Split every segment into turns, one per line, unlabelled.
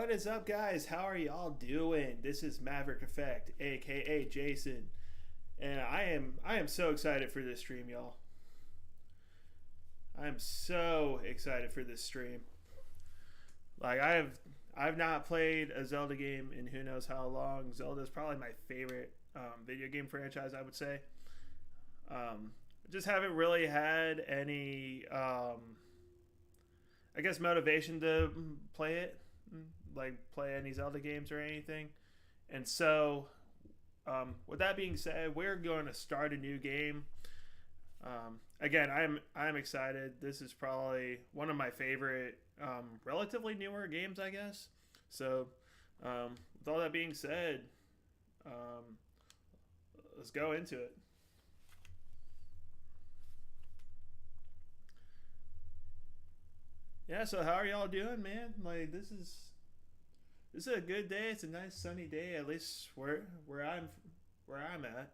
What is up, guys? How are y'all doing? This is Maverick Effect, aka Jason, and I am so excited for this stream, y'all. I'm so excited for this stream. Like I've not played a Zelda game in who knows how long. Zelda is probably my favorite video game franchise, I would say. Just haven't really had any, I guess, motivation to play it, like play any Zelda games or anything. And so, with that being said, we're going to start a new game. Again, I'm excited. This is probably one of my favorite, relatively newer games, I guess. So, with all that being said, um, let's go into it. Yeah. So how are y'all doing, man? Like this is a good day. It's a nice sunny day, at least where I'm at.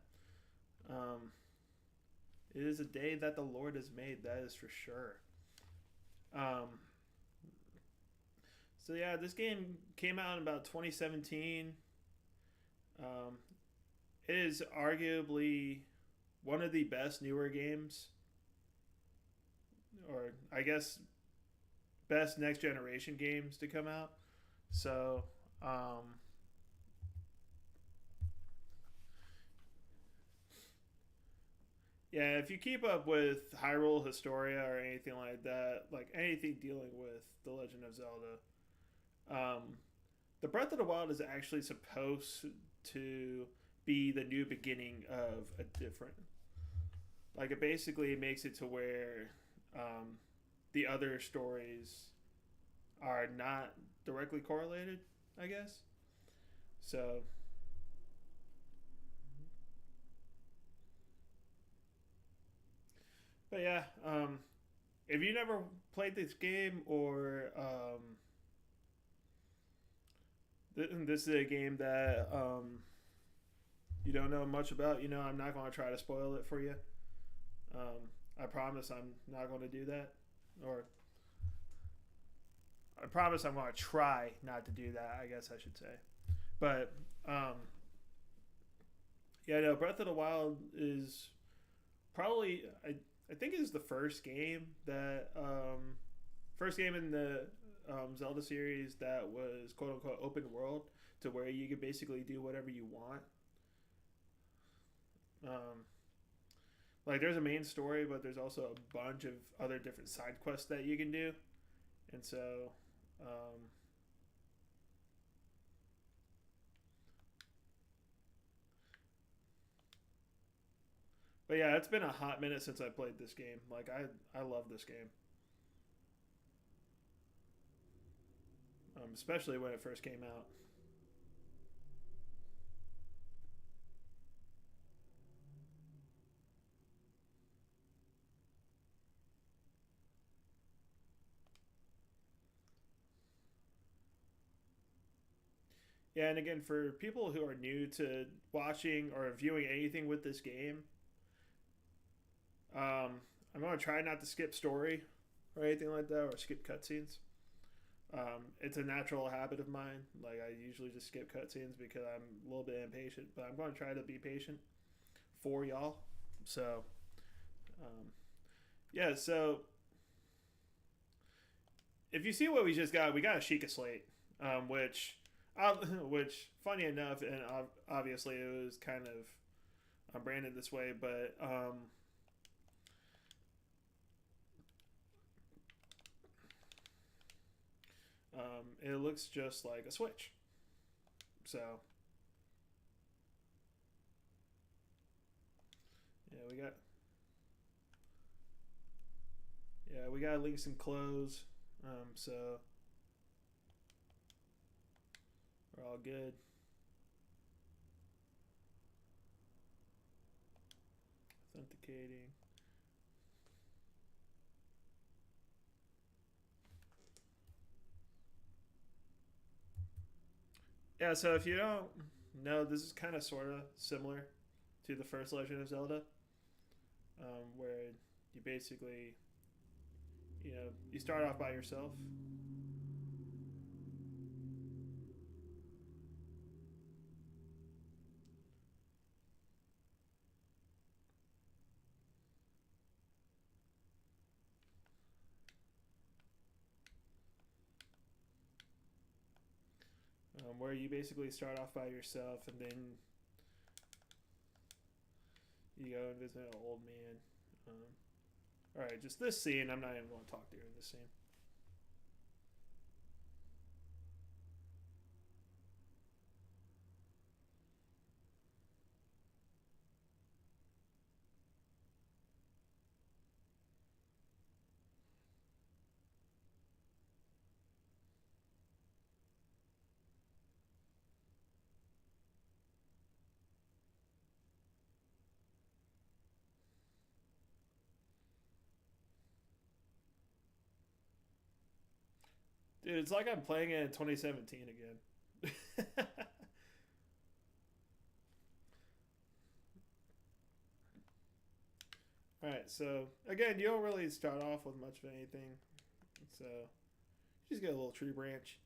Um, it is a day that the Lord has made. That is for sure. Um, so yeah, this game came out in about 2017. Um, it is arguably one of the best newer games, or I guess best next generation games to come out. So, yeah, if you keep up with Hyrule Historia or anything like that, like anything dealing with The Legend of Zelda, the Breath of the Wild is actually supposed to be the new beginning of a different. Like it basically makes it to where the other stories are not directly correlated, I guess. So, but yeah, if you never played this game or this is a game that you don't know much about, I'm not going to try to spoil it for you. I promise I'm not going to do that. Or I promise I'm going to try not to do that, I guess I should say. But, yeah, no, Breath of the Wild is probably, I think it is the first game in the Zelda series that was quote unquote open world to where you could basically do whatever you want. Um, like there's a main story, but there's also a bunch of other different side quests that you can do, and so, um, but yeah, it's been a hot minute since I played this game. Like I love this game, especially when it first came out. Yeah, and again, for people who are new to watching or viewing anything with this game, I'm going to try not to skip story or anything like that or skip cutscenes. It's a natural habit of mine. Like I usually just skip cutscenes because I'm a little bit impatient, but I'm going to try to be patient for y'all. So, um, yeah. So if you see what we just got, we got a Sheikah Slate, which, which funny enough, and obviously it was kind of branded this way, but it looks just like a Switch. So yeah, we got links and clothes. So we're all good. Authenticating. Yeah, so if you don't know, this is kind of sort of similar to the first Legend of Zelda, where you basically, you start off by yourself. where you basically start off by yourself and then you go and visit an old man. Alright, just this scene, I'm not even going to talk during this scene. Dude, it's like I'm playing it in 2017 again. Alright, so again, you don't really start off with much of anything. So you just get a little tree branch.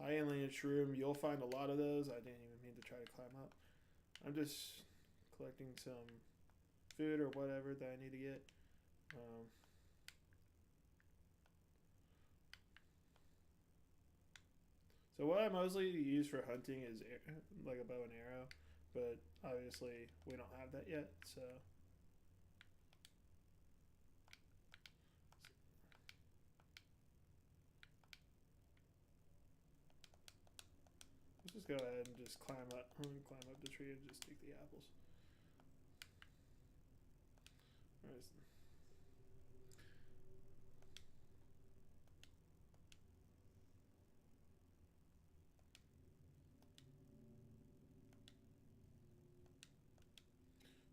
High end lineage shroom, you'll find a lot of those. I didn't even mean to try to climb up. I'm just collecting some food or whatever that I need to get. So what I mostly use for hunting is like a bow and arrow, but obviously we don't have that yet, so let's just go ahead and just climb up the tree and just take the apples. Alright.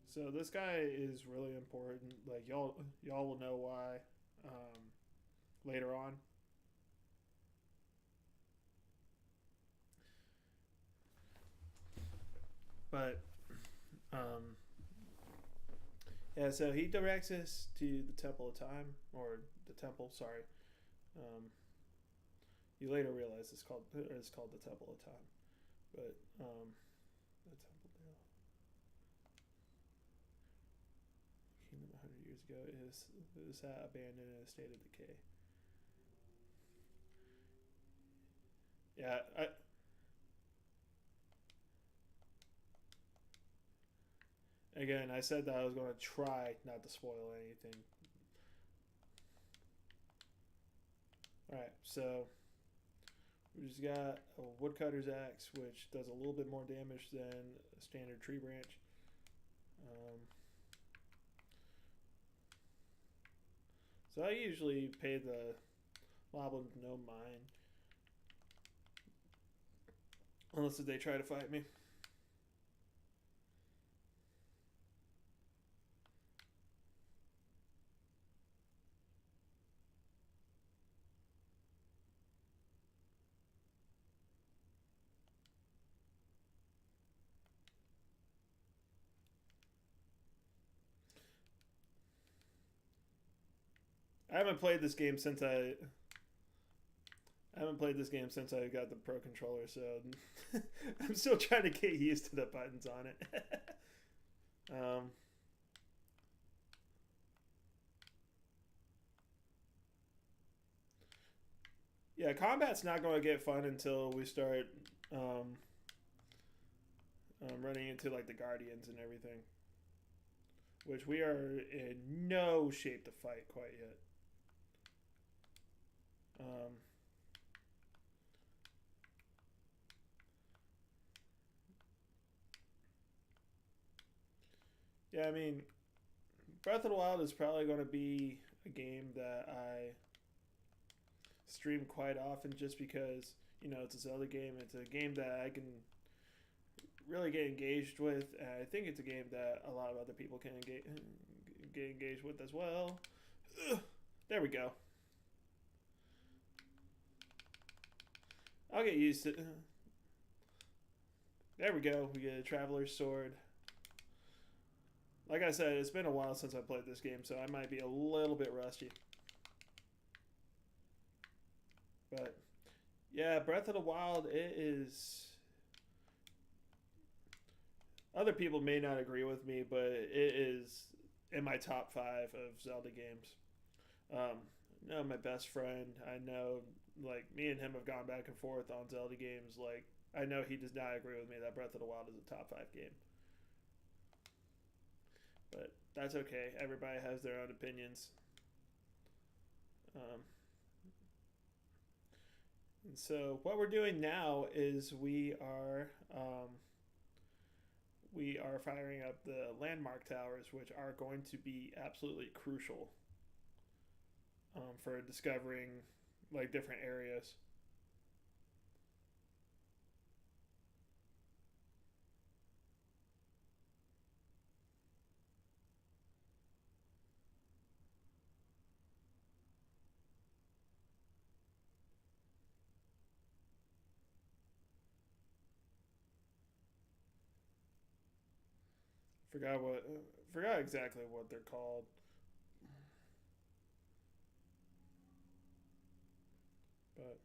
So this guy is really important. Like y'all will know why later on. But yeah, so he directs us to the Temple of Time, or the temple. Sorry. You later realize it's called the Temple of Time, but the temple now. Kingdom 100 years ago is abandoned in a state of decay. Yeah, again, I said that I was going to try not to spoil anything. Alright, so we just got a woodcutter's axe, which does a little bit more damage than a standard tree branch. So I usually pay the moblins no mind, unless they try to fight me. I haven't played this game since I got the Pro controller, so I'm still trying to get used to the buttons on it. Yeah, combat's not going to get fun until we start running into like the Guardians and everything, which we are in no shape to fight quite yet. Yeah, I mean, Breath of the Wild is probably going to be a game that I stream quite often, just because it's a Zelda game. It's a game that I can really get engaged with, and I think it's a game that a lot of other people can get engaged with as well. Ugh, there we go. I'll get used to it. There we go. We get a Traveler's Sword. Like I said, it's been a while since I played this game, so I might be a little bit rusty. But yeah, Breath of the Wild, it is. Other people may not agree with me, but it is in my top 5 of Zelda games. I know my best friend. I know like me and him have gone back and forth on Zelda games. Like I know he does not agree with me that Breath of the Wild is a top 5 game, but that's okay. Everybody has their own opinions. Um, and so what we're doing now is we are firing up the landmark towers, which are going to be absolutely crucial for discovering like different areas. Forgot what forgot exactly what they're called, but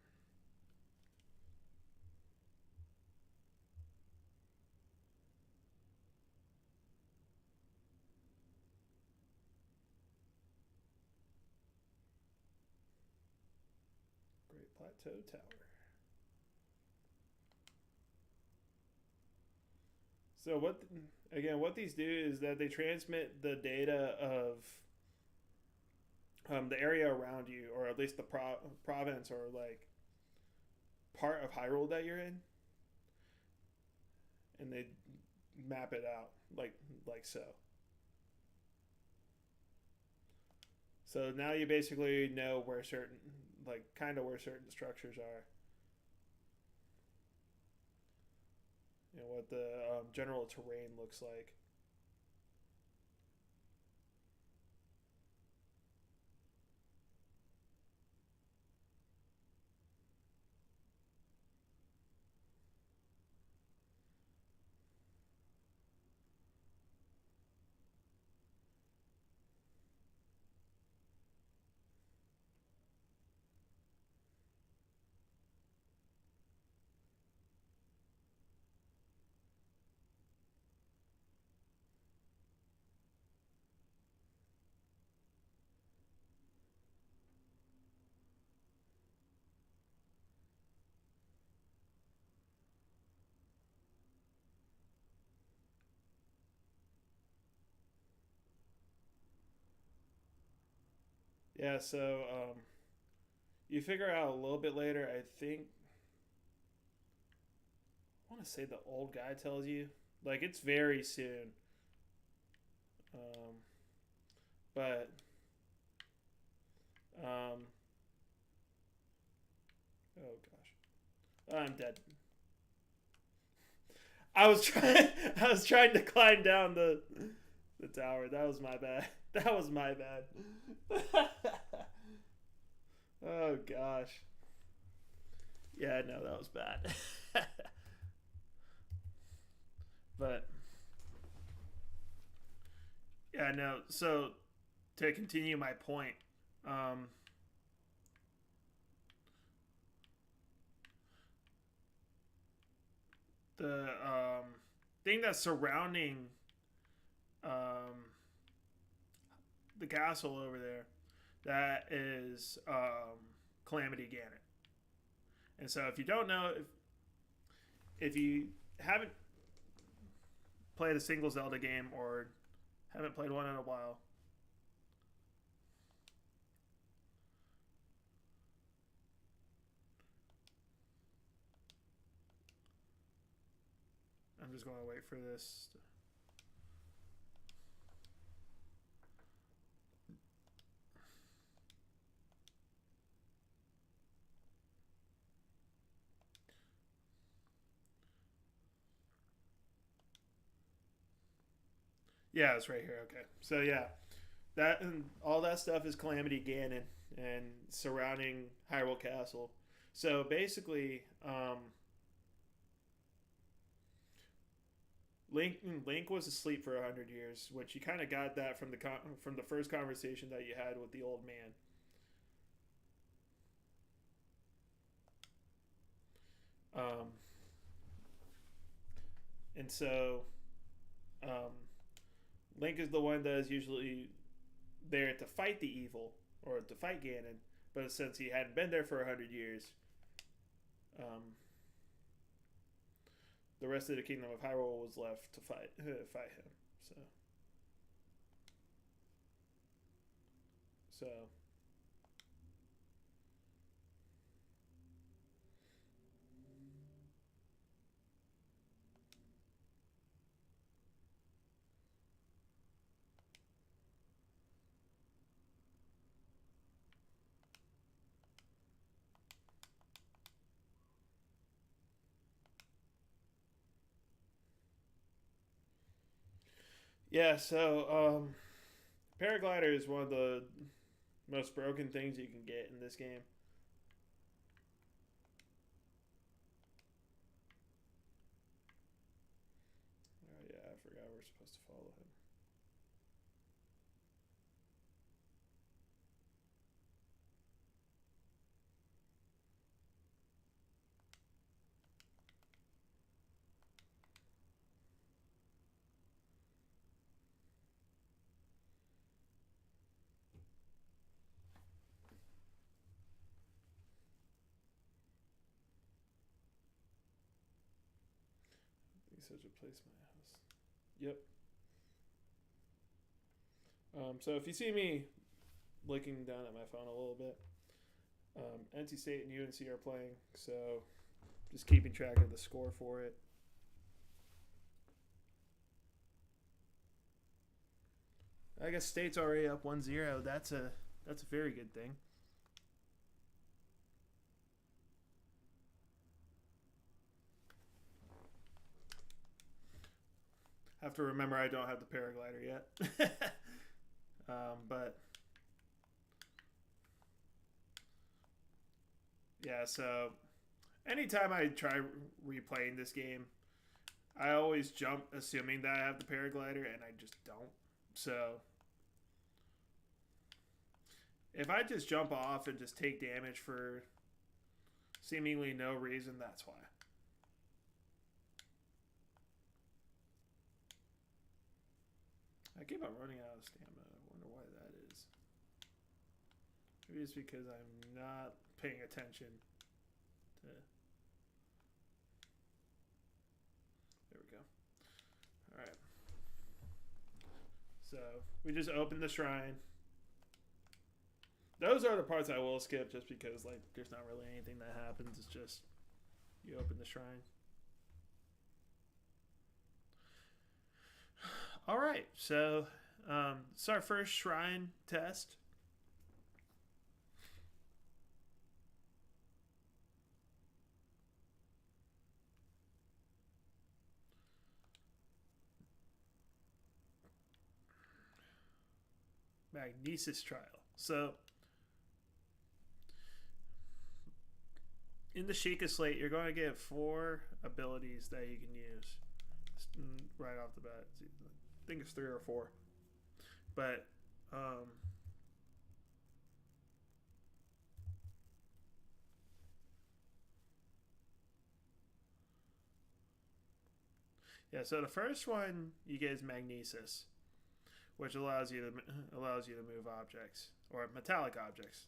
Great Plateau Tower. So what these do is that they transmit the data of the area around you, or at least the province or like part of Hyrule that you're in, and they map it out like so. So now you basically know where certain like kind of where certain structures are, and what the general terrain looks like. Yeah, so you figure out a little bit later. I think I want to say the old guy tells you, like it's very soon. Um, but um, oh gosh, I'm dead. I was trying. I was trying to climb down the tower. That was my bad. That was my bad. Oh gosh. Yeah, no, that was bad. But yeah, no. So to continue my point, um, the thing that's surrounding um, the castle over there, that is Calamity Ganon. And so if you don't know, if you haven't played a single Zelda game or haven't played one in a while, I'm just going to wait for this. Yeah, it's right here. Okay. So yeah, that and all that stuff is Calamity Ganon and surrounding Hyrule Castle. So basically, Link was asleep for 100 years, which you kind of got that from from the first conversation that you had with the old man. Um, and so um, Link is the one that is usually there to fight the evil or to fight Ganon, But since he hadn't been there for 100 years, um, the rest of the kingdom of Hyrule was left to fight him. So, so yeah. Paraglider is one of the most broken things you can get in this game. Oh yeah, I forgot we're supposed to follow him. He said to place my house. Yep. So if you see me looking down at my phone a little bit, NC State and UNC are playing, so just keeping track of the score for it. I guess State's already up 1-0. That's a very good thing. I have to remember I don't have the paraglider yet. But yeah, so anytime I try replaying this game, I always jump assuming that I have the paraglider, and I just don't. So if I just jump off and just take damage for seemingly no reason, that's why. I keep on running out of stamina. I wonder why that is. Maybe it's because I'm not paying attention to... There we go. Alright. So, we just opened the shrine. Those are the parts I will skip just because, like, there's not really anything that happens. It's just you open the shrine. All right, so it's our first shrine test. Magnesis trial. So in the Sheikah Slate, you're going to get 4 abilities that you can use right off the bat. I think it's 3 or 4. But yeah, so the first one you get is Magnesis, which allows you to move objects or metallic objects.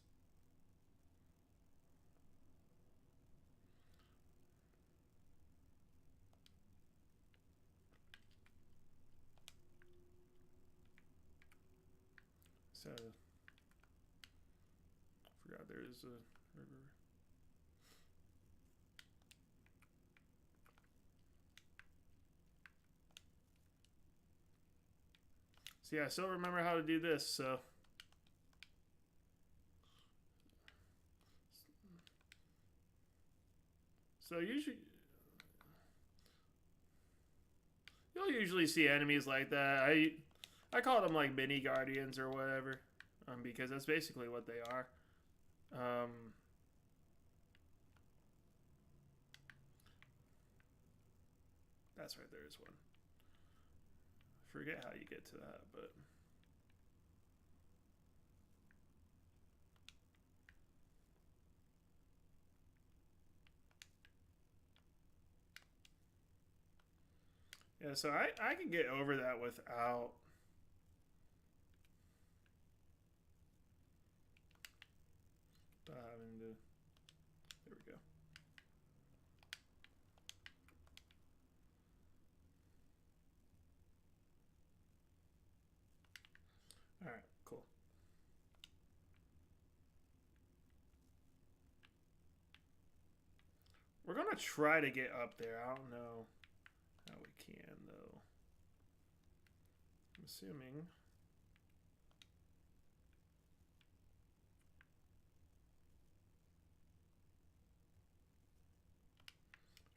So I forgot there's a river. So yeah, I still remember how to do this. So usually you'll usually see enemies like that. I call them like mini guardians or whatever, because that's basically what they are. That's right, there is one. I forget how you get to that, but yeah. So I can get over that without. having to. There we go. All right, cool. We're gonna try to get up there. I don't know how we can though. I'm assuming.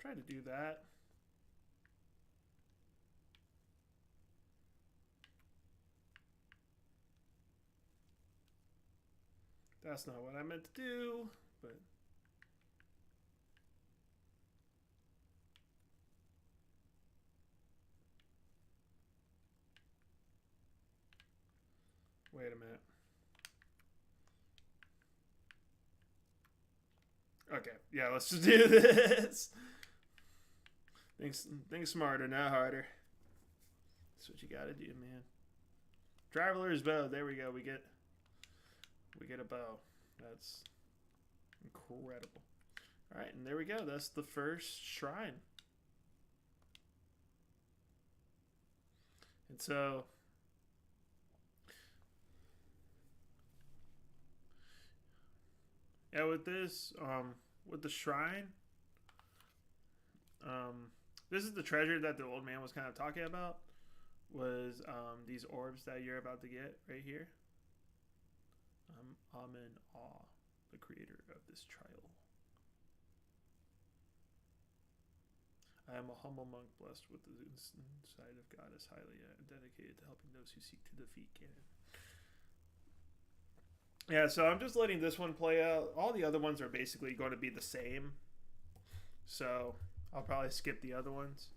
Try to do that. That's not what I meant to do, but wait a minute. Okay, yeah, let's just do this. Think smarter, not harder. That's what you gotta do, man. Traveler's bow. There we go. We get a bow. That's incredible. All right, and there we go. That's the first shrine. And so yeah, with this, with the shrine, this is the treasure that the old man was kind of talking about. Was these orbs that you're about to get right here? I'm in awe, the creator of this trial. I am a humble monk blessed with the sight of God as highly dedicated to helping those who seek to defeat Ganon. Yeah, so I'm just letting this one play out. All the other ones are basically going to be the same. So I'll probably skip the other ones.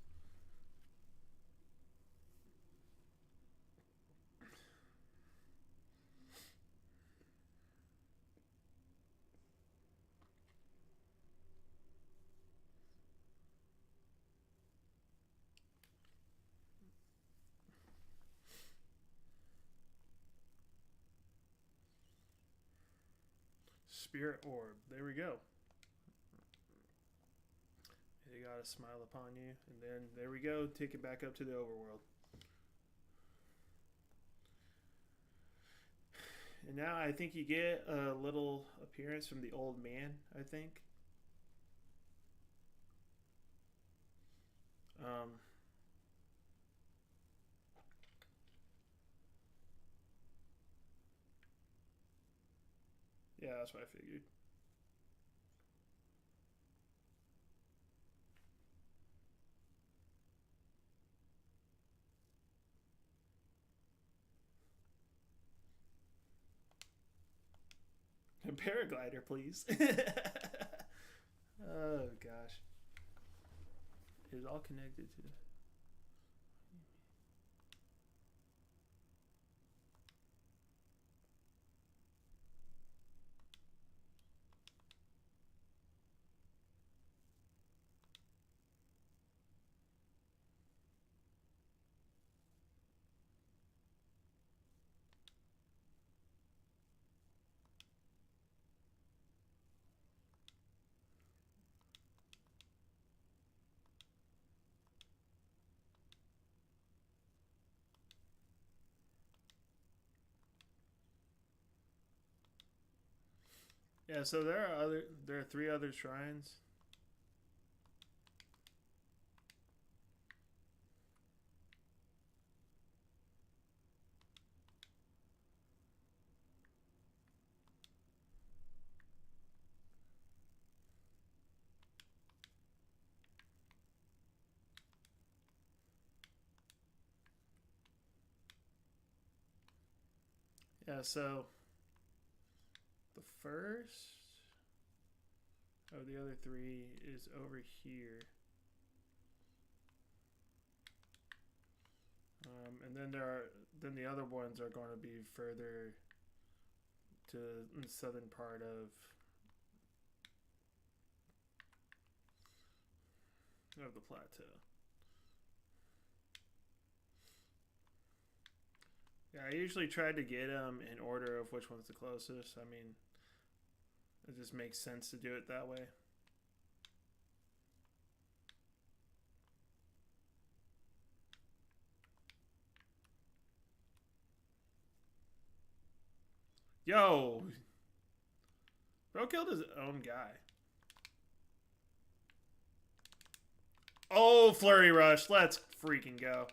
Spirit orb. There we go. They got a smile upon you. And then there we go. Take it back up to the overworld. And now I think you get a little appearance from the old man, I think. Yeah, that's what I figured. A paraglider, please. Oh, gosh. It is all connected to... Yeah, so there are 3 other shrines. Yeah, so the first of the other 3 is over here. And then the other ones are going to be further to the southern part of the plateau. Yeah, I usually try to get them in order of which one's the closest. I mean, It just makes sense to do it that way. Yo! Bro killed his own guy. Oh, Flurry Rush. Let's freaking go.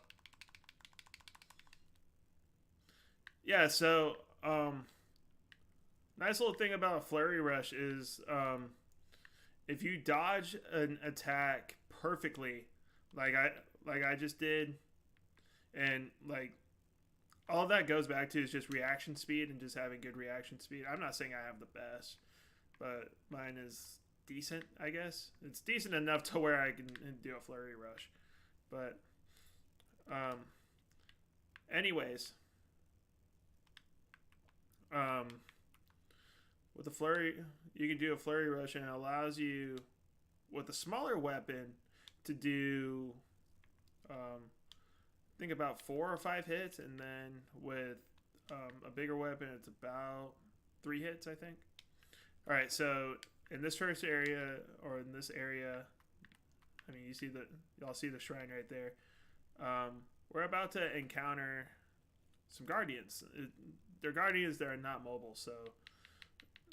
Yeah, so, nice little thing about a Flurry Rush is, if you dodge an attack perfectly, like I just did, and like all that goes back to is just reaction speed and just having good reaction speed. I'm not saying I have the best, but mine is decent, I guess. It's decent enough to where I can do a Flurry Rush. But, um, anyways, um, with a Flurry, you can do a Flurry Rush and it allows you, with a smaller weapon, to do, I think about 4 or 5 hits, and then with a bigger weapon, it's about 3 hits, I think. All right, so in this first area, or in this area, I mean, y'all see the shrine right there. We're about to encounter some guardians. They're guardians that are not mobile, so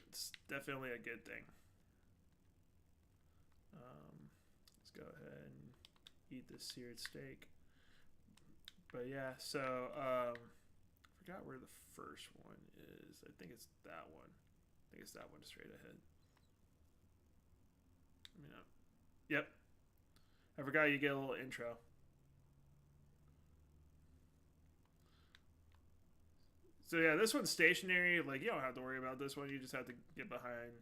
it's definitely a good thing. Let's go ahead and eat this seared steak. But yeah, so I forgot where the first one is. I think it's that one. I think it's that one straight ahead. Yep. I forgot you get a little intro. So yeah, this one's stationary. Like, you don't have to worry about this one. You just have to get behind.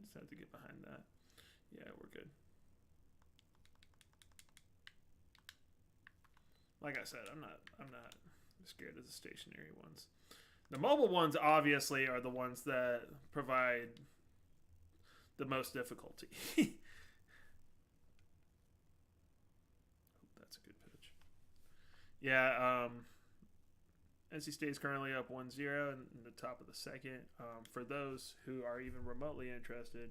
Just have to get behind that. Yeah, we're good. Like I said, I'm not scared of the stationary ones. The mobile ones obviously are the ones that provide the most difficulty. That's a good pitch. Yeah, NC State is currently up 1-0 in the top of the second. For those who are even remotely interested,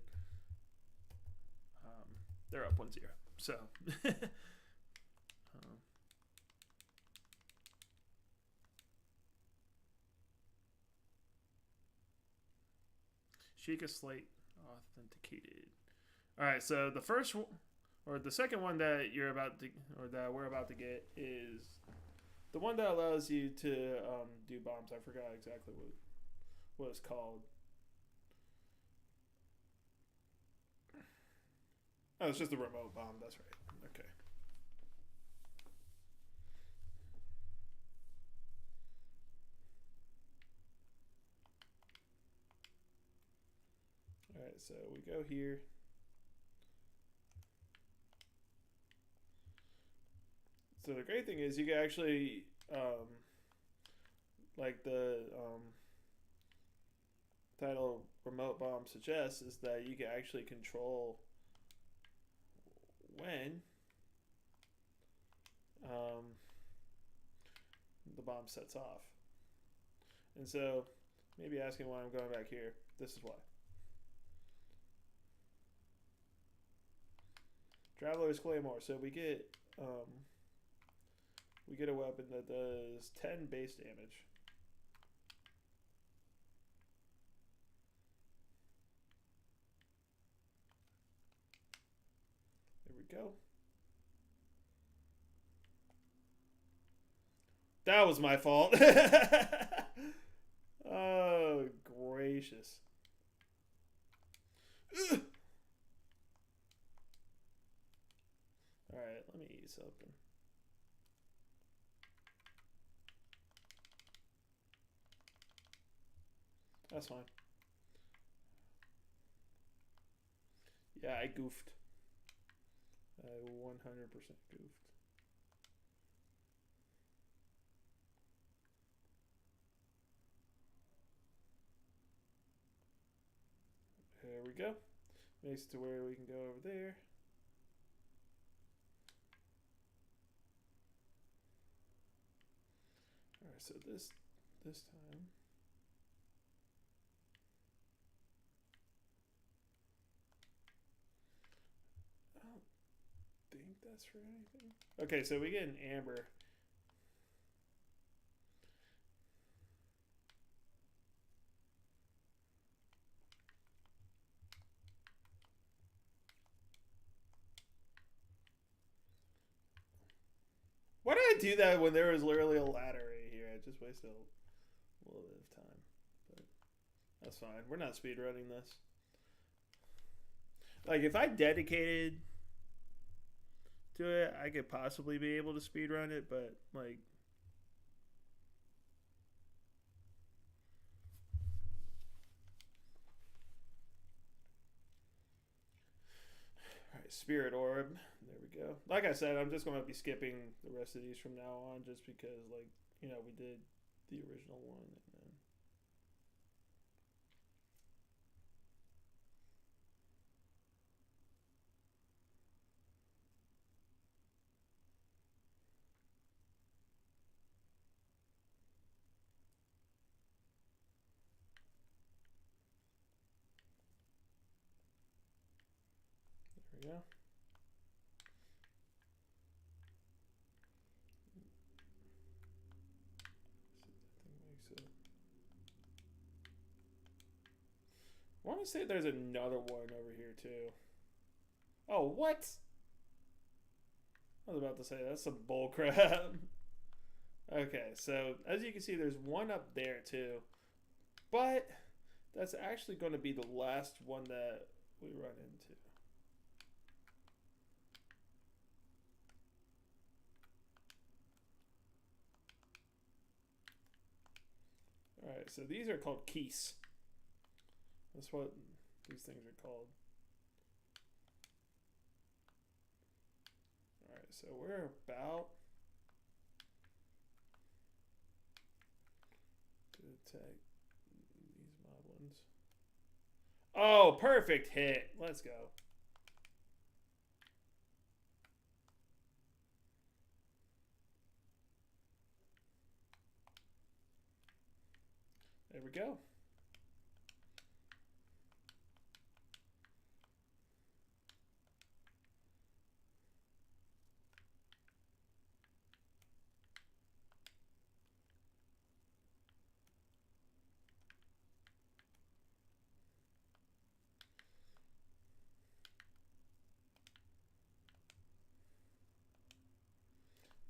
they're up 1-0. So, Sheikah Slate authenticated. All right, so the first or the second one that you're about to, or that we're about to get, is the one that allows you to do bombs. I forgot exactly what it's called. Oh, it's just a remote bomb. That's right. Okay. All right, so we go here. So the great thing is you can actually, like the title remote bomb suggests, is that you can actually control when the bomb sets off. And so, maybe asking why I'm going back here. This is why. Traveler's Claymore. So we get a weapon that does 10 base damage. There we go. That was my fault. Oh, gracious. Alright, let me eat something. That's fine. Yeah, I goofed. I 100% goofed. There we go. Makes it to where we can go over there. Alright, so this time that's for anything. Okay, so we get an amber. Why did I do that when there was literally a ladder right here? I just wasted a little bit of time. But that's fine. We're not speedrunning this. Like, if I dedicated to it, I could possibly be able to speedrun it, but, like... Alright, Spirit Orb. There we go. Like I said, I'm just going to be skipping the rest of these from now on just because, like, you know, we did the original one and then... There we go. I want to say there's another one over here too. Oh, what? I was about to say that's some bullcrap. Okay, so as you can see, there's one up there too, but that's actually going to be the last one that we run into. All right, so these are called keys. That's what these things are called. All right, so we're about to attack these moblins. Oh, perfect hit. Let's go. There we go.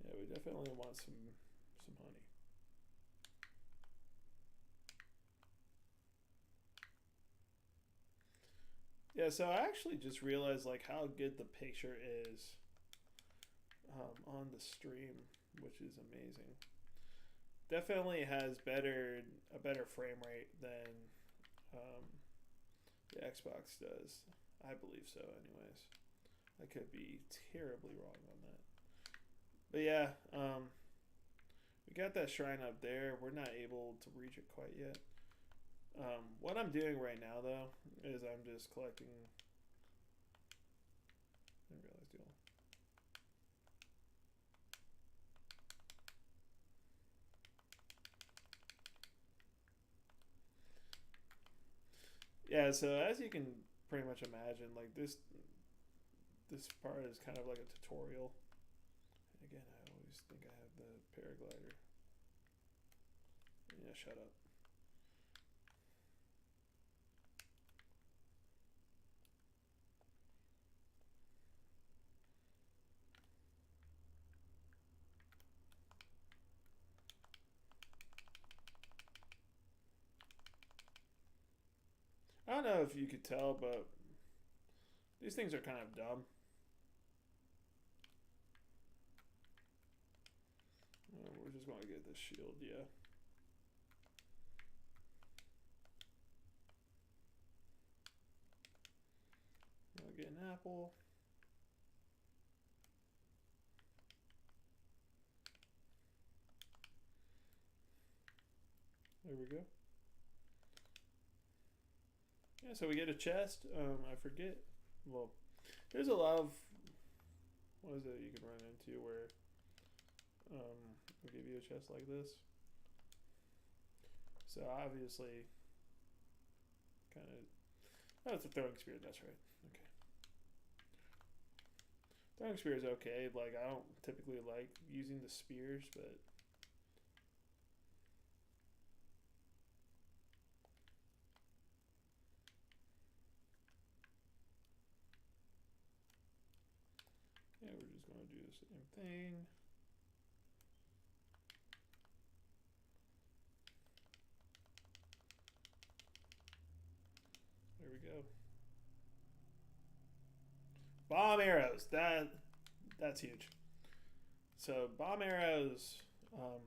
Yeah, we definitely want some honey. Yeah, so I actually just realized like how good the picture is on the stream, which is amazing. Definitely has a better frame rate than the Xbox does. I believe so, anyways. I could be terribly wrong on that. But yeah, we got that shrine up there. We're not able to reach it quite yet. What I'm doing right now, though, is I'm just collecting... I didn't realize dual. Yeah, so as you can pretty much imagine, like this part is kind of like a tutorial. And again, I always think I have the paraglider. Yeah, shut up. I don't know if you could tell, but these things are kind of dumb. We're just going to get this shield, yeah. I'll get an apple. There we go. Yeah, so we get a chest. I forget. Well, there's a lot of... What is it you can run into where... We'll give you a chest like this. So obviously... Kind of... Oh, it's a throwing spear. That's right. Okay. Throwing spear is okay. Like I don't typically like using the spears, but yeah, we're just gonna do the same thing. There we go. Bomb arrows. That's huge. So bomb arrows, I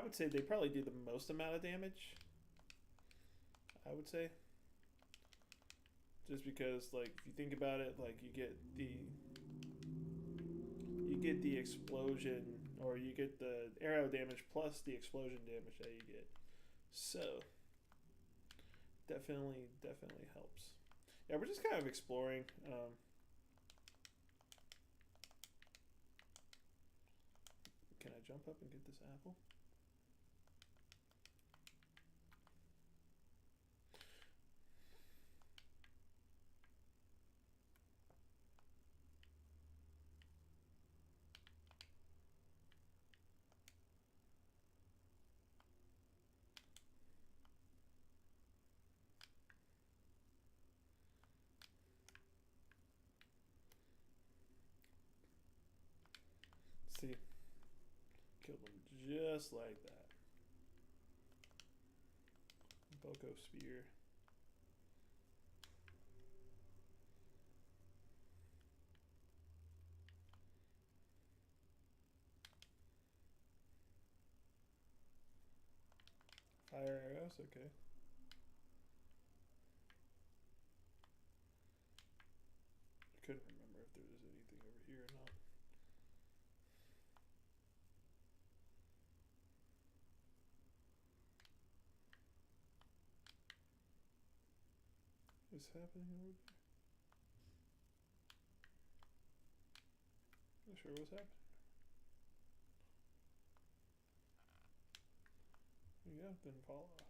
would say they probably do the most amount of damage. I would say, just because like if you think about it, like you get the explosion, or you get the arrow damage plus the explosion damage that you get. So definitely helps. Yeah, we're just kind of exploring. Can I jump up and get this apple? See, killed him just like that. Boko spear. Fire arrows, okay. I couldn't remember if there was anything over here or not. What's happening over there? Not sure what's happening. There you go, didn't fall off.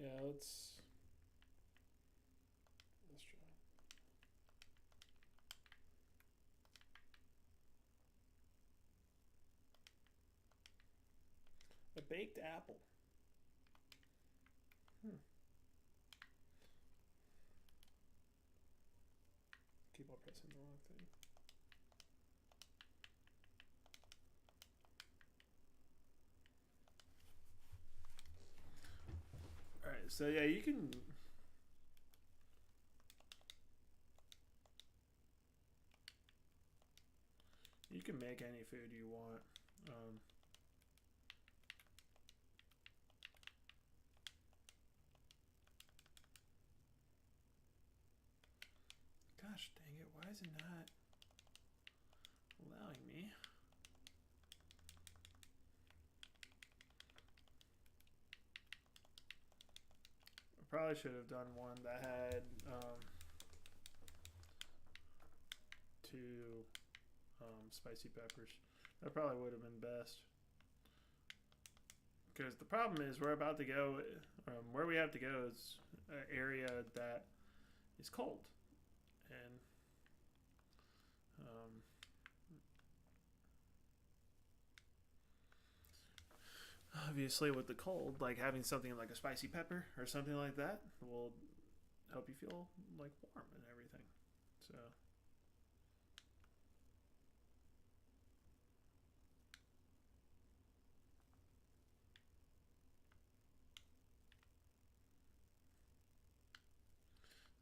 Yeah, let's try. A baked apple. Keep on pressing the wrong thing. Alright, so yeah, you can make any food you want. Gosh dang it, why is it not allowing me? I probably should have done one that had two spicy peppers. That probably would have been best. Because the problem is we're about to go, where we have to go is an area that is cold. And obviously with the cold, like having something like a spicy pepper or something like that will help you feel like warm and everything. So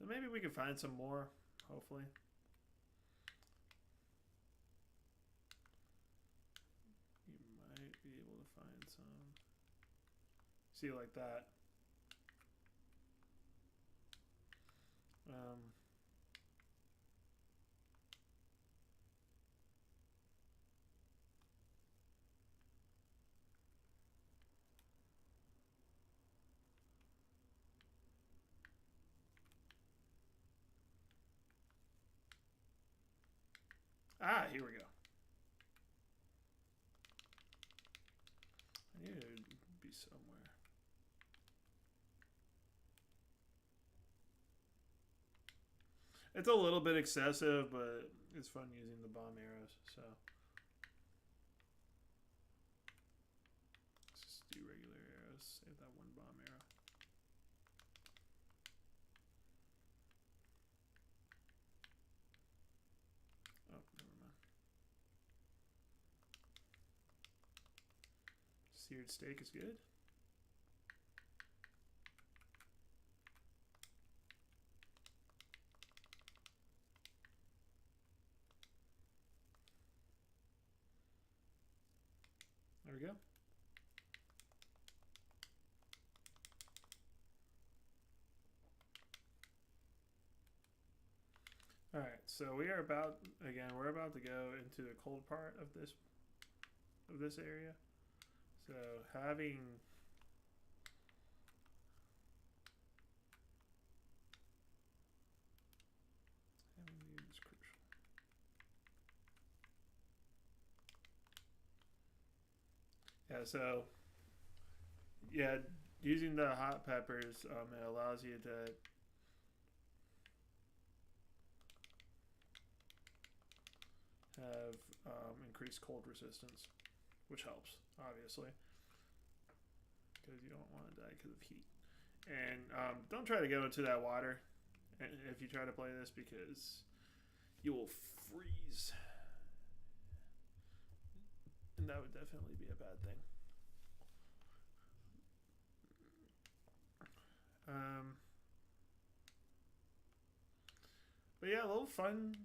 maybe we can find some more, hopefully. You See it like that. Here we go. I need to be somewhere. It's a little bit excessive, but it's fun using the bomb arrows, so. Let's just do regular arrows. Save that one bomb arrow. Oh, never mind. Seared steak is good. There we go. All right, so we are about, again, we're about to go into the cold part of this area. So having these is crucial. Yeah, so yeah, using the hot peppers, it allows you to have increased cold resistance, which helps, obviously, because you don't want to die because of heat. And don't try to go into that water if you try to play this, because you will freeze. And that would definitely be a bad thing. But yeah, a little fun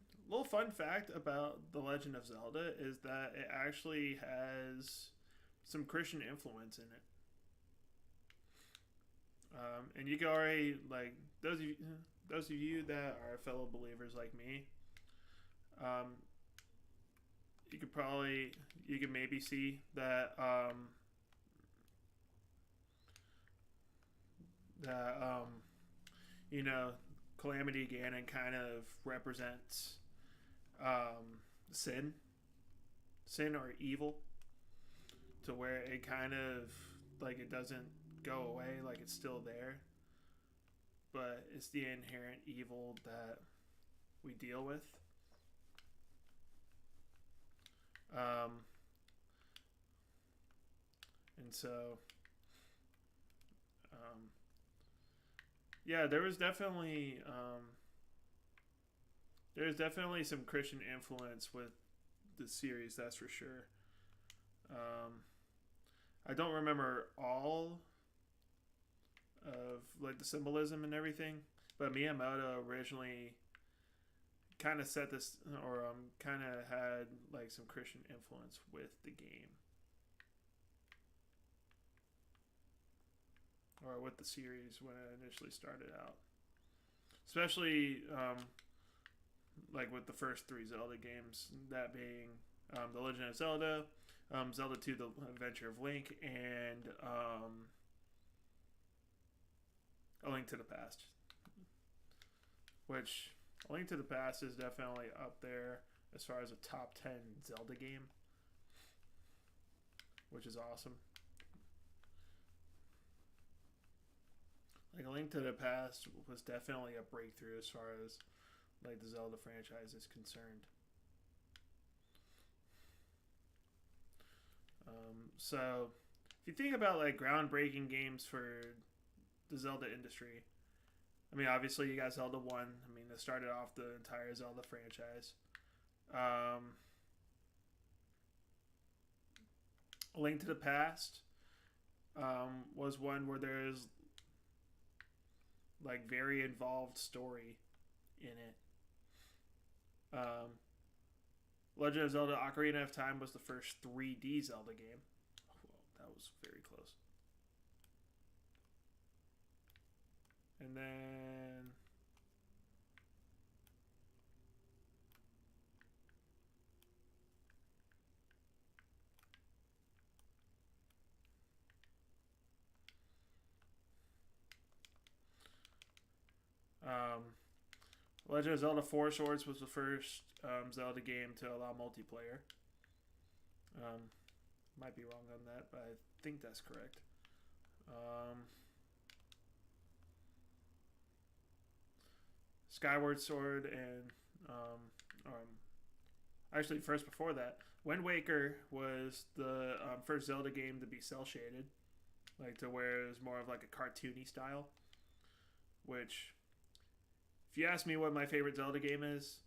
fact about The Legend of Zelda is that it actually has some Christian influence in it. And you can already, like, those of you that are fellow believers like me, you could maybe see that you know, Calamity Ganon kind of represents sin or evil, to where it kind of, like, it doesn't go away, like it's still there, but it's the inherent evil that we deal with. And so yeah, there's definitely some Christian influence with the series, that's for sure. I don't remember all of, like, the symbolism and everything, but Miyamoto originally kind of set this, or kind of had, like, some Christian influence with the game, or with the series when it initially started out, especially like with the first three Zelda games, that being The Legend of Zelda, Zelda 2: The Adventure of Link, and A Link to the Past, which A Link to the Past is definitely up there as far as a top 10 Zelda game, which is awesome. Like, A Link to the Past was definitely a breakthrough as far as, like, the Zelda franchise is concerned. So if you think about, like, groundbreaking games for the Zelda industry, I mean, obviously you got Zelda 1. I mean, it started off the entire Zelda franchise. A Link to the Past was one where there's, like, very involved story in it. Legend of Zelda: Ocarina of Time was the first 3D Zelda game. Whoa, that was very close. Legend of Zelda Four Swords was the first Zelda game to allow multiplayer. Might be wrong on that, but I think that's correct. Skyward Sword and actually first before that, Wind Waker was the first Zelda game to be cel shaded, like to where it was more of like a cartoony style. Which, if you ask me what my favorite Zelda game is,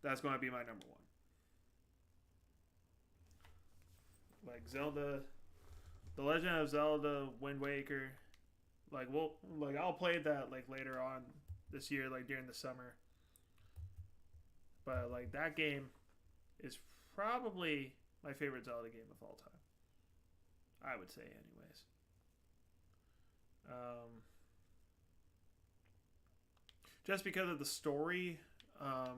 that's going to be my number one. Like Zelda, The Legend of Zelda, Wind Waker. I'll play that like later on this year, like during the summer. But like that game is probably my favorite Zelda game of all time. I would say, anyways. Just because of the story, I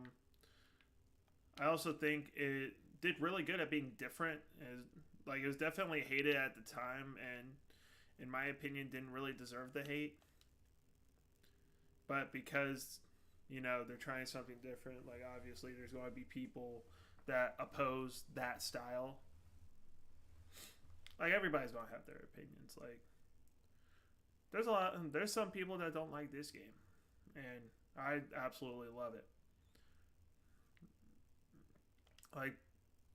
also think it did really good at being different. It was definitely hated at the time, and in my opinion, didn't really deserve the hate. But because they're trying something different, like obviously there's going to be people that oppose that style. Like everybody's going to have their opinions. Like there's some people that don't like this game, and I absolutely love it. Like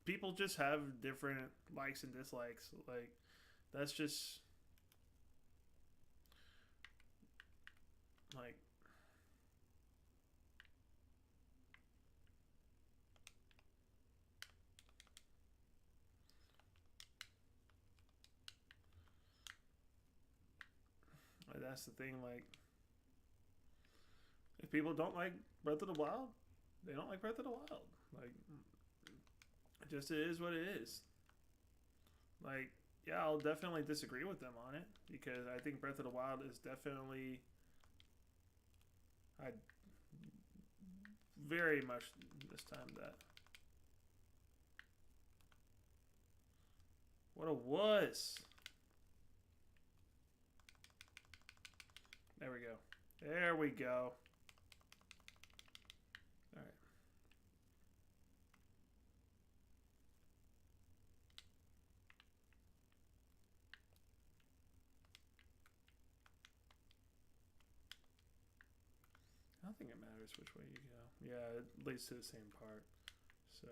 people just have different likes and dislikes. Like that's just like that's the thing. Like if people don't like Breath of the Wild, they don't like Breath of the Wild. Like it just is what it is. Like yeah, I'll definitely disagree with them on it because I think Breath of the Wild is definitely I very much this time that what a wuss. There we go. There we go. All right. I don't think it matters which way you go. Yeah, it leads to the same part. So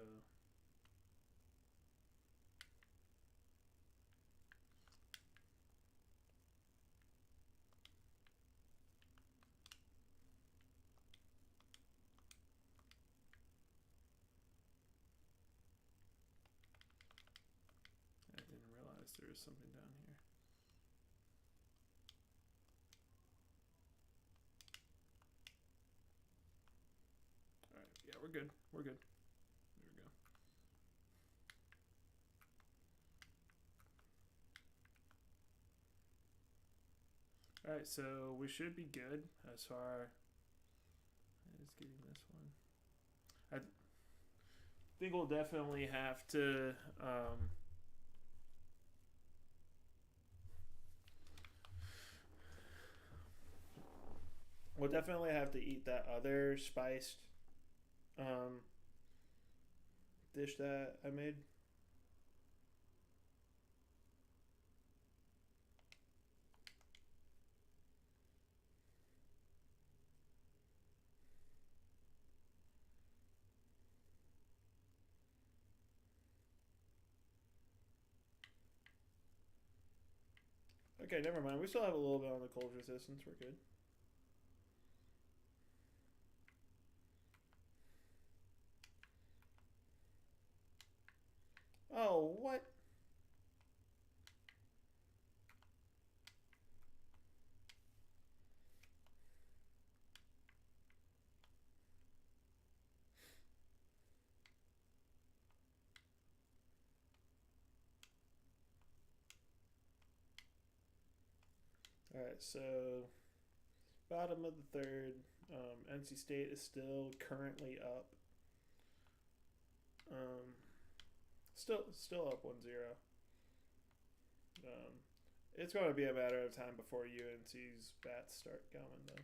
I didn't realize there was something down here. All right, yeah, we're good. We're good. There we go. All right, so we should be good as far as getting this one. I think we'll definitely have to we'll definitely have to eat that other spiced dish that I made. Okay, never mind. We still have a little bit on the cold resistance. We're good. Oh, what? All right, so bottom of the third. NC State is still currently up. Still up 1-0. It's going to be a matter of time before UNC's bats start going though.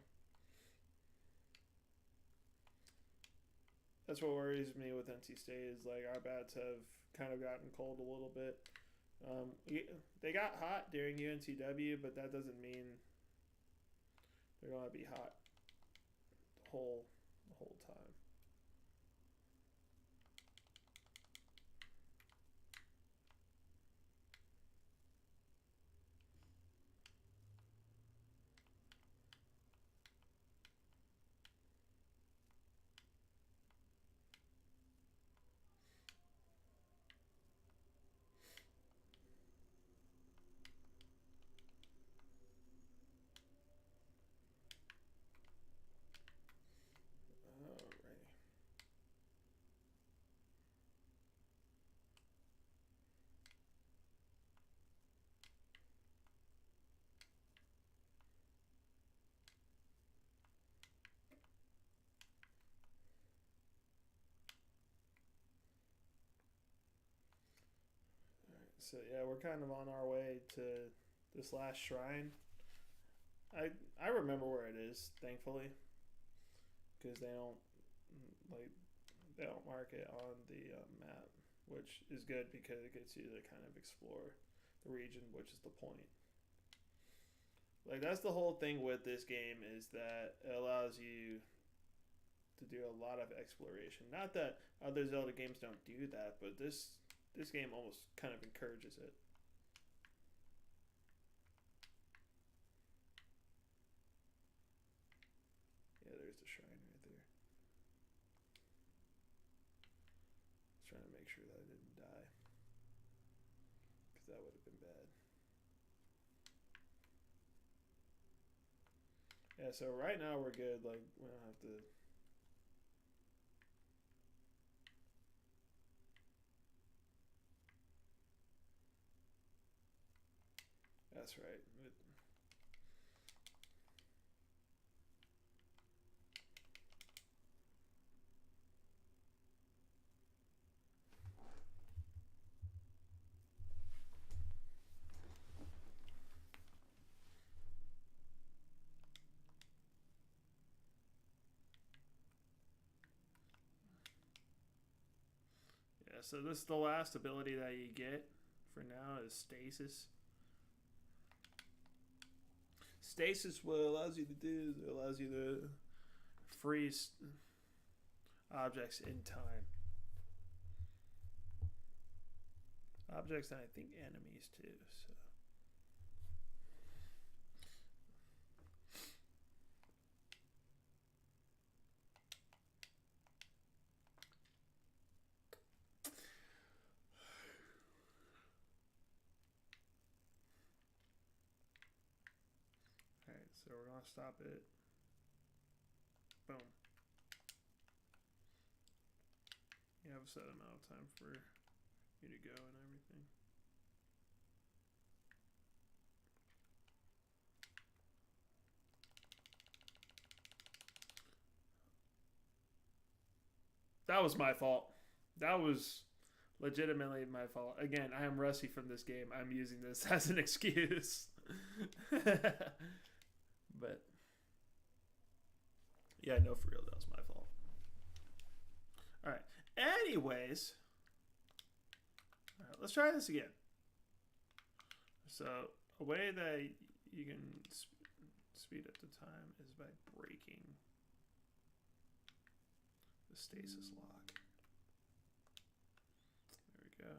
that's what worries me with NC State is like our bats have kind of gotten cold a little bit. They got hot during UNCW, but that doesn't mean they're going to be hot the whole time. Alrighty. So yeah, we're kind of on our way to this last shrine. I remember where it is, thankfully, because like they don't mark it on the map, which is good because it gets you to kind of explore the region, which is the point. Like that's the whole thing with this game is that it allows you to do a lot of exploration. Not that other Zelda games don't do that, but this game almost kind of encourages it. Yeah, there's the shrine right there. Just trying to make sure that I didn't die, because that would have been bad. Yeah, so right now we're good. Like we don't have to. That's right. Yeah, so this is the last ability that you get for now is stasis. Stasis, what it allows you to do is it allows you to freeze objects in time. Objects and I think enemies too. So. Alright, so we're gonna stop it. Boom. You have a set amount of time for you to go and everything. That was my fault. That was legitimately my fault. Again, I am rusty from this game. I'm using this as an excuse. But yeah, no, for real, that was my fault. All right. Anyways, all right, let's try this again. So a way that you can speed up the time is by breaking the stasis lock. There we go.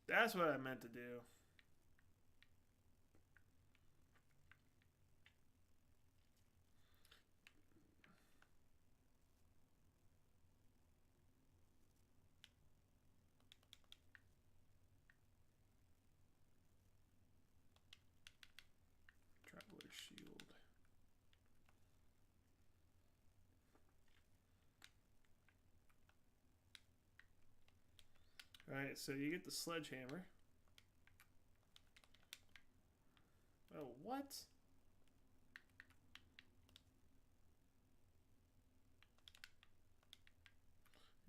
That's what I meant to do. Traveler's shield. Alright, so you get the sledgehammer. Oh, what?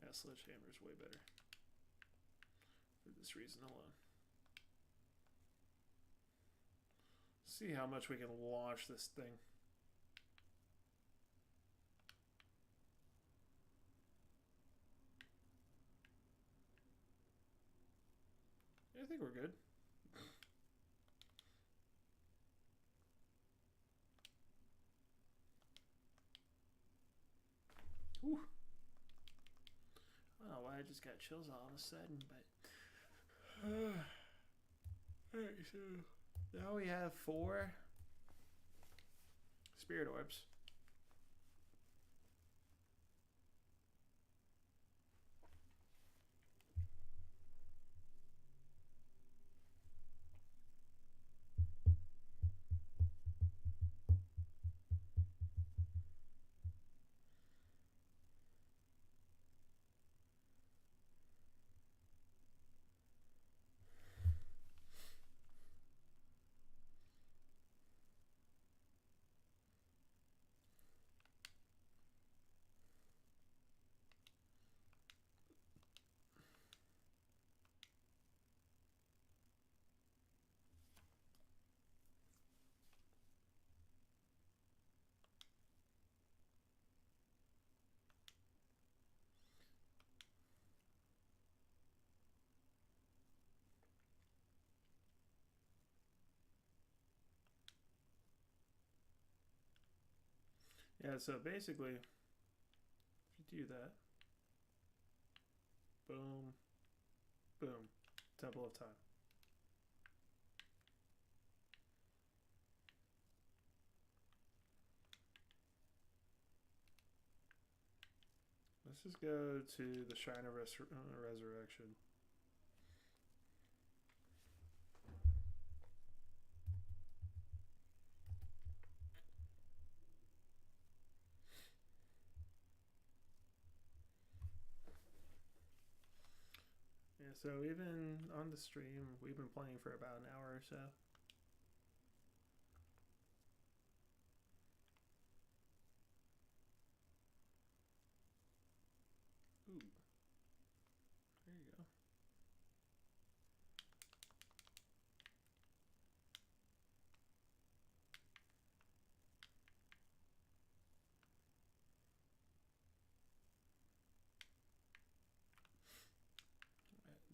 Yeah, sledgehammer is way better. For this reason alone. See how much we can launch this thing. think we're good. Whew. I don't know why I just got chills all of a sudden, but alright, so now we have 4 spirit orbs. Yeah, so basically, if you do that, boom, boom, Temple of Time. Let's just go to the Shrine of Resurrection. Yeah, so even on the stream, we've been playing for about an hour or so. Ooh. There you go.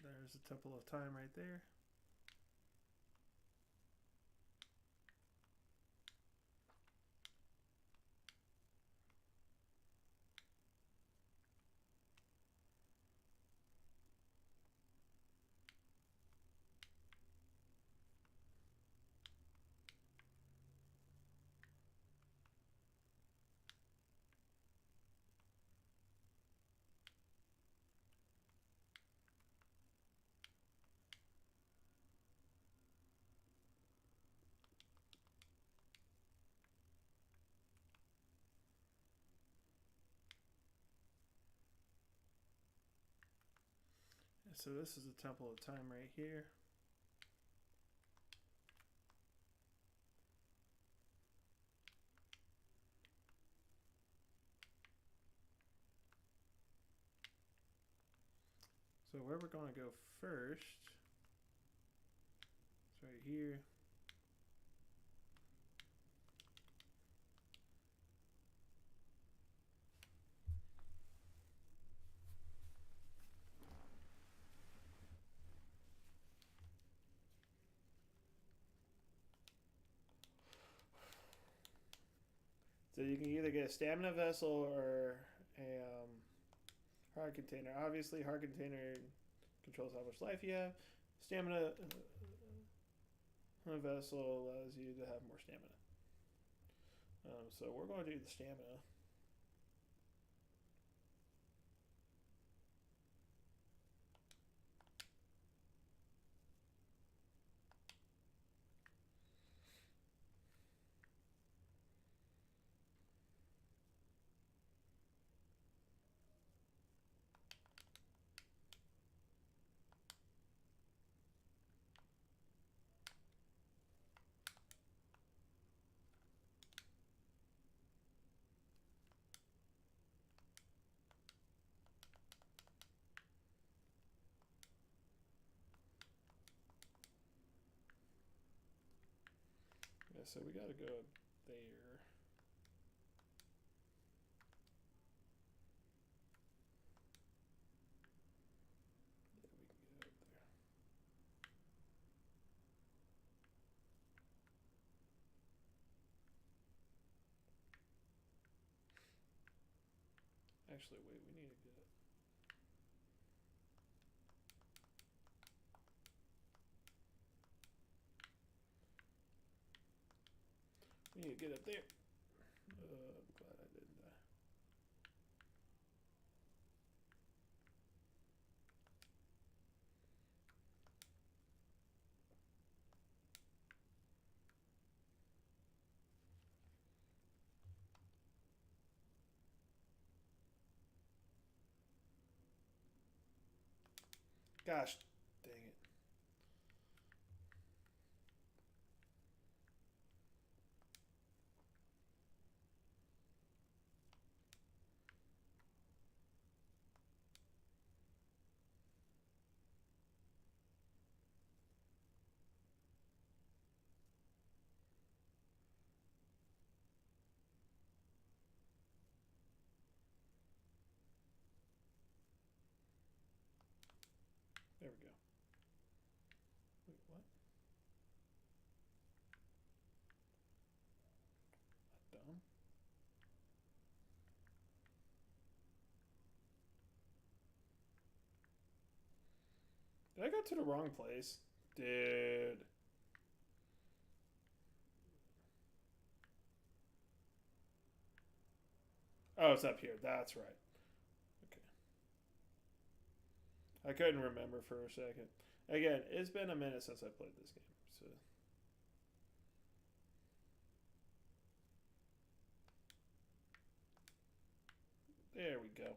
There's the Temple of Time right there. So this is the Temple of Time right here. So where we're going to go first, it's right here. So you can either get a stamina vessel or a heart container. Obviously, heart container controls how much life you have. Stamina vessel allows you to have more stamina. So we're going to do the stamina. Yeah, so we got to go there. Yeah, we can get up there. Actually, wait, we need to get it. We need to get up there. I'm glad I didn't die. Gosh, dang it. There we go. Wait, what? Dumb. Did I go to the wrong place? Dude. Oh, it's up here. That's right. Okay. I couldn't remember for a second. Again, it's been a minute since I played this game, so. There we go.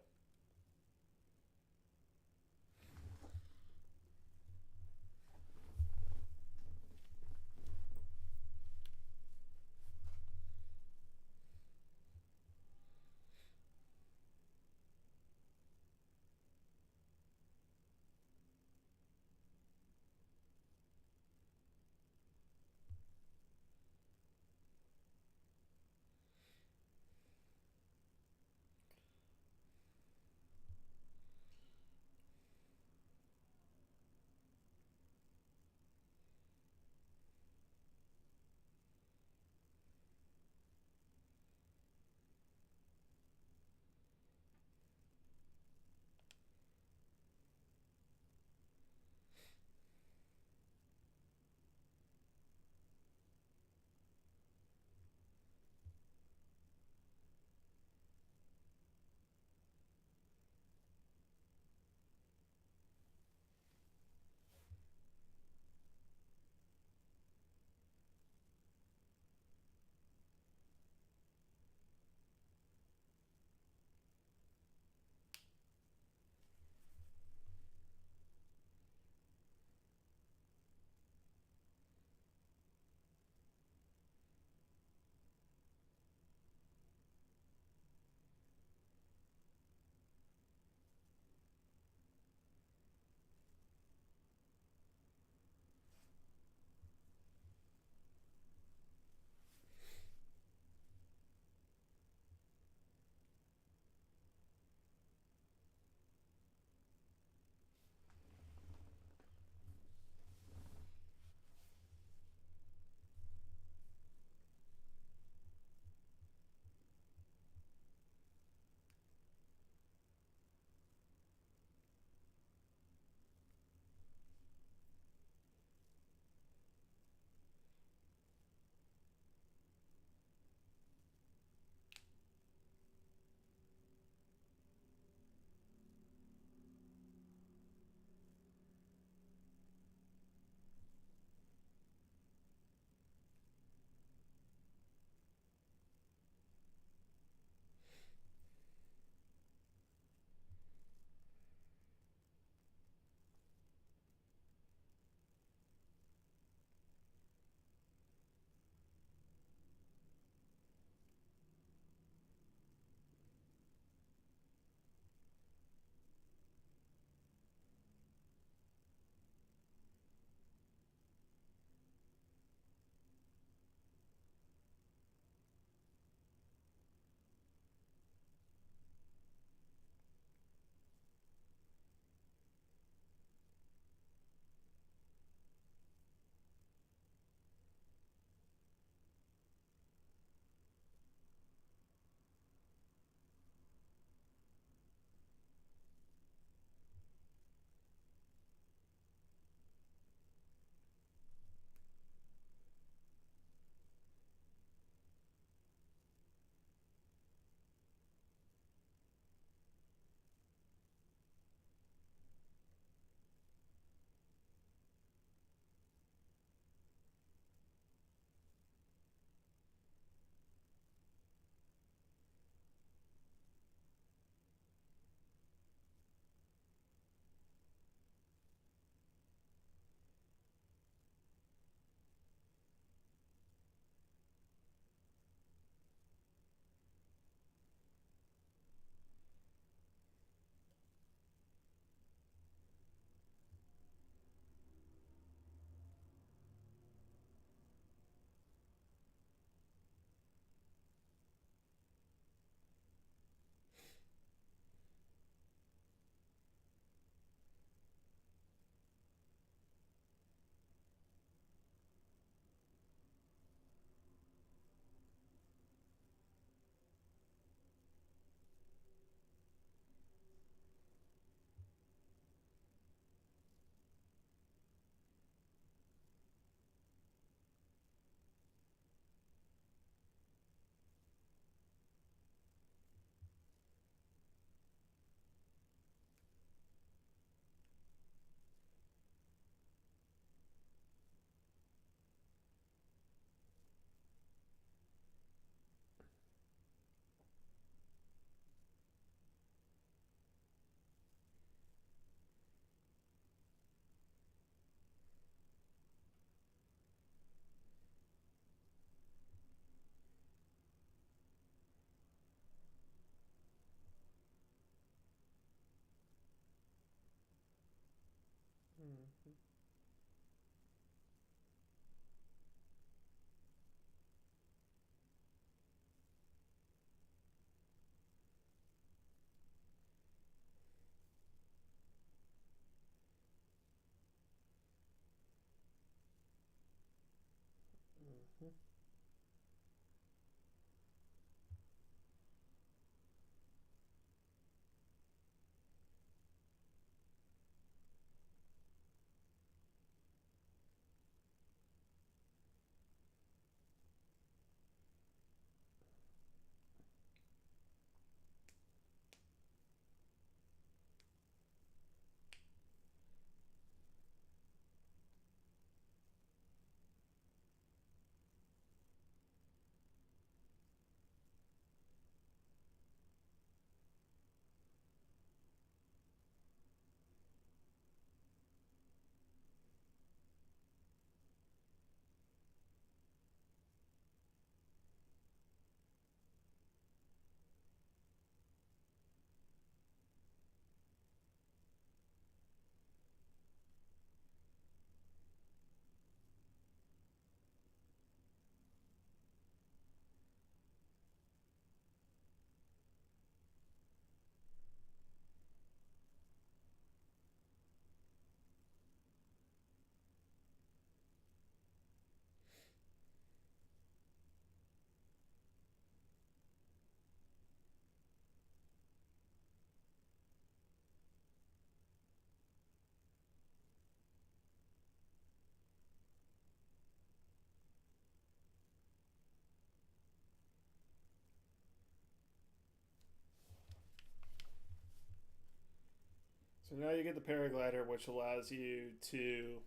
So now you get the paraglider, which allows you to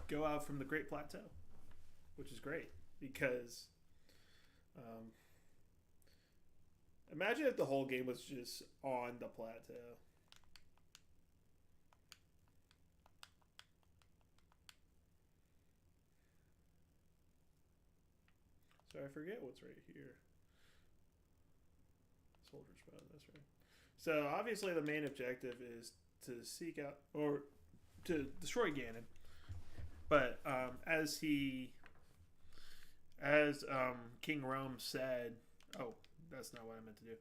go out from the Great Plateau, which is great because um, imagine if the whole game was just on the plateau. So I forget what's right here. Soldier spawn, that's right. So obviously the main objective is to seek out or to destroy Ganon. But as King Rome said, oh, that's not what I meant to do.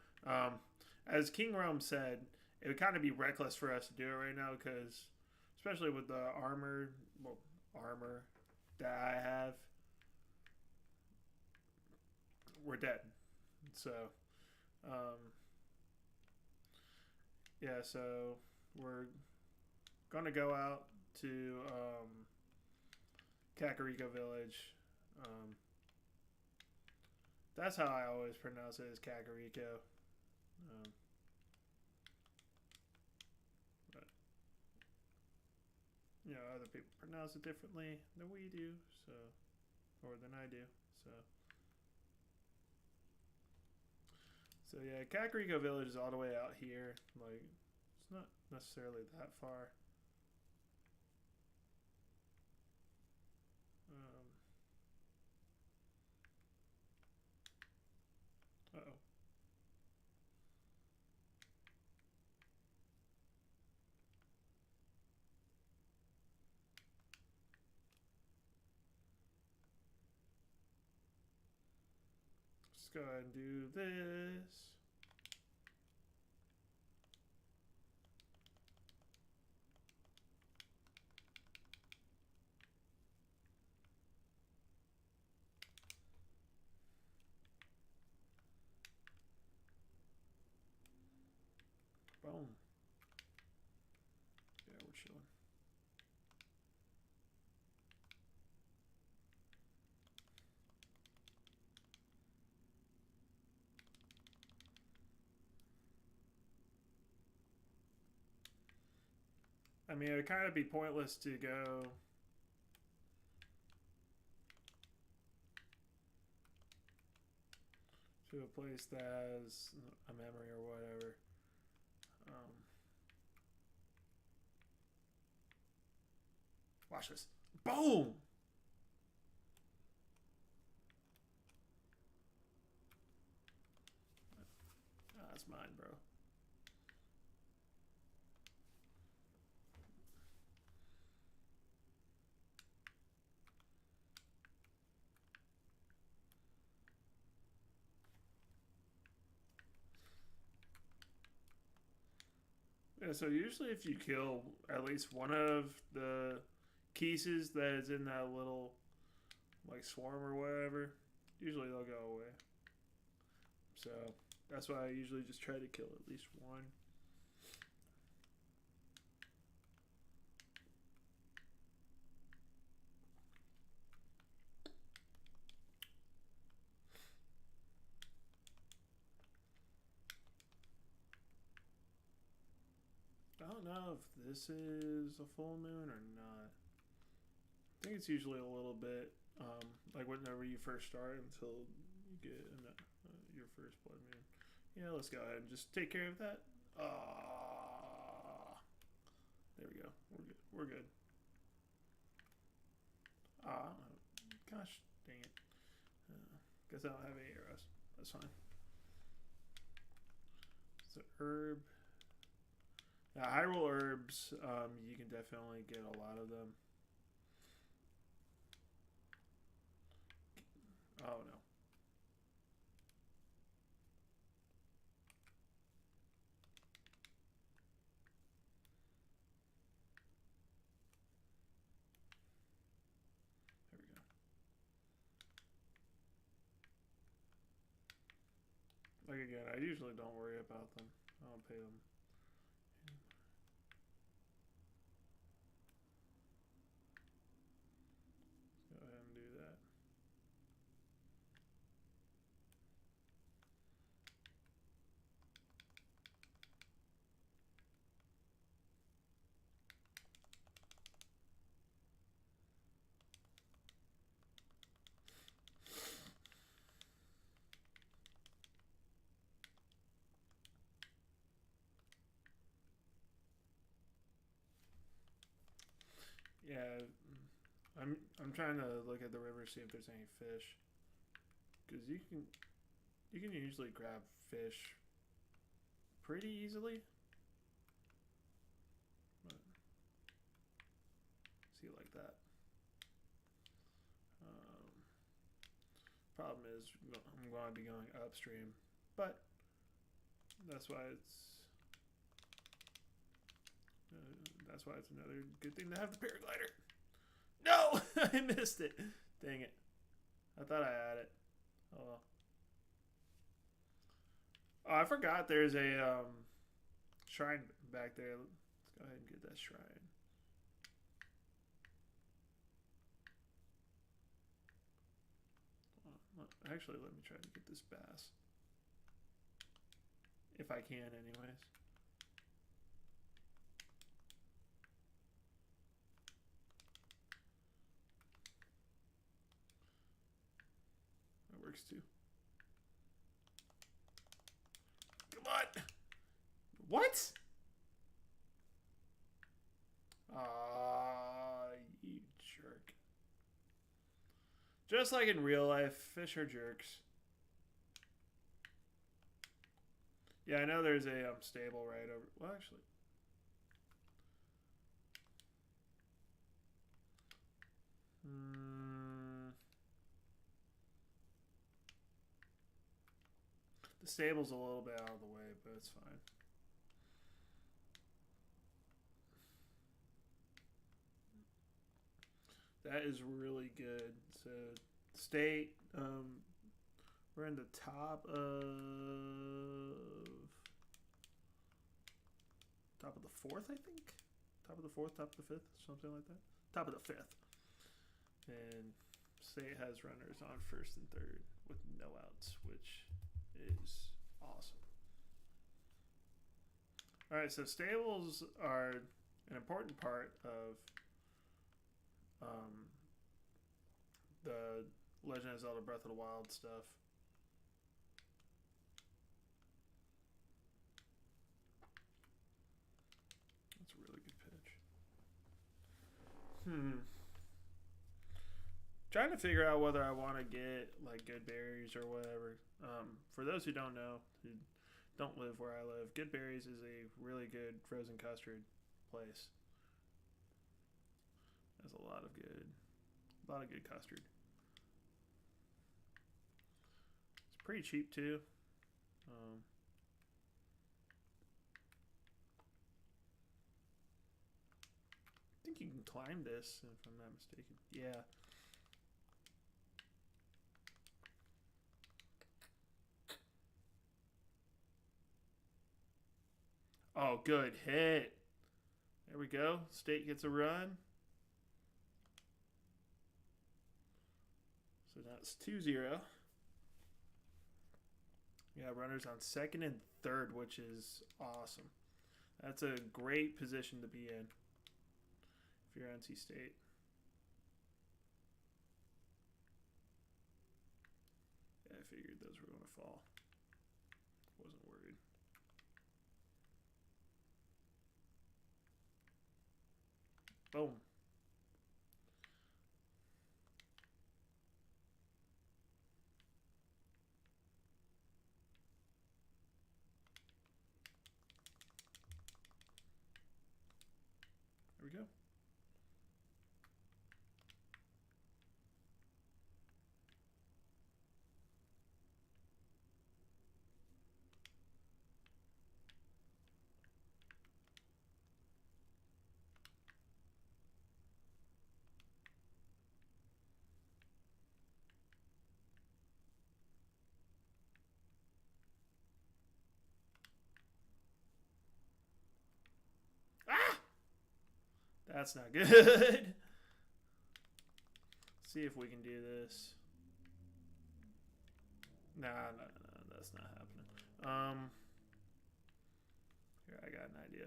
As King Rome said, it would kind of be reckless for us to do it right now because, especially with the armor that I have, we're dead. So, um, yeah, so we're gonna go out to KAKARIKO village. Um, that's how I always pronounce it, is KAKARIKO. Um, but you know, other people pronounce it differently than we do, so or than I do. So yeah, KAKARIKO village is all the way out here. Like, it's not necessarily that far. Uh oh. Let's go ahead and do this. Boom. Yeah, we're chilling. I mean, it would kind of be pointless to go to a place that has a memory or whatever. Watch this. Boom! Oh, that's mine, bro. Yeah, so usually if you kill at least one of the Keeses that is in that little like swarm or whatever, usually they'll go away. So that's why I usually just try to kill at least one. I don't know if this is a full moon or not. I think it's usually a little bit, like whenever you first start until you get your first blood moon. Yeah, let's go ahead and just take care of that. There we go. We're good. We're good. Gosh, dang it. Guess I don't have any arrows. That's fine. So herb. Yeah, Hyrule herbs, you can definitely get a lot of them. Oh no. There we go. Like again, I usually don't worry about them. I don't pay them. Go ahead and do that. Yeah, I'm trying to look at the river, see if there's any fish, because you can usually grab fish pretty easily. But see like that. Problem is I'm going to be going upstream, but that's why it's another good thing to have the paraglider. No, I missed it. Dang it. I thought I had it. Oh well. Oh, I forgot there's a shrine back there. Let's go ahead and get that shrine. Actually, let me try to get this bass. If I can, anyways. That works too. Come on! What? You jerk. Just like in real life, fish are jerks. Yeah, I know there's a stable right over. Well, actually. The stable's a little bit out of the way, but it's fine. That is really good. So, state, we're in the top of the fourth, I think. Top of the fourth, top of the fifth, something like that. Top of the fifth. And state has runners on first and third with no outs, which is awesome. All right, so stables are an important part of the Legend of Zelda Breath of the Wild stuff. That's a really good pitch. Trying to figure out whether I want to get like good berries or whatever. For those who don't know, who don't live where I live, Good Berries is a really good frozen custard place. Has a lot of good custard. It's pretty cheap too. think you can climb this, if I'm not mistaken. Yeah. Oh, good hit. There we go. State gets a run. So now it's 2-0. Yeah, runners on second and third, which is awesome. That's a great position to be in if you're NC State. Yeah, I figured those were going to fall. Wasn't worried. Boom. There we go. Ah! That's not good. See if we can do this. Nah, that's not happening. Here, I got an idea.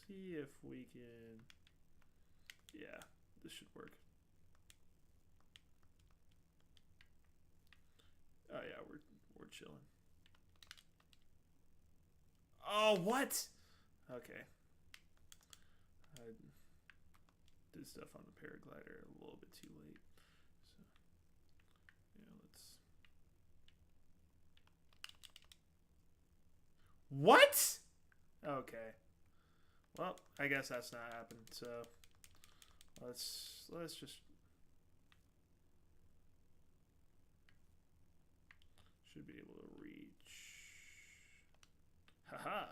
See if we can. Yeah, this should work. Oh yeah, we're chilling. Oh, what? Okay. I did stuff on the paraglider a little bit too late. So, yeah, let's. What? Okay. Well, I guess that's not happened. So let's just. Should be able to reach. Haha.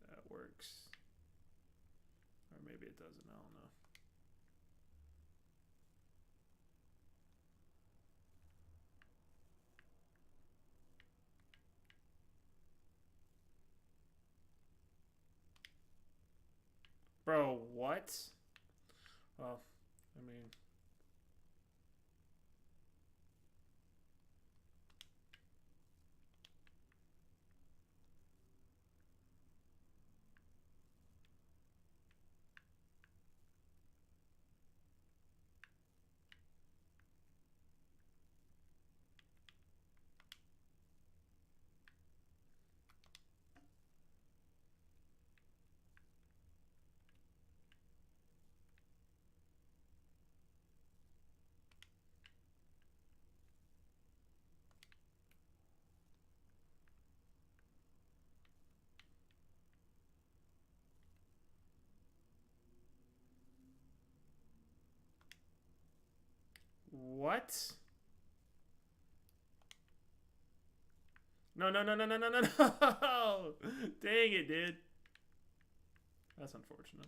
That works. Or maybe it doesn't. I don't know. Bro, what? Well, I mean. What? No, no, no, no, no, no, no, no! Dang it, dude. That's unfortunate.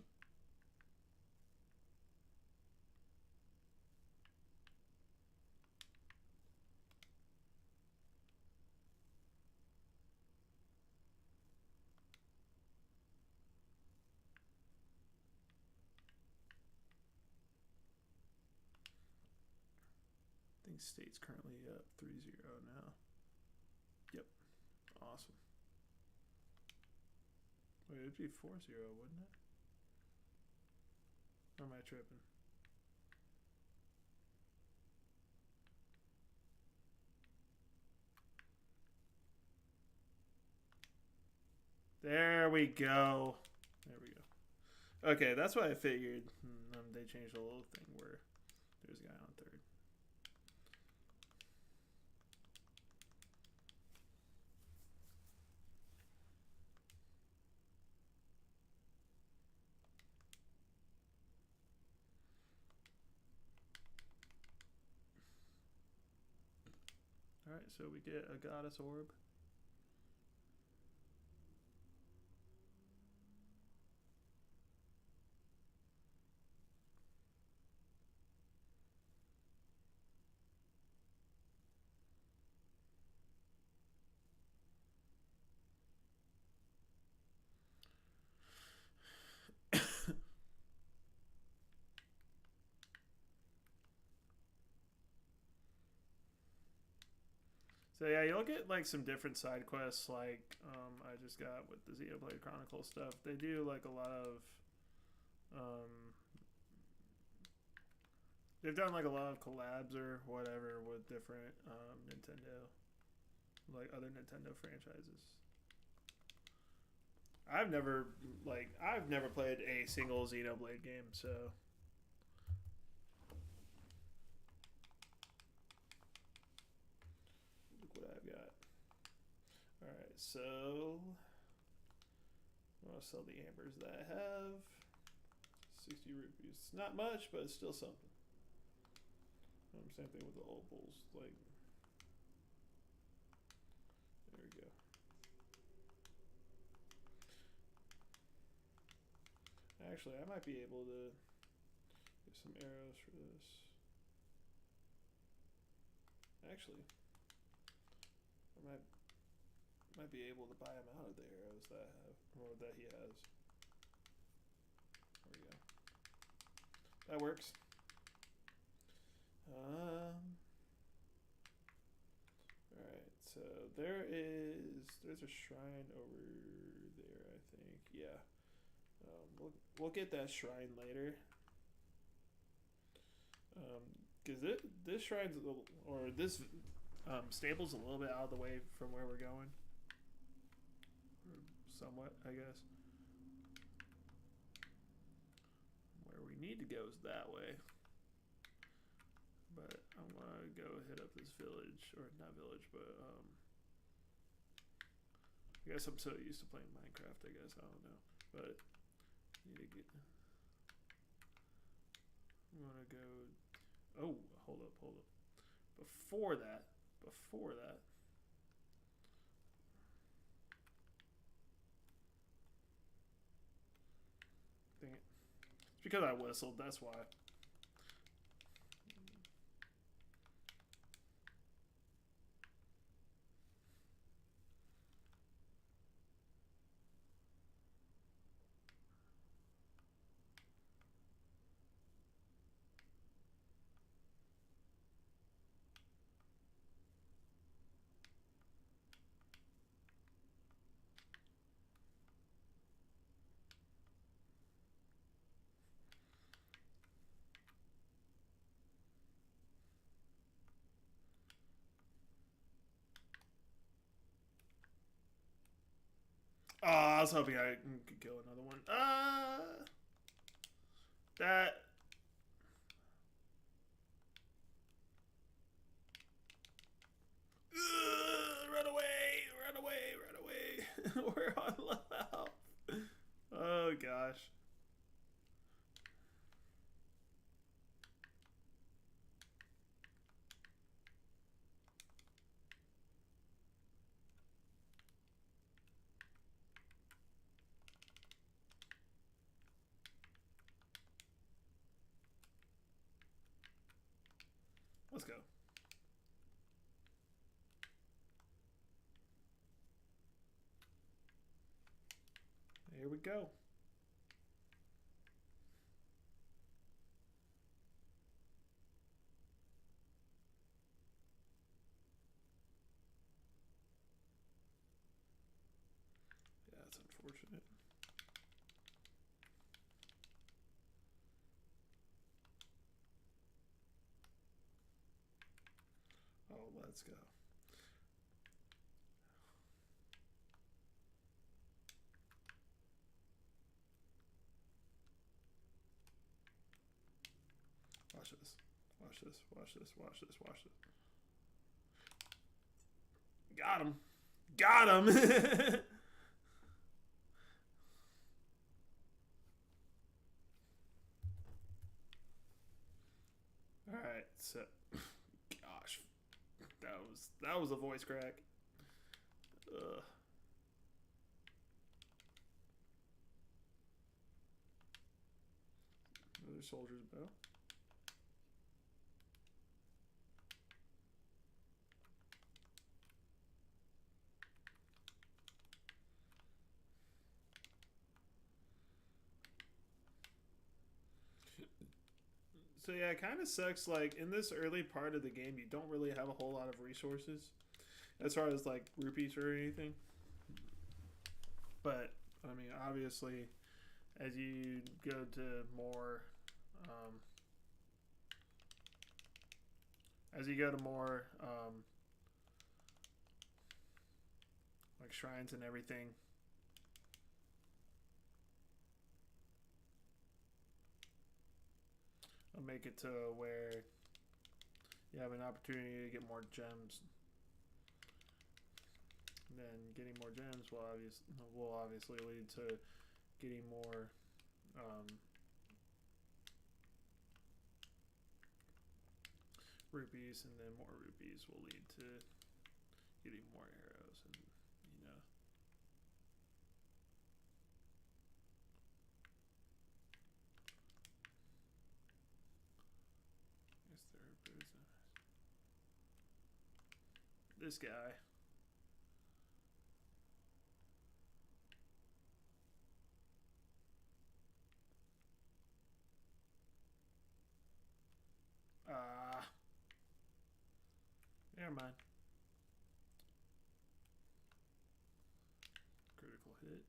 I think State's currently up 3-0 now. Yep. Awesome. Wait, it'd be 4-0, wouldn't it? Or am I tripping? There we go. There we go. Okay, that's what I figured. They changed a little thing where there's a guy on third. Alright, so we get a goddess orb. So yeah, you'll get like some different side quests. Like I just got with the Xenoblade Chronicle stuff. They do like a lot of um, they've done like a lot of collabs or whatever with different Nintendo, like other Nintendo franchises. I've never played a single Xenoblade game, so look what I've got. All right, so I'll sell the ambers that I have. 60 rupees. Not much, but it's still something. Same thing with the opals. Like, there we go. Actually, I might be able to get some arrows for this. Actually, I might be able to buy him out of the arrows that I have, or that he has. There we go. That works. Alright, so there's a shrine over there, I think. Yeah. We'll get that shrine later. Because this shrine's or this stable's a little bit out of the way from where we're going. Or somewhat, I guess. Where we need to go is that way. But I'm gonna go hit up this village, or not village, but I guess I'm so used to playing Minecraft, I guess, I don't know. But need to get I'm gonna go oh, hold up. Before that. Dang it. It's because I whistled, that's why. Oh, I was hoping I could kill another one. That. Run away. We're on low health. Oh, gosh. Let's go. Here we go. Yeah, that's unfortunate. Oh, let's go. Watch this. Got him. All right, so gosh, that was a voice crack. Ugh. Another soldier's bow. So yeah, it kind of sucks. Like in this early part of the game, you don't really have a whole lot of resources. as far as like rupees or anything. But I mean, obviously, as you go to more, um, like shrines and everything, it'll make it to where you have an opportunity to get more gems. And then getting more gems will obviously lead to getting more rupees, and then more rupees will lead to getting more arrows, and you know. Is there a booze? This guy. Never mind. Critical hit.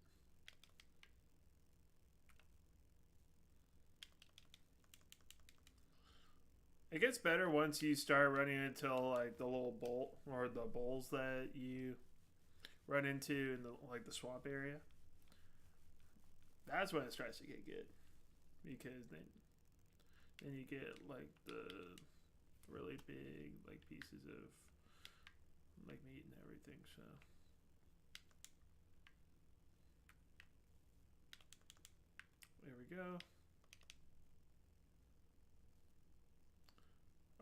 It gets better once you start running into like the little bolt or the bowls that you run into in the like the swamp area. That's when it starts to get good, because then you get like the really big like pieces of like meat and everything. So there we go.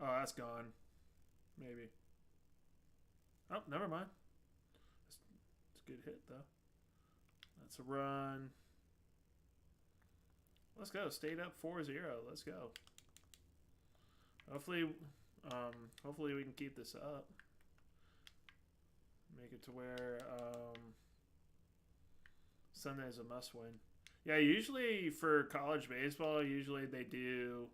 Oh, that's gone. Maybe. Oh, never mind. It's a good hit though. That's a run. Let's go. Stayed up 4-0. Let's go. Hopefully, hopefully we can keep this up. Make it to where Sunday is a must win. Yeah, usually for college baseball, usually they do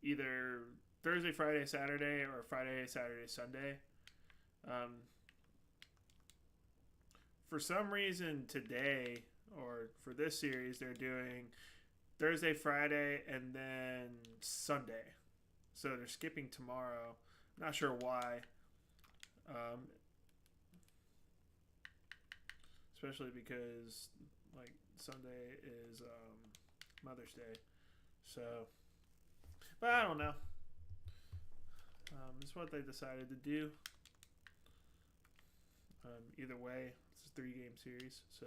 either Thursday, Friday, Saturday, or Friday, Saturday, Sunday. For some reason today, or for this series, they're doing Thursday, Friday, and then Sunday. So they're skipping tomorrow. Not sure why. Especially because like Sunday is Mother's Day. So, but I don't know. It's what they decided to do. Either way, it's a 3-game series. So.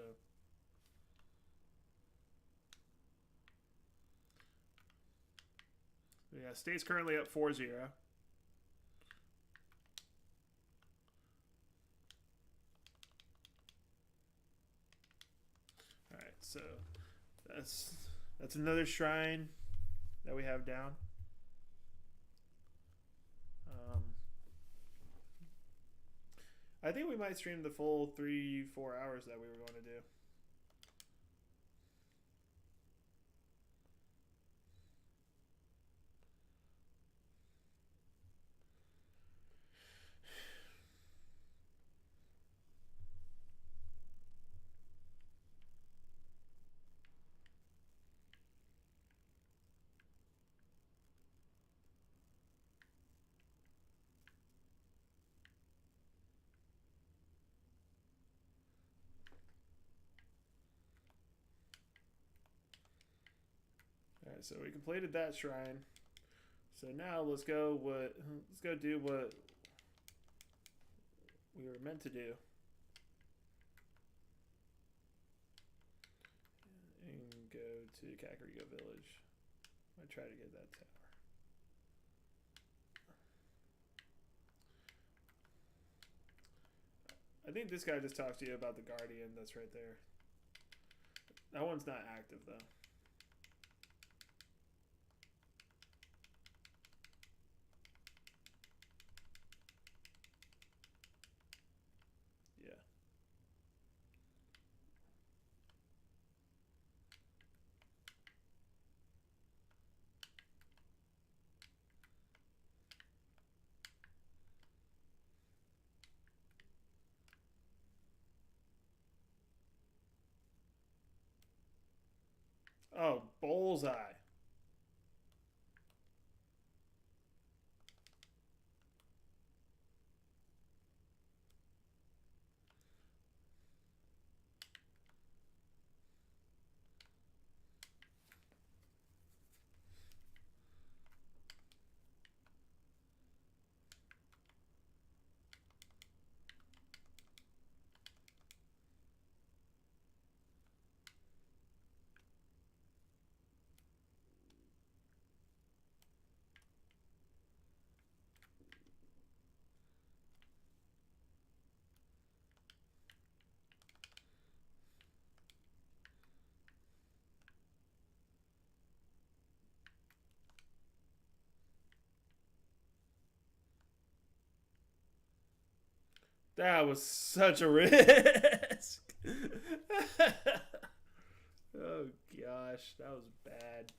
Yeah, State's currently up 4-0. All right, so that's another shrine that we have down. I think we might stream the full 3-4 hours that we were going to do. Alright, so we completed that shrine. So now let's go do what we were meant to do. And go to Kakariko Village. I try to get that tower. I think this guy just talks to you about the Guardian that's right there. That one's not active though. Yeah. Oh, bullseye. That was such a risk. Oh gosh, that was bad.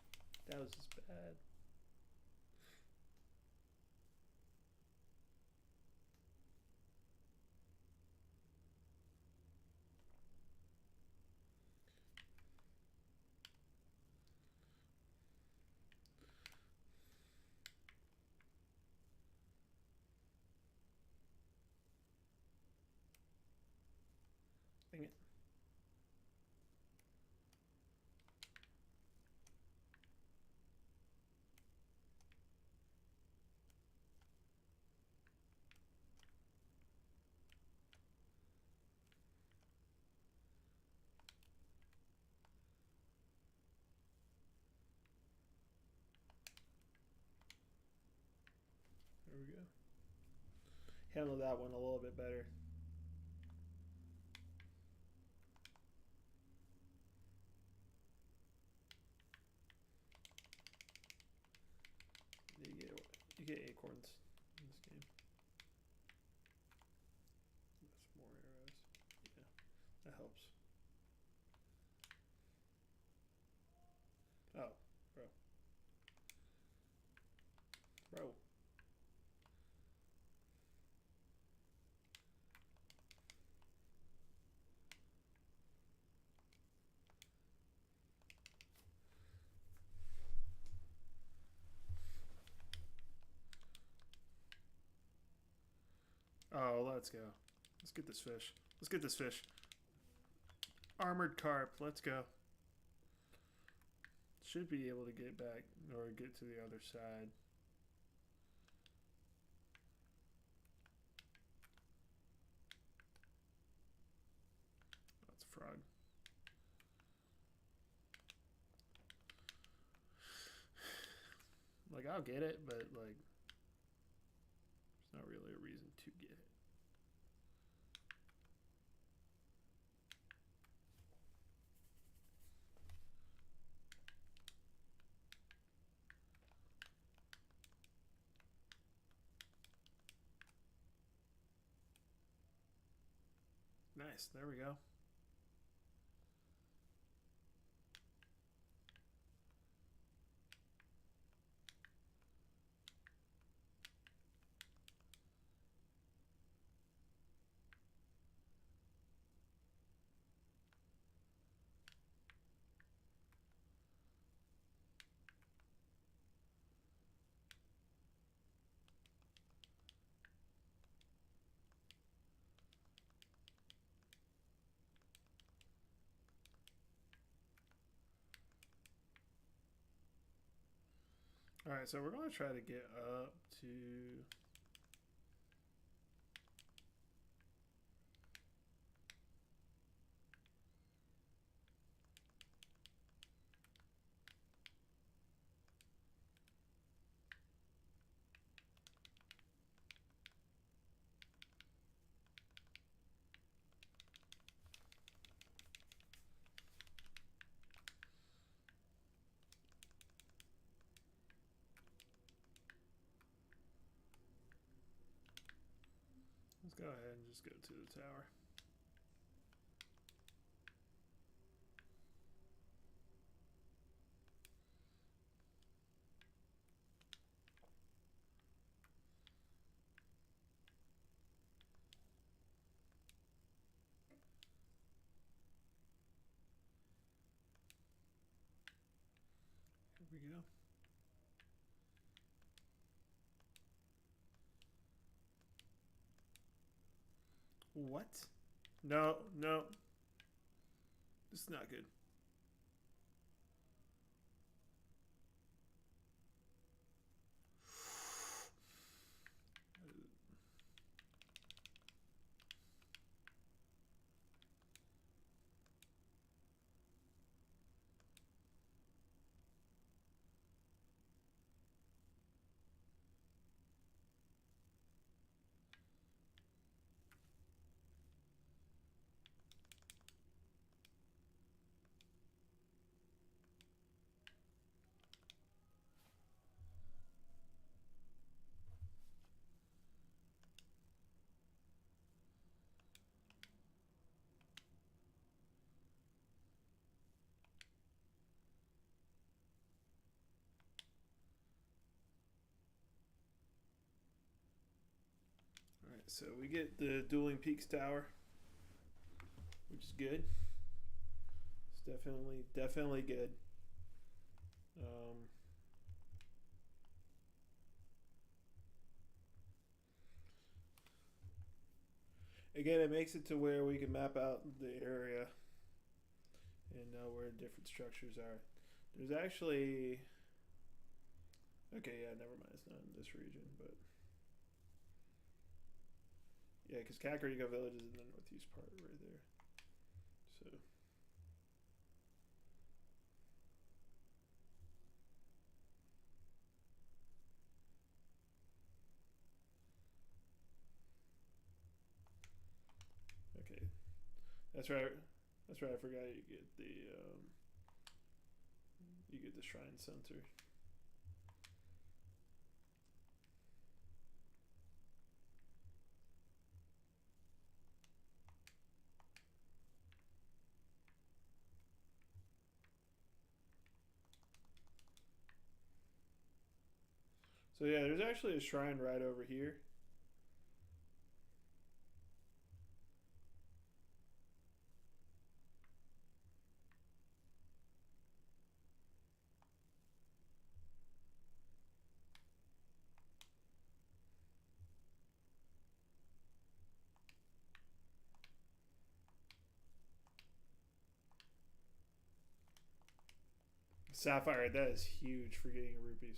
That was just bad. Dang it. There we go. Handle that one a little bit better. You get acorns in this game. Some more arrows. Yeah, that helps. Oh, bro. Bro. Oh, let's go. Let's get this fish. Let's get this fish. Armored carp. Let's go. Should be able to get back or get to the other side. That's a frog. Like, I'll get it, but, like, there's not really a reason to get it. Nice. There we go. Alright, so we're going to try to get up to... Let's go ahead and just go to the tower. What? No, no. This is not good. All right, so we get the Dueling Peaks Tower, which is good. It's definitely good. Again, it makes it to where we can map out the area and know where different structures are. There's actually... Okay, yeah, never mind. It's not in this region, but... Yeah, because Kakariko Village is in the northeast part right there. So... Okay. That's right. That's right. I forgot you get the shrine center. So yeah, there's actually a shrine right over here. Sapphire, that is huge for getting rupees.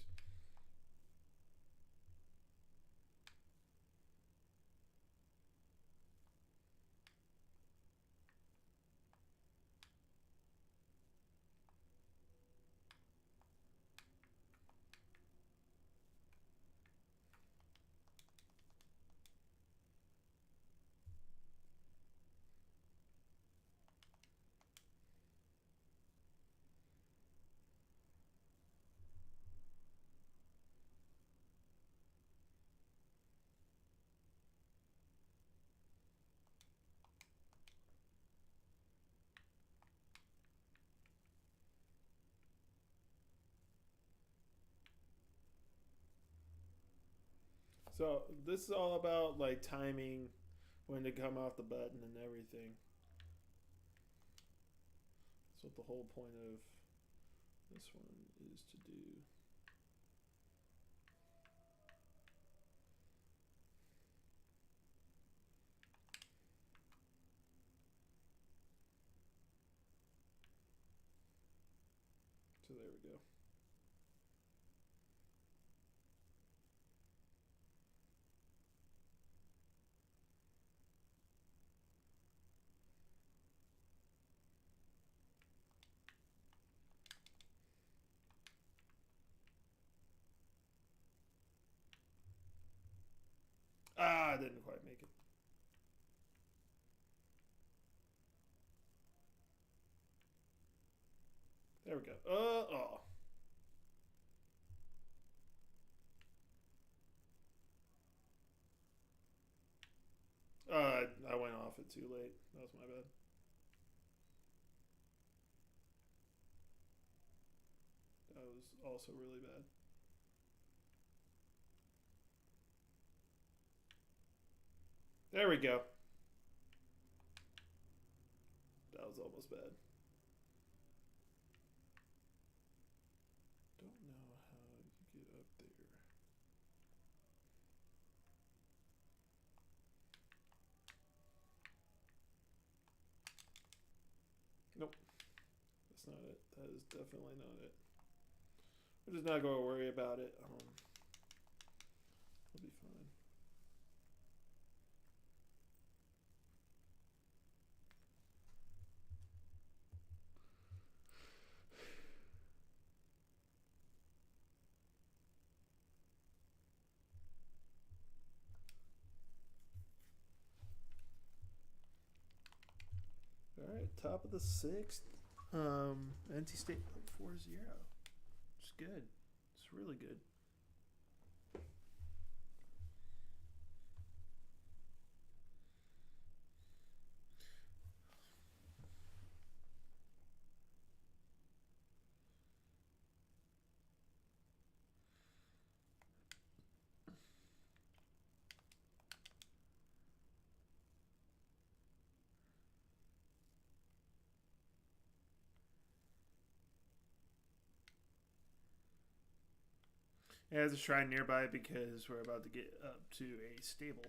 So this is all about like timing when to come off the button and everything. That's what the whole point of this one is to do. So there we go. Ah, I didn't quite make it. There we go. Oh. I went off it too late. That was my bad. That was also really bad. There we go. That was almost bad. Don't know how you get up there. definitely not it. We're just not going to worry about it. We'll be fine. All right, top of the sixth. NC State up 4-0. It's good. It's really good. It has a shrine nearby because we're about to get up to a stable.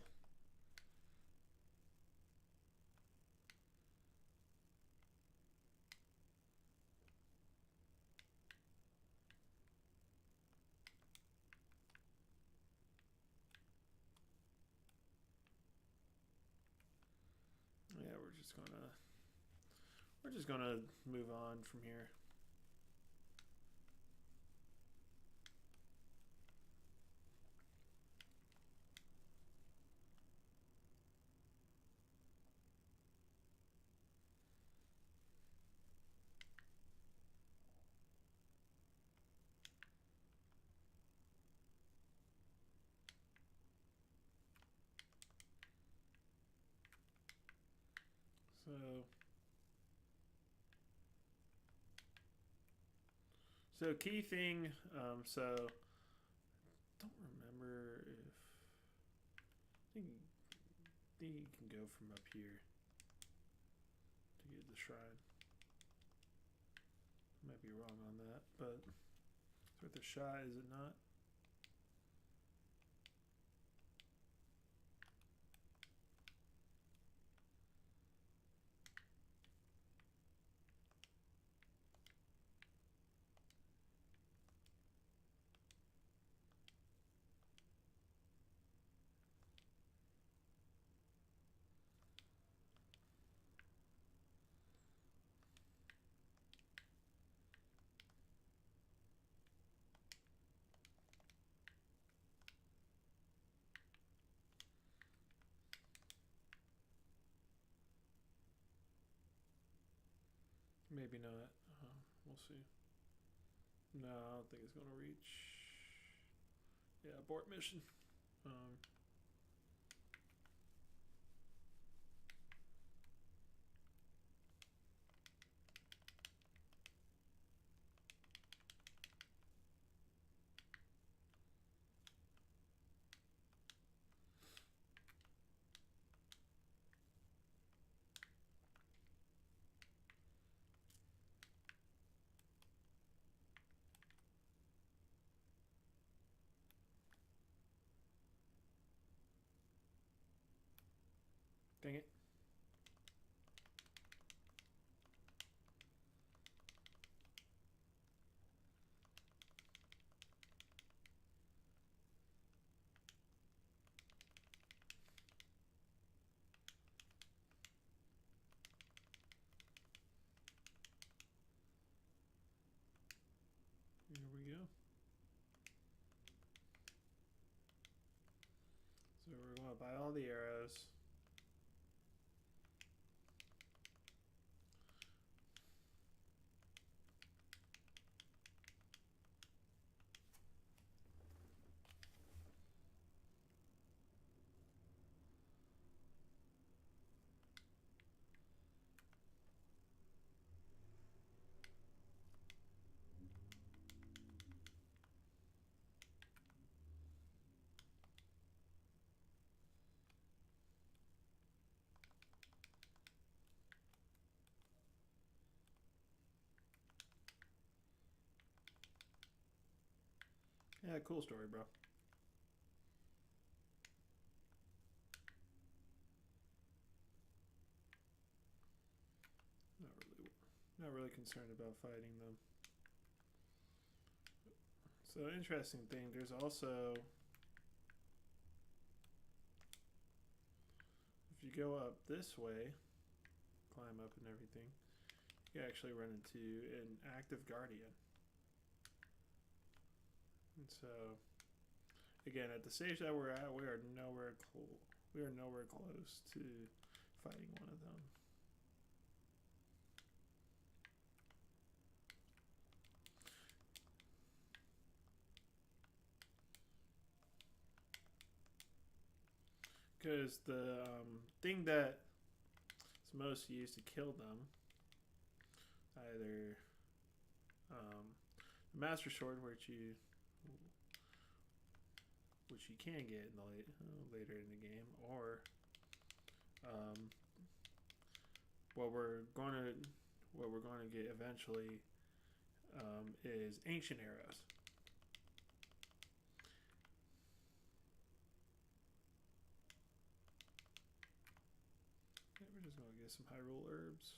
Yeah, we're just gonna move on from here. So key thing. So don't remember if I think you can go from up here to get the shrine. I might be wrong on that, but it's worth a shot, is it not? Maybe not. We'll see. No, I don't think it's going to reach. Yeah, abort mission. Dang it. Here we go. So we're going to buy all the arrows. Yeah, cool story, bro. Not really concerned about fighting them. So interesting thing, there's also, if you go up this way, climb up and everything, you actually run into an active guardian. And so, again, at the stage that we're at, we are nowhere close to fighting one of them. Because the thing that is most used to kill them, either the Master Sword, which you can get in the later in the game, or what we're going to get eventually is ancient arrows. Okay, we're just going to get some Hyrule herbs.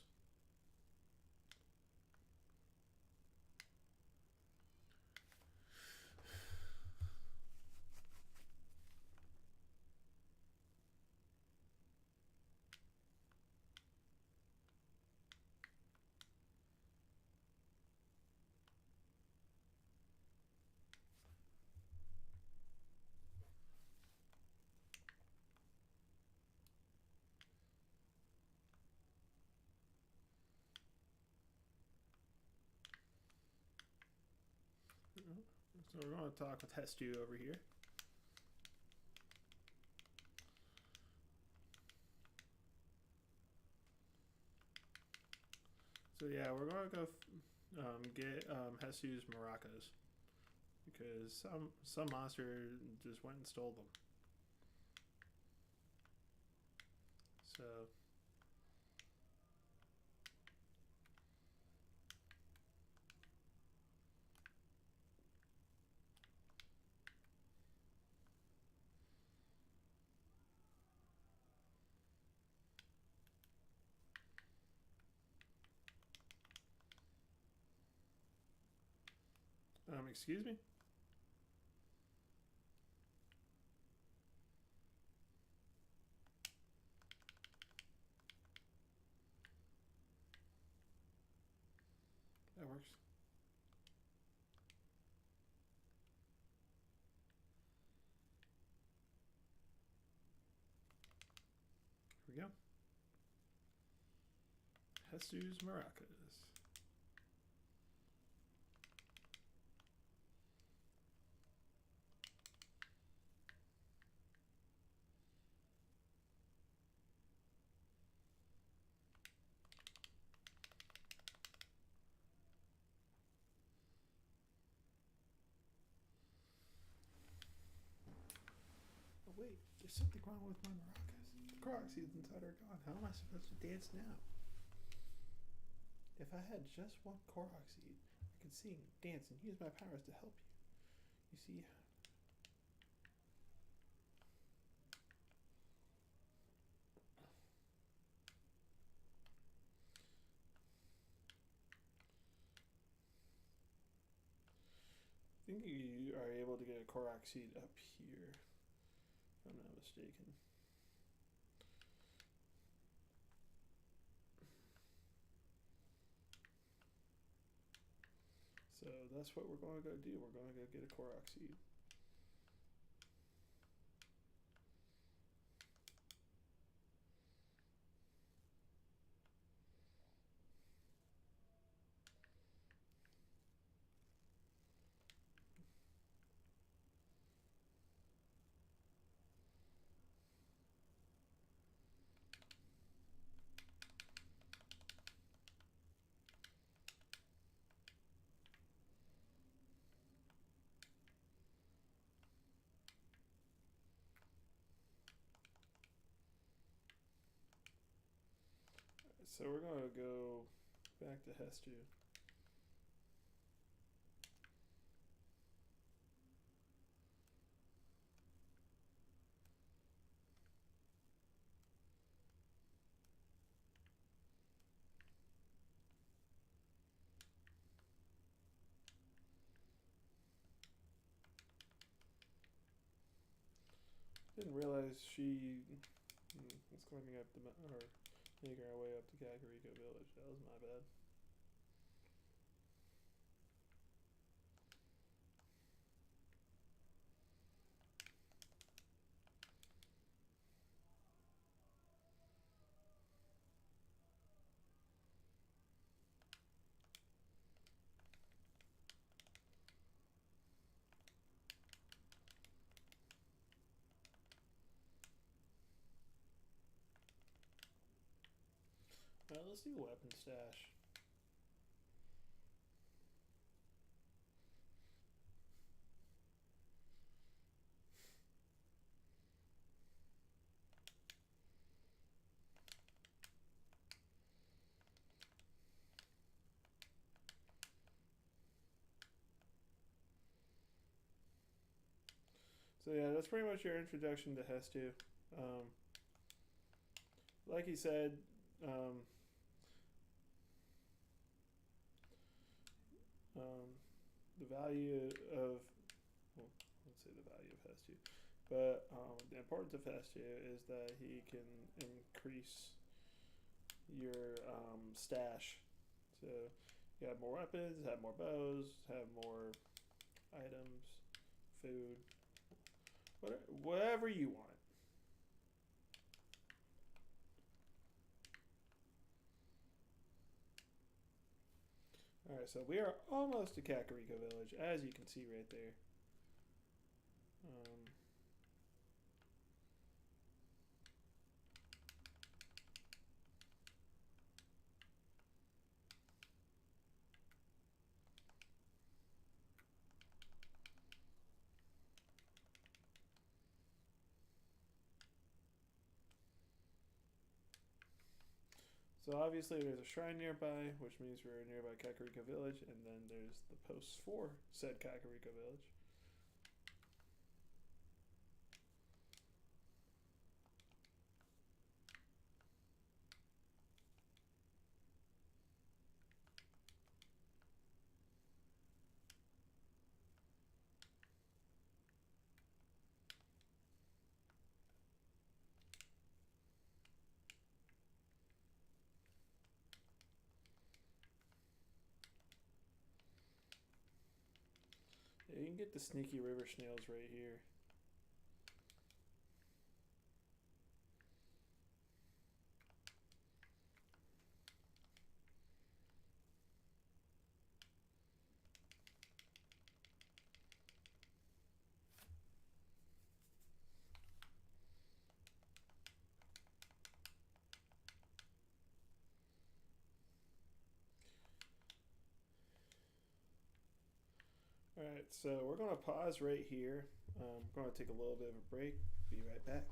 So we're going to talk with Hestu over here. So yeah, we're going to go get Hestu's maracas, because some monster just went and stole them. So excuse me? That works. Here we go. Hestu's maracas. Oh wait, there's something wrong with my maracas. The Korok seeds inside are gone. How am I supposed to dance now? If I had just one Korok seed, I could sing, dance, and use my powers to help you. You see? I think you are able to get a Korok seed up here, if I'm not mistaken. So that's what we're going to go do. We're going to go get a Korok seed. So we're going to go back to Hestu. Didn't realize she was climbing up the or making our way up to Kakariko Village. That was my bad. Alright, let's do weapon stash. So yeah, that's pretty much your introduction to Hestu. Like he said, um, the value of, well, let's say the value of Hestu, but the importance of Hestu is that he can increase your stash. So you have more weapons, have more bows, have more items, food, whatever you want. Alright, so we are almost to Kakariko Village, as you can see right there. So obviously there's a shrine nearby, which means we're nearby Kakariko Village, and then there's the posts for said Kakariko Village. Yeah, you can get the sneaky river snails right here. Alright, so we're going to pause right here. We're going to take a little bit of a break. Be right back.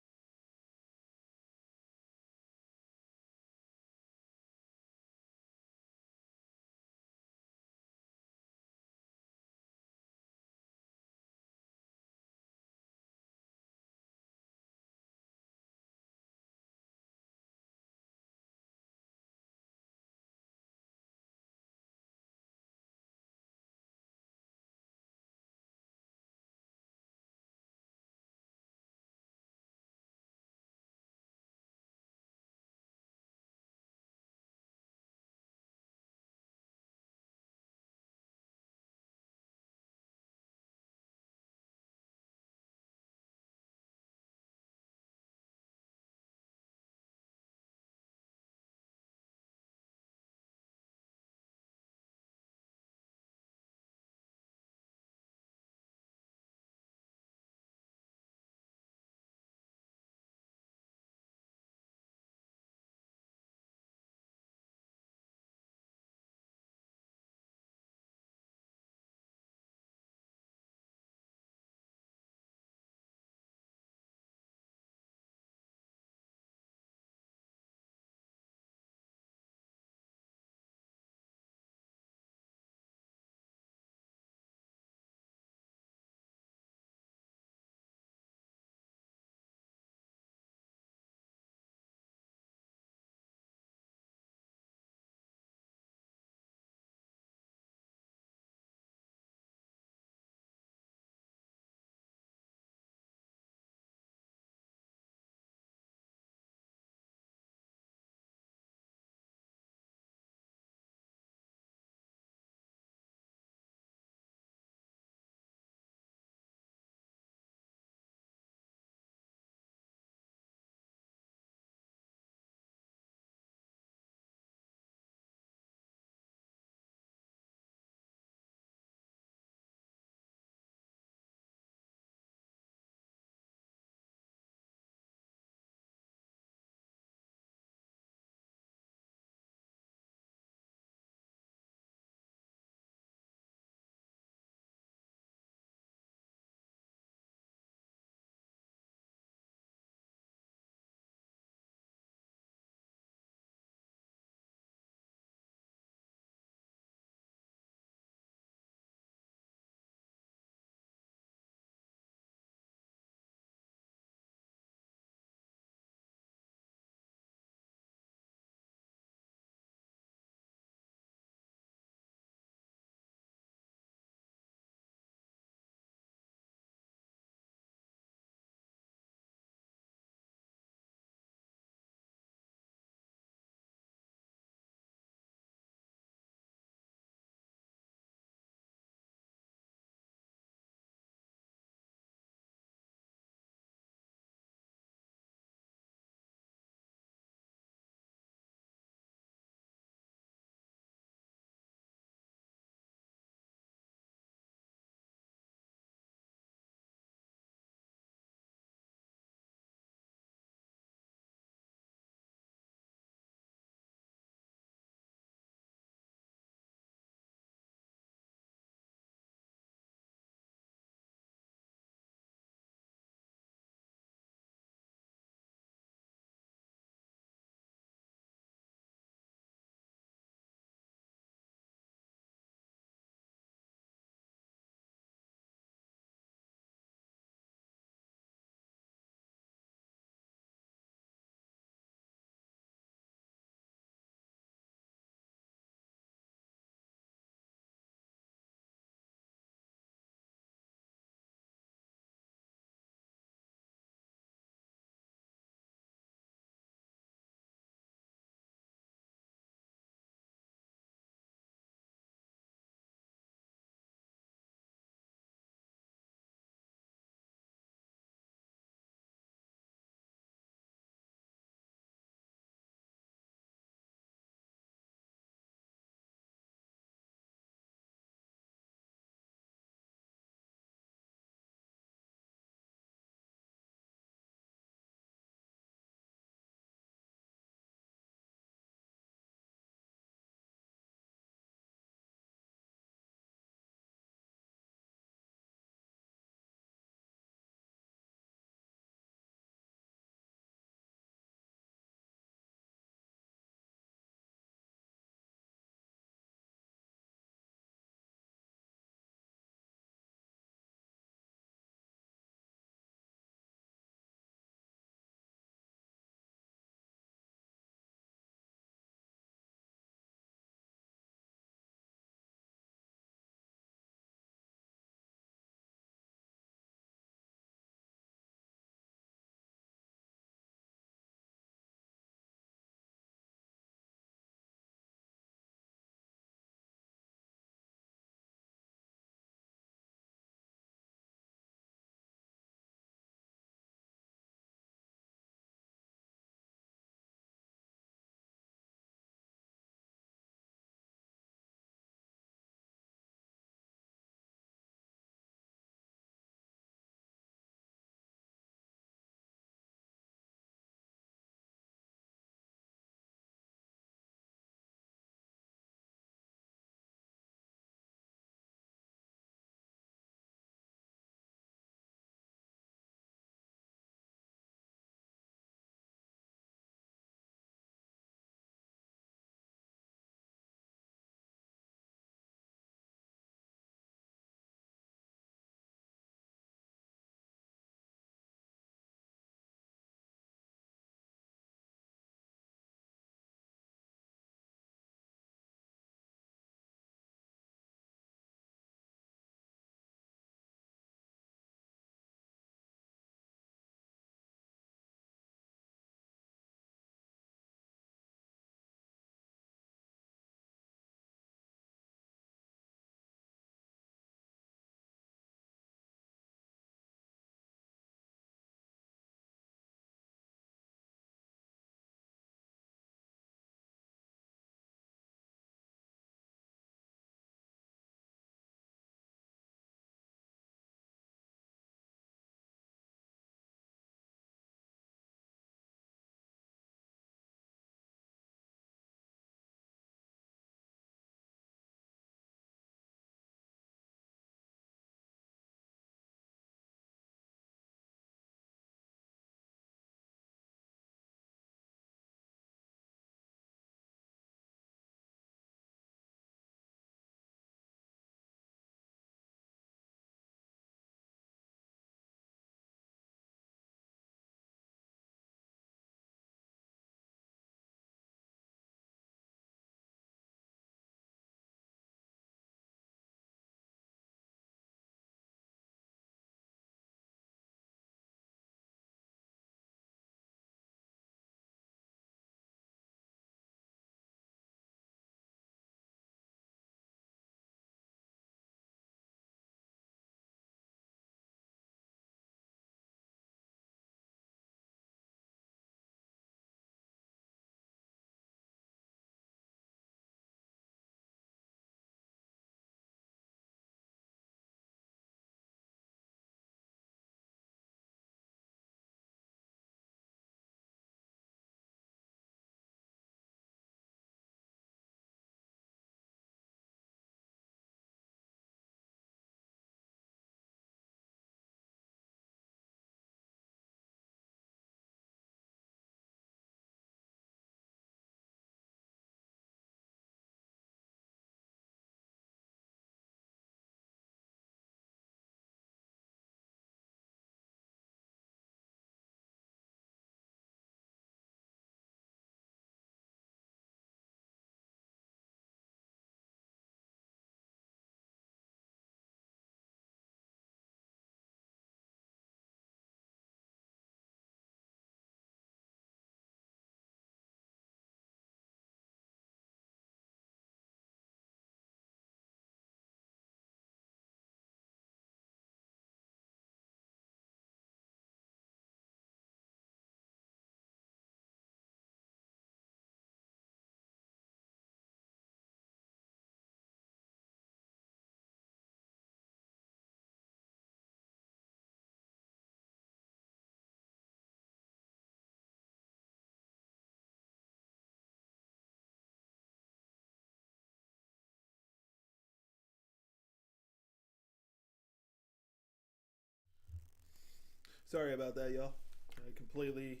Sorry about that, y'all. I completely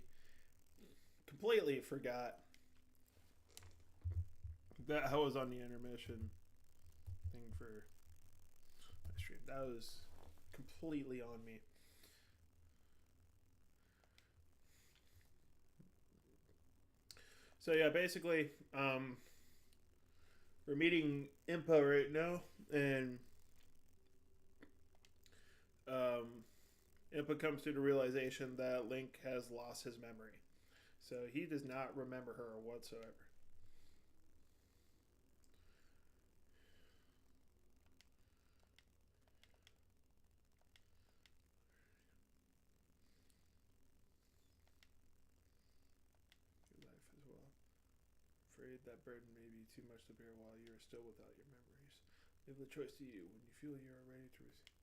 forgot that I was on the intermission thing for my stream. That was completely on me. So yeah, basically, we're meeting Impa right now, and Impa comes to the realization that Link has lost his memory, so he does not remember her whatsoever. Your life as well. Afraid that burden may be too much to bear while you are still without your memories. Leave the choice to you when you feel you are ready to receive.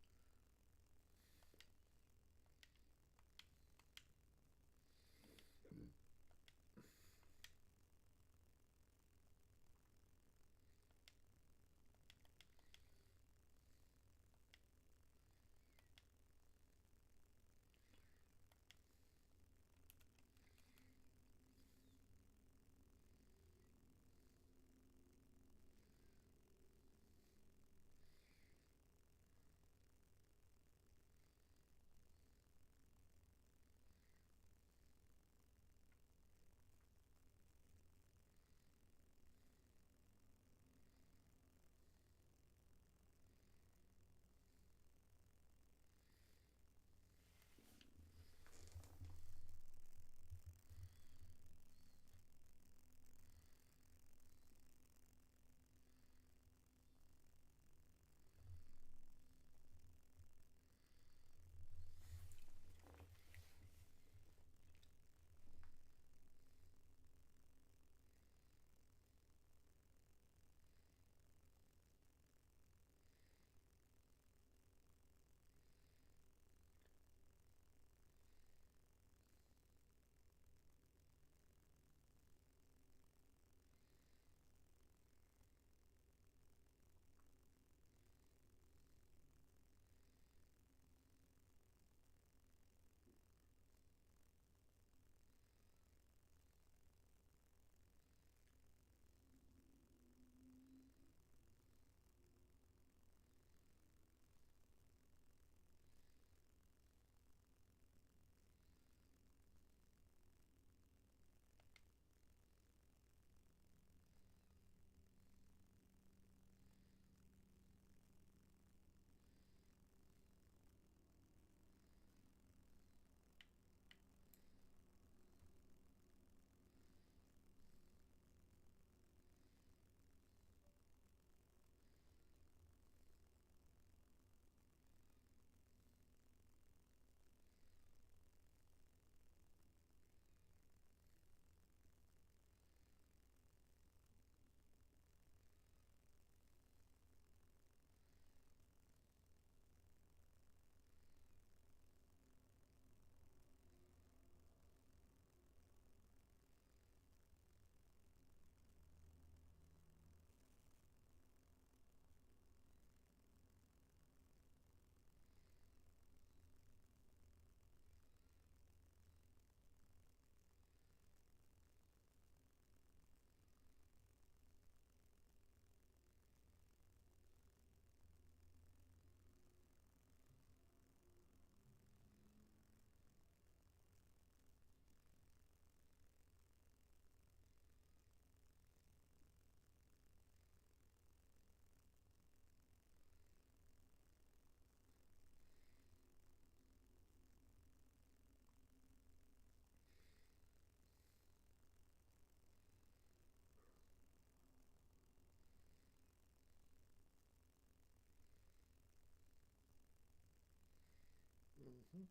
Mm-hmm.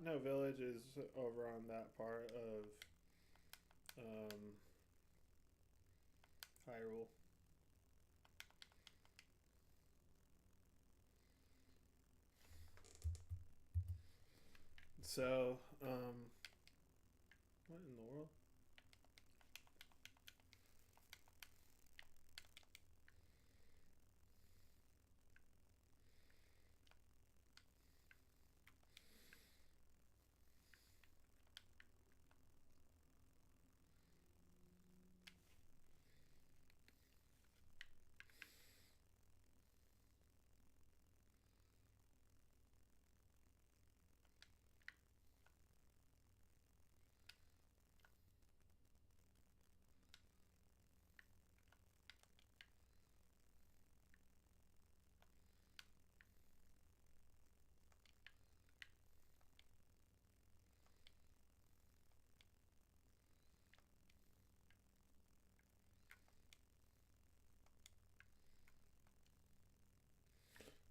No Village is over on that part of Hyrule. So, what in the world?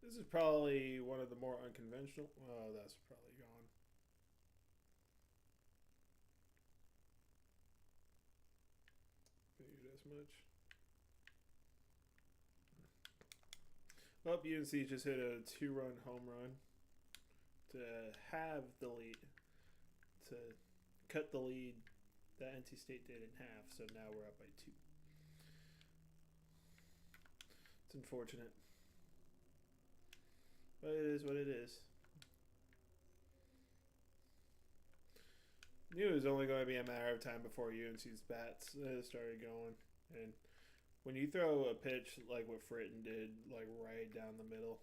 This is probably one of the more unconventional. Oh, that's probably gone. Figured as much. Well, UNC just hit a 2-run home run to have the lead, to cut the lead that NC State did in half. So now we're up by 2. It's unfortunate, but it is what it is. Knew it was only going to be a matter of time before UNC's bats started going. And when you throw a pitch like what Fritton did, like right down the middle.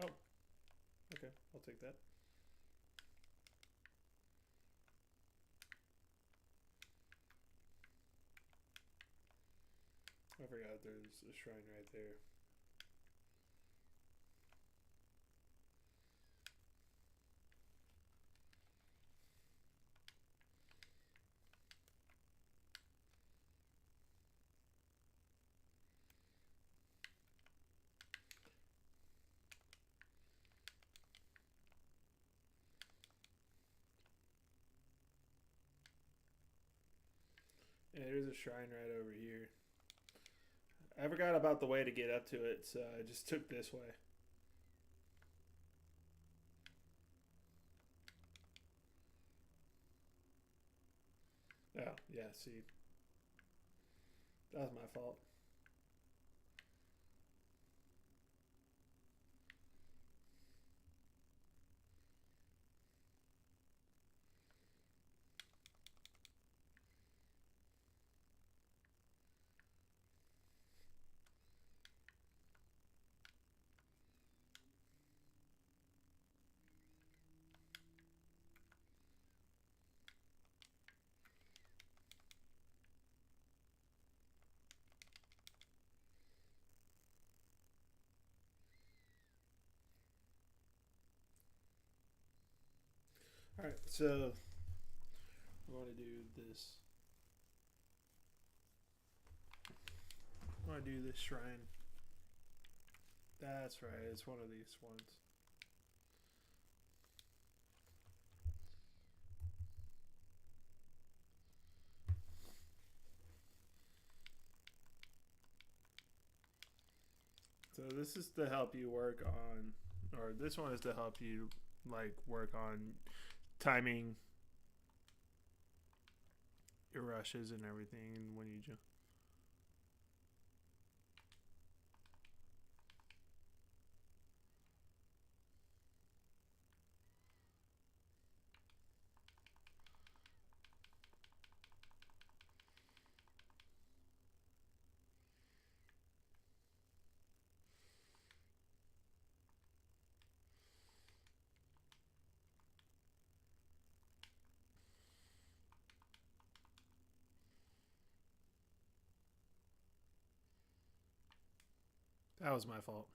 Oh, okay, I'll take that. I forgot there's a shrine right there. Yeah, there's a shrine right over here. I forgot about the way to get up to it, so I just took this way. Oh, yeah, see. That was my fault. Alright, so I want to do this. I want to do this shrine. That's right, it's one of these ones. So this is to help you work on, or this one is to help you like work on timing your rushes and everything when you jump. That was my fault.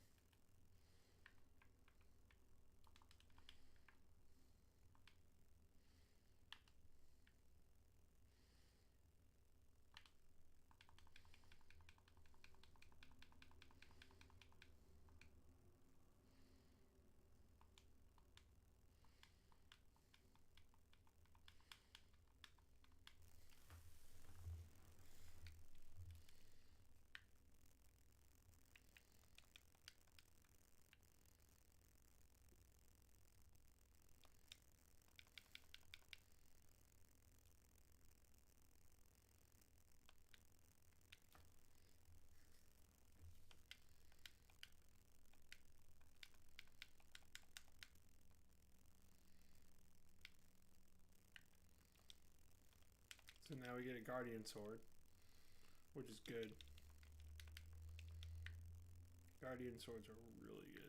So now we get a Guardian Sword, which is good. Guardian Swords are really good.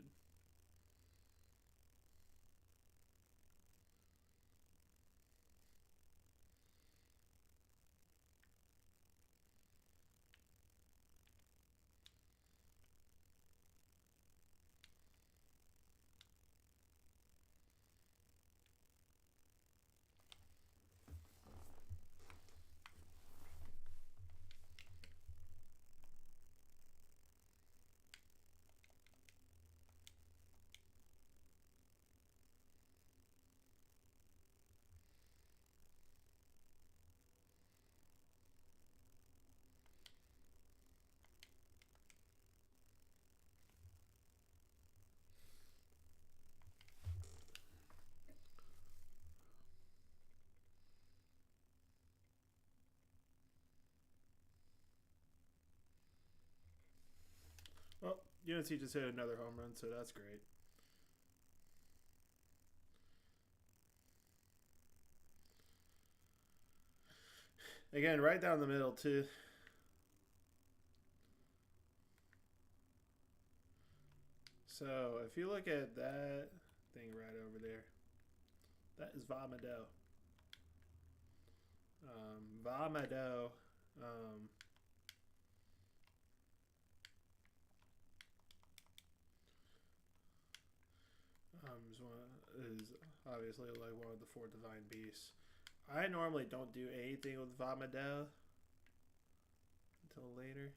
Well, UNC just hit another home run, so that's great. Again, right down the middle, too. So, if you look at that thing right over there, that is Vomado. Vomado. Is obviously like one of the 4 divine beasts. I normally don't do anything with Vomado until later.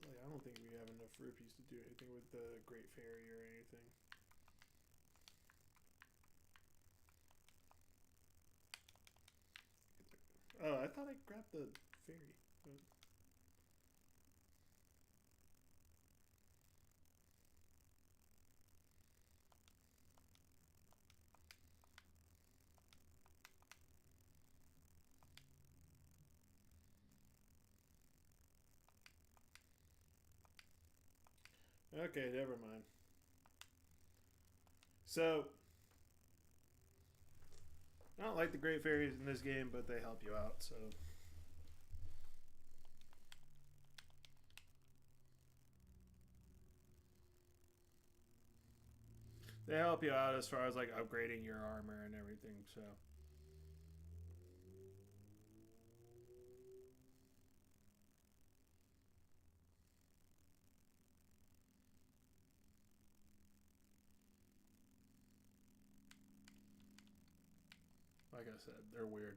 Like, I don't think we have enough rupees to do anything with the Great Fairy or anything. Oh, I thought I grabbed the fairy. But... Okay, never mind. So, I don't like the Great Fairies in this game, but they help you out, so... They help you out as far as, like, upgrading your armor and everything, so... Like I said, they're weird.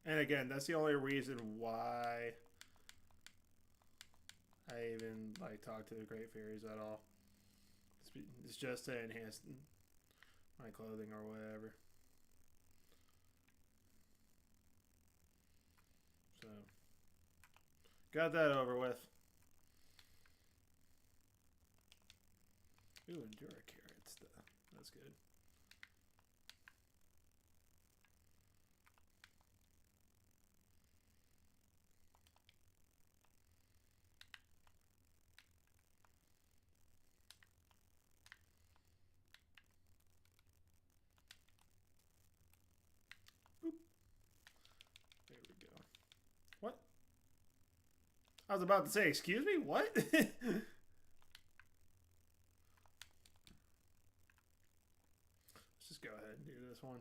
And again, that's the only reason why I even like talk to the Great Fairies at all. It's just to enhance my clothing or whatever. So, got that over with. Ooh, Endura carrots. That's good. Boop. There we go. What? I was about to say, excuse me? What? Let's just go ahead and do this one.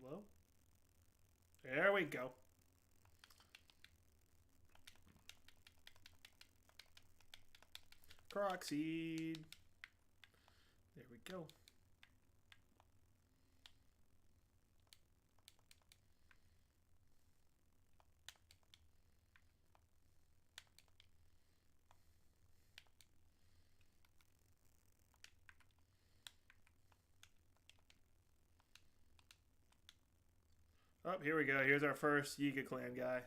Hello? There we go. Croc seed. There we go. Oh, here we go. Here's our first Yiga clan guy.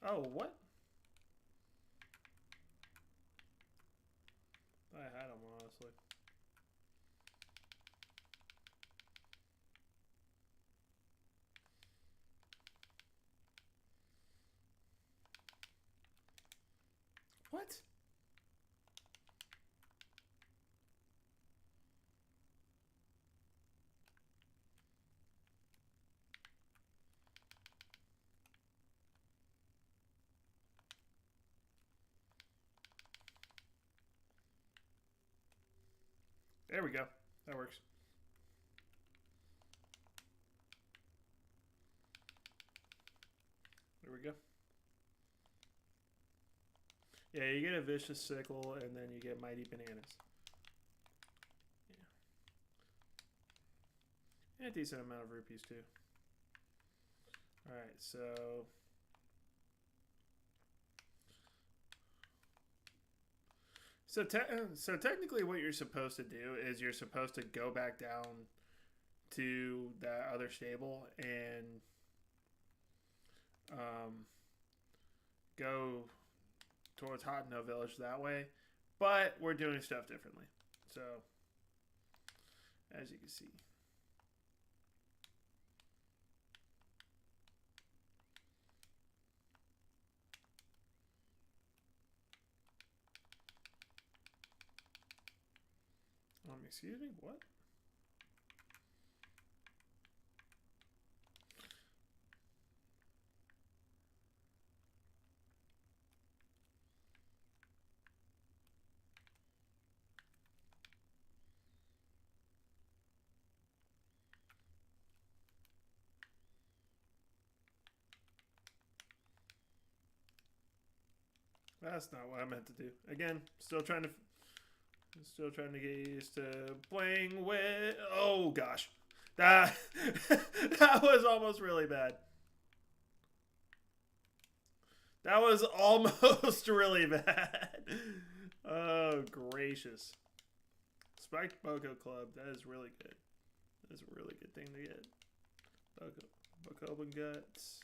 Oh, what? I had him, honestly. What? There we go. That works. There we go. Yeah, you get a vicious sickle, and then you get mighty bananas. Yeah. And a decent amount of rupees, too. Alright, so... So technically what you're supposed to do is you're supposed to go back down to that other stable and go towards Hotno Village that way. But we're doing stuff differently. So, as you can see. Excuse me? What? That's not what I meant to do. Again, still trying to get used to playing with. Oh gosh, that that was almost really bad. That was almost really bad. Oh gracious! Spiked Boko Club. That is really good. That's a really good thing to get. Boko Open Guts.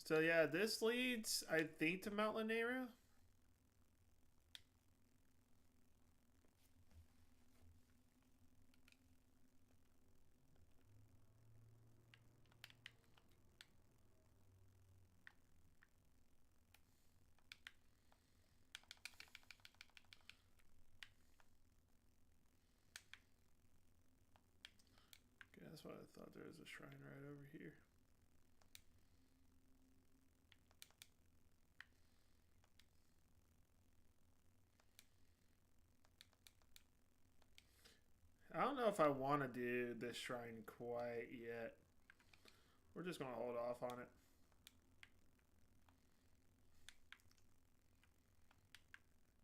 So yeah, this leads, I think, to Mount Lanera. Okay, that's what I thought. There was a shrine right over here. I don't know if I want to do this shrine quite yet. We're just going to hold off on it.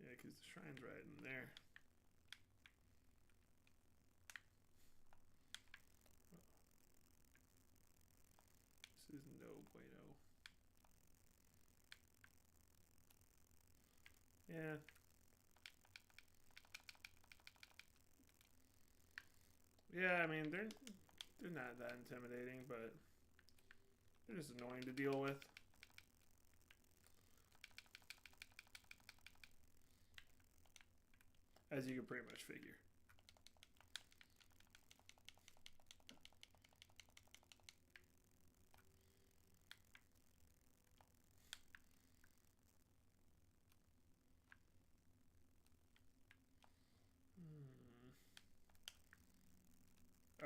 Yeah, because the shrine's right in there. This is no bueno. Yeah. Yeah, I mean, they're not that intimidating, but they're just annoying to deal with. As you can pretty much figure.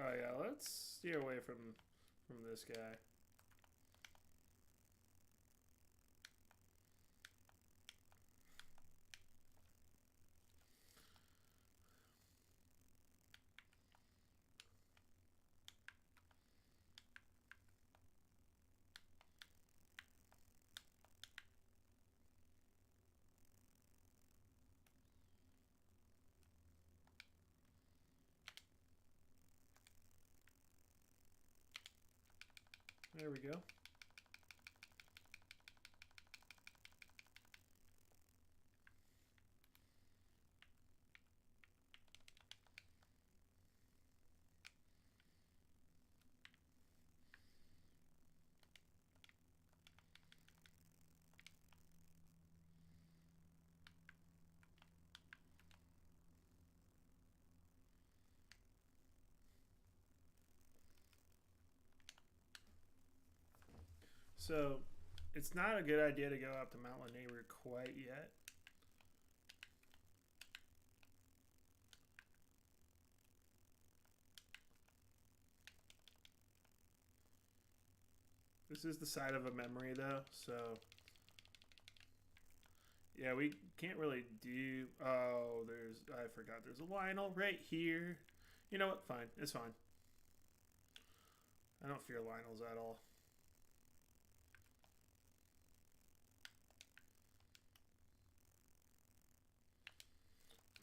Oh yeah, let's steer away from this guy. There we go. So, it's not a good idea to go up to Mount Lanayru quite yet. This is the side of a memory, though, so... Yeah, we can't really do... Oh, I forgot. There's a Lionel right here. You know what? Fine. It's fine. I don't fear Lionels at all.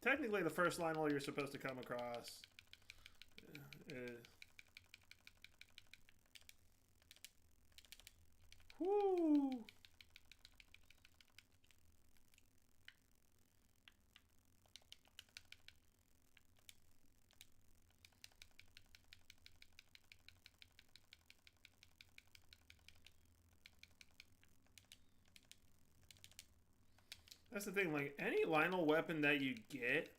Technically, the first Lionel you're supposed to come across is... Whoo! That's the thing, like, any Lionel weapon that you get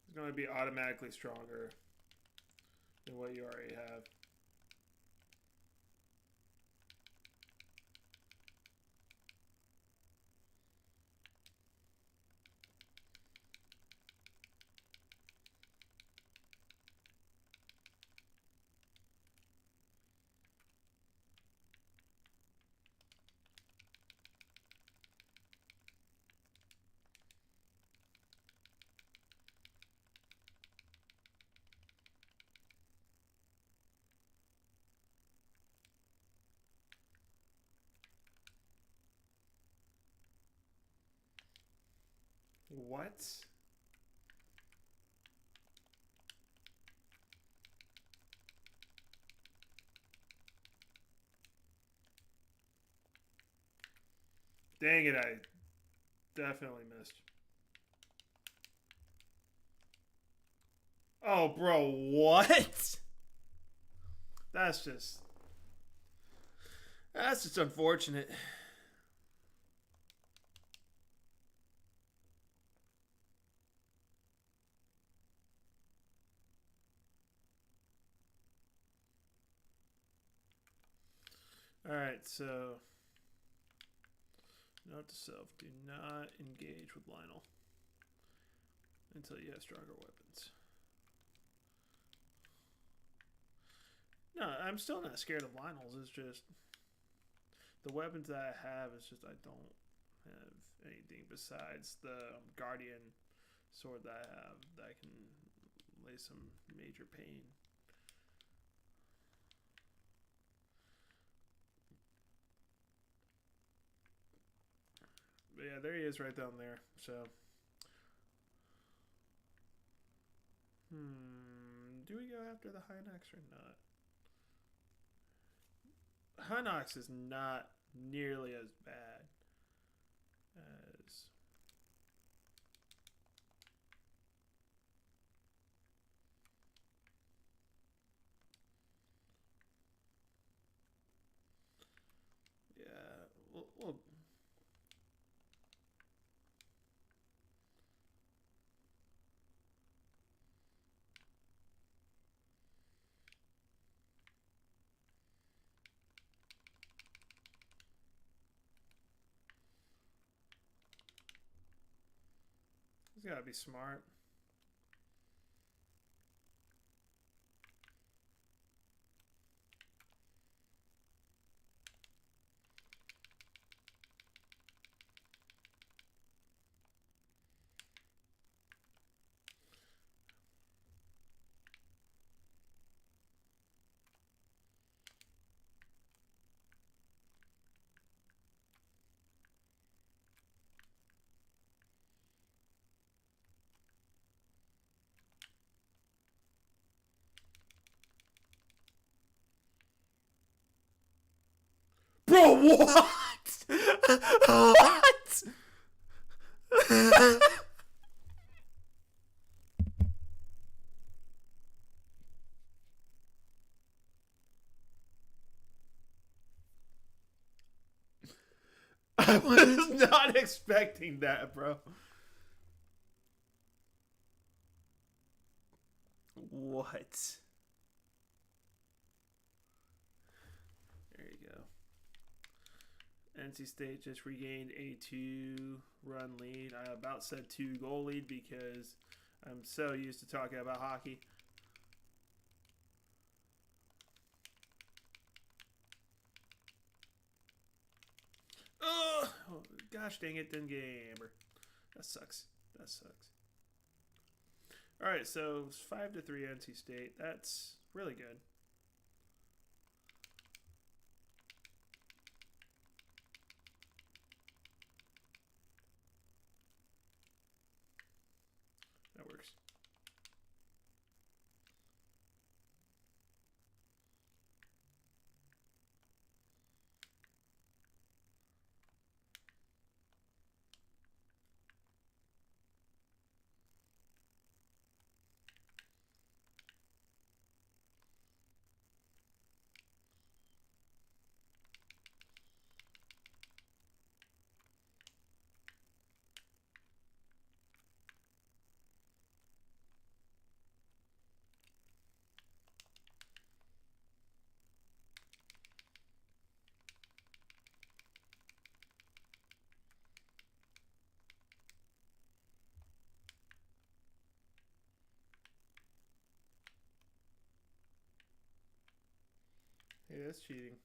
is going to be automatically stronger than what you already have. What? Dang it, I definitely missed. Oh, bro, what? That's just unfortunate. Alright, so note to self, do not engage with Lionel until you have stronger weapons. No, I'm still not scared of Lionels. It's just the weapons that I have is just I don't have anything besides the Guardian sword that I have that can lay some major pain. But yeah, there he is right down there. So, do we go after the Hinox or not? Hinox is not nearly as bad as... Yeah, we'll he's gotta be smart. What? What? I was not expecting that, bro. What? There you go. NC State just regained a 2-run lead. I about said 2-goal lead because I'm so used to talking about hockey. Oh, gosh dang it, didn't get any amber. That sucks. That sucks. All right, so it's 5-3 NC State. That's really good. That works. Hey, that's cheating.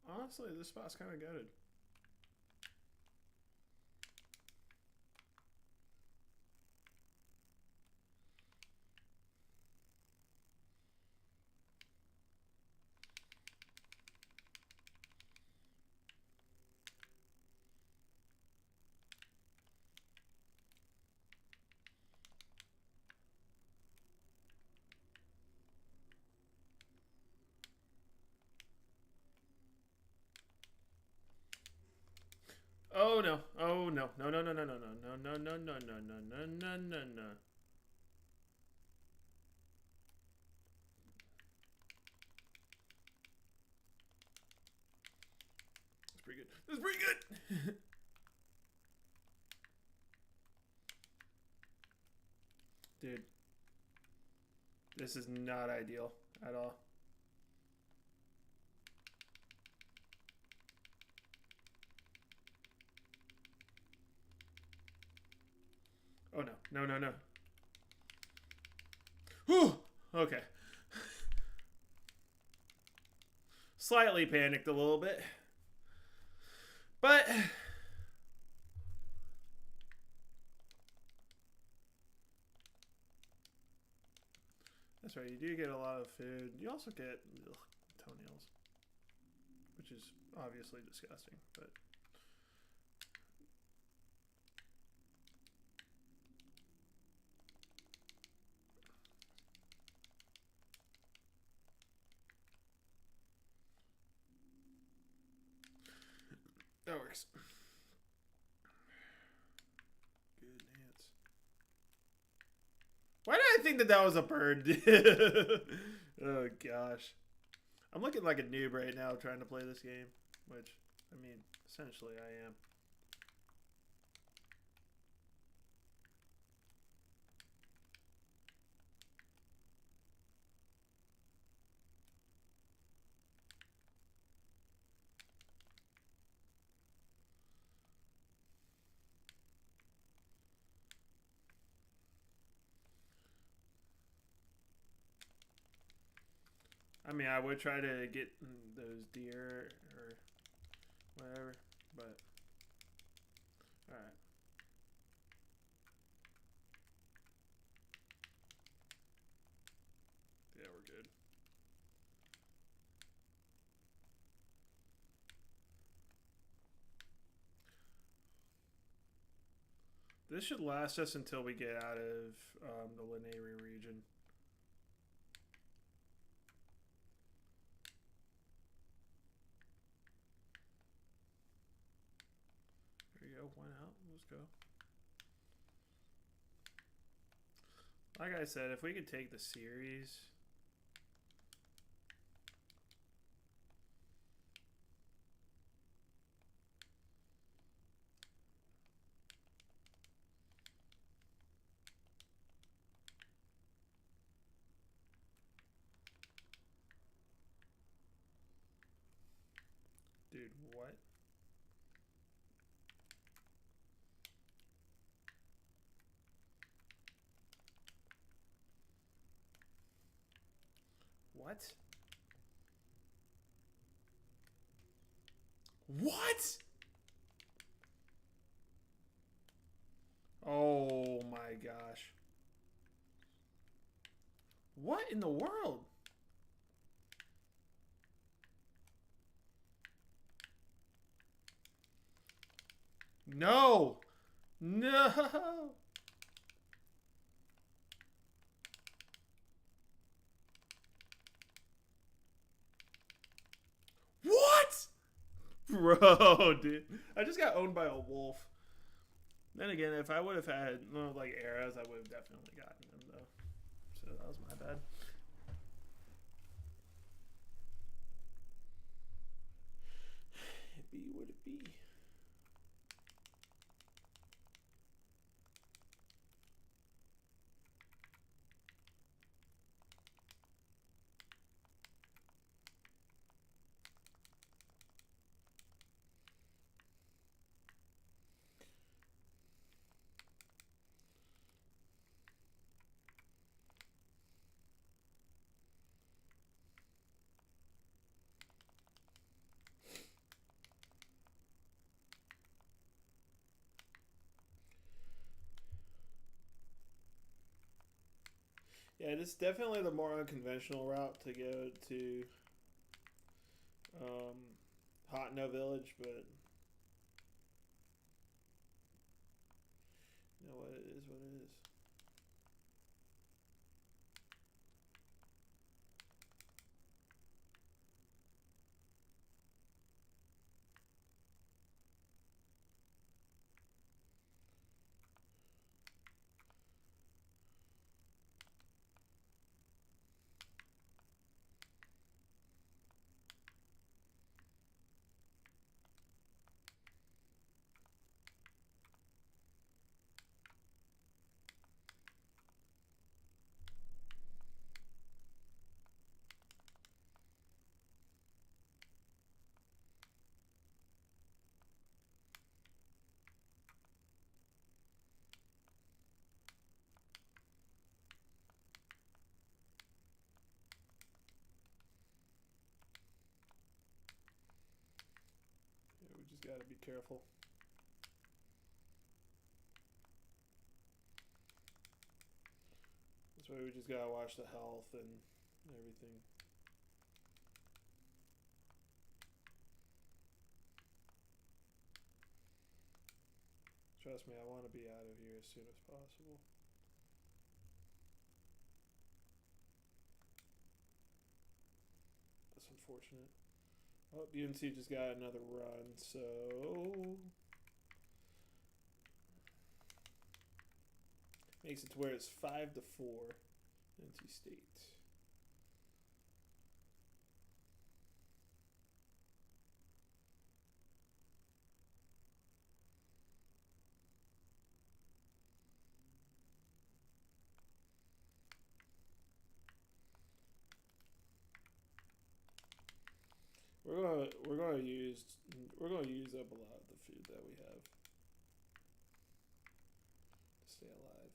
Honestly, this spot's kind of gutted. Oh no! Oh no! No! No! No! No! No! No! No! No! No! No! No! No! No! No! No! That's pretty good. That's pretty good. Dude, this is not ideal at all. Oh no! No! No! No! Whew! Okay. Slightly panicked a little bit, but that's right. You do get a lot of food. You also get toenails, which is obviously disgusting, but. That works. Good ants. Why did I think that that was a bird? Oh gosh. I'm looking like a noob right now trying to play this game, which, I mean, essentially I am. I mean, I would try to get those deer or whatever, but alright. Yeah, we're good. This should last us until we get out of the Lanayru region. There you go. One out. Let's go. Like I said, if we could take the series. Dude, what? What? What? Oh my gosh. What in the world? No! No! What? Bro, dude. I just got owned by a wolf. Then again, if I would have had like arrows, I would have definitely gotten them though. So that was my bad. It be what it be. Yeah, it is definitely the more unconventional route to go to Hot No Village, but you know what, it is what it is. Yeah, we just gotta be careful. That's why we just gotta watch the health and everything. Trust me, I want to be out of here as soon as possible. That's unfortunate. Oh, UNC just got another run, so makes it to where it's 5-4, NC State. We're gonna use up a lot of the food that we have to stay alive.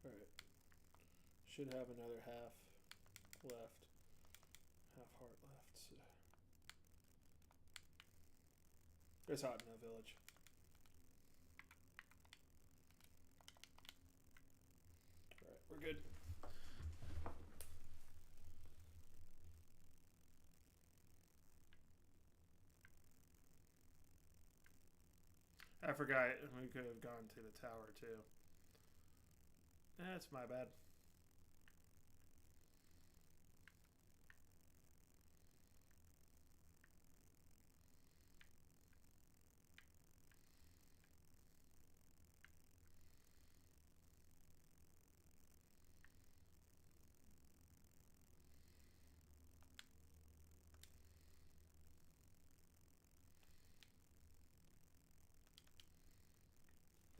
All right. should have another half left. Half heart left. So. It's hot in that village. Alright, we're good. I forgot we could have gone to the tower too. That's my bad.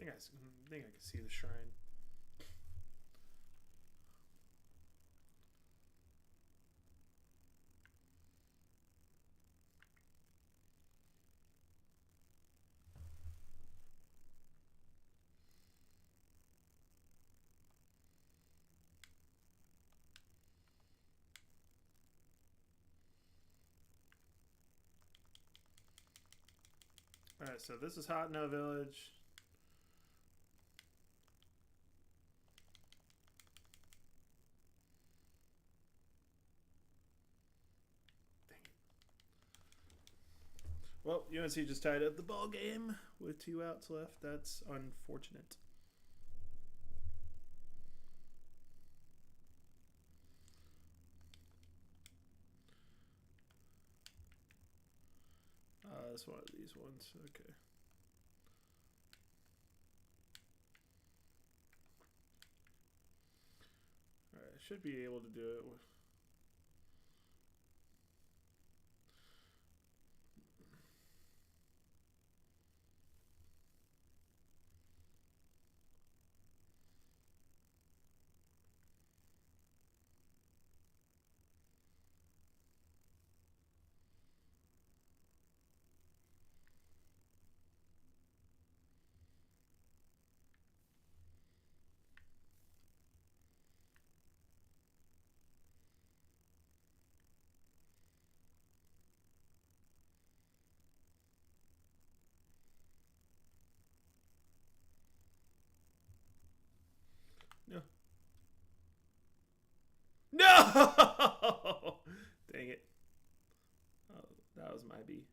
I think I can see the shrine. Alright, so this is Hot No Village. Well, UNC just tied up the ball game with 2 outs left. That's unfortunate. That's one of these ones. Okay. Alright, I should be able to do it with. No. No! Dang it. Oh, that was my B.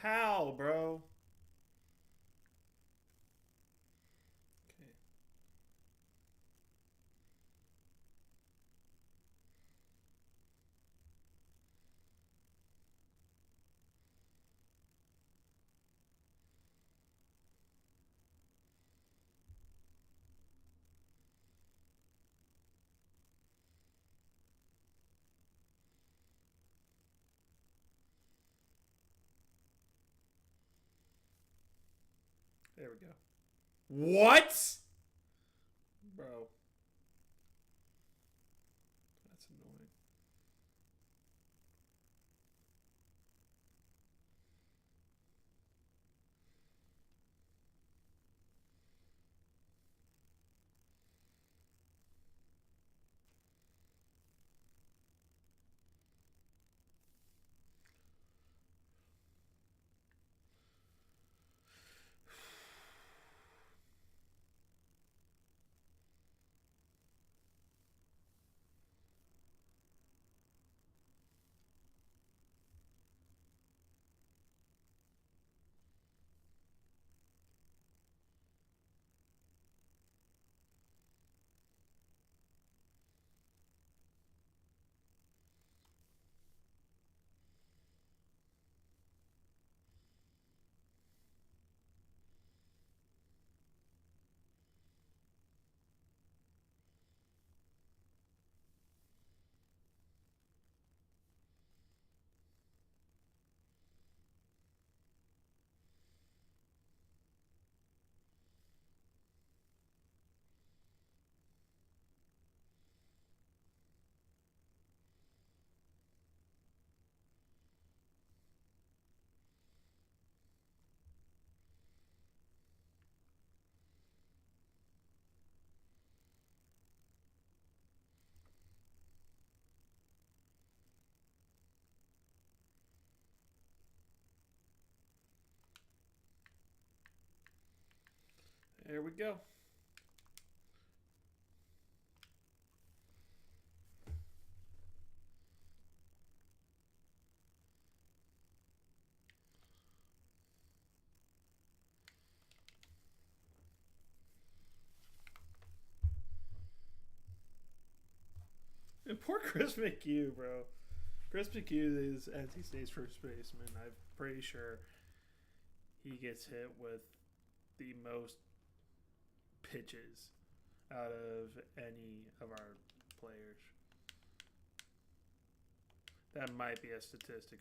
How, bro? Okay. There we go. What? Bro. That's annoying. we go. And poor Chris McHugh, bro. Chris McHugh is NC State's first baseman. I'm pretty sure he gets hit with the most pitches out of any of our players. That might be a statistic.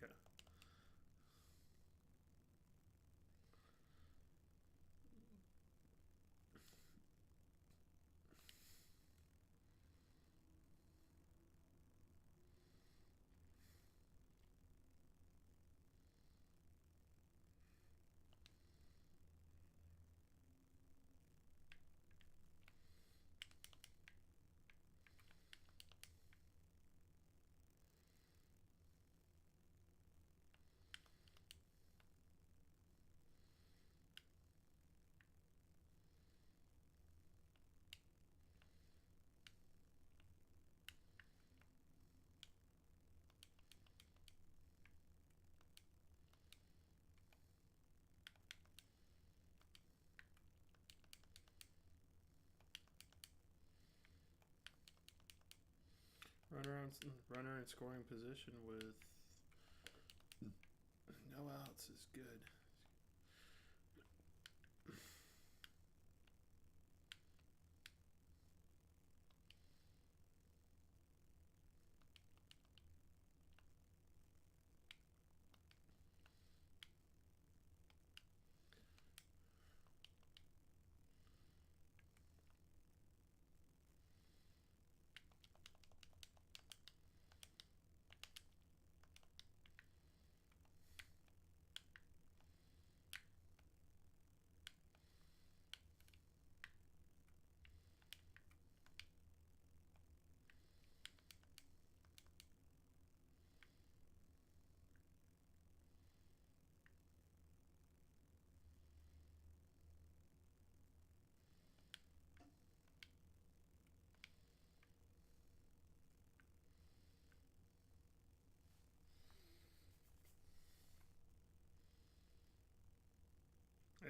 Runner in scoring position with no outs is good.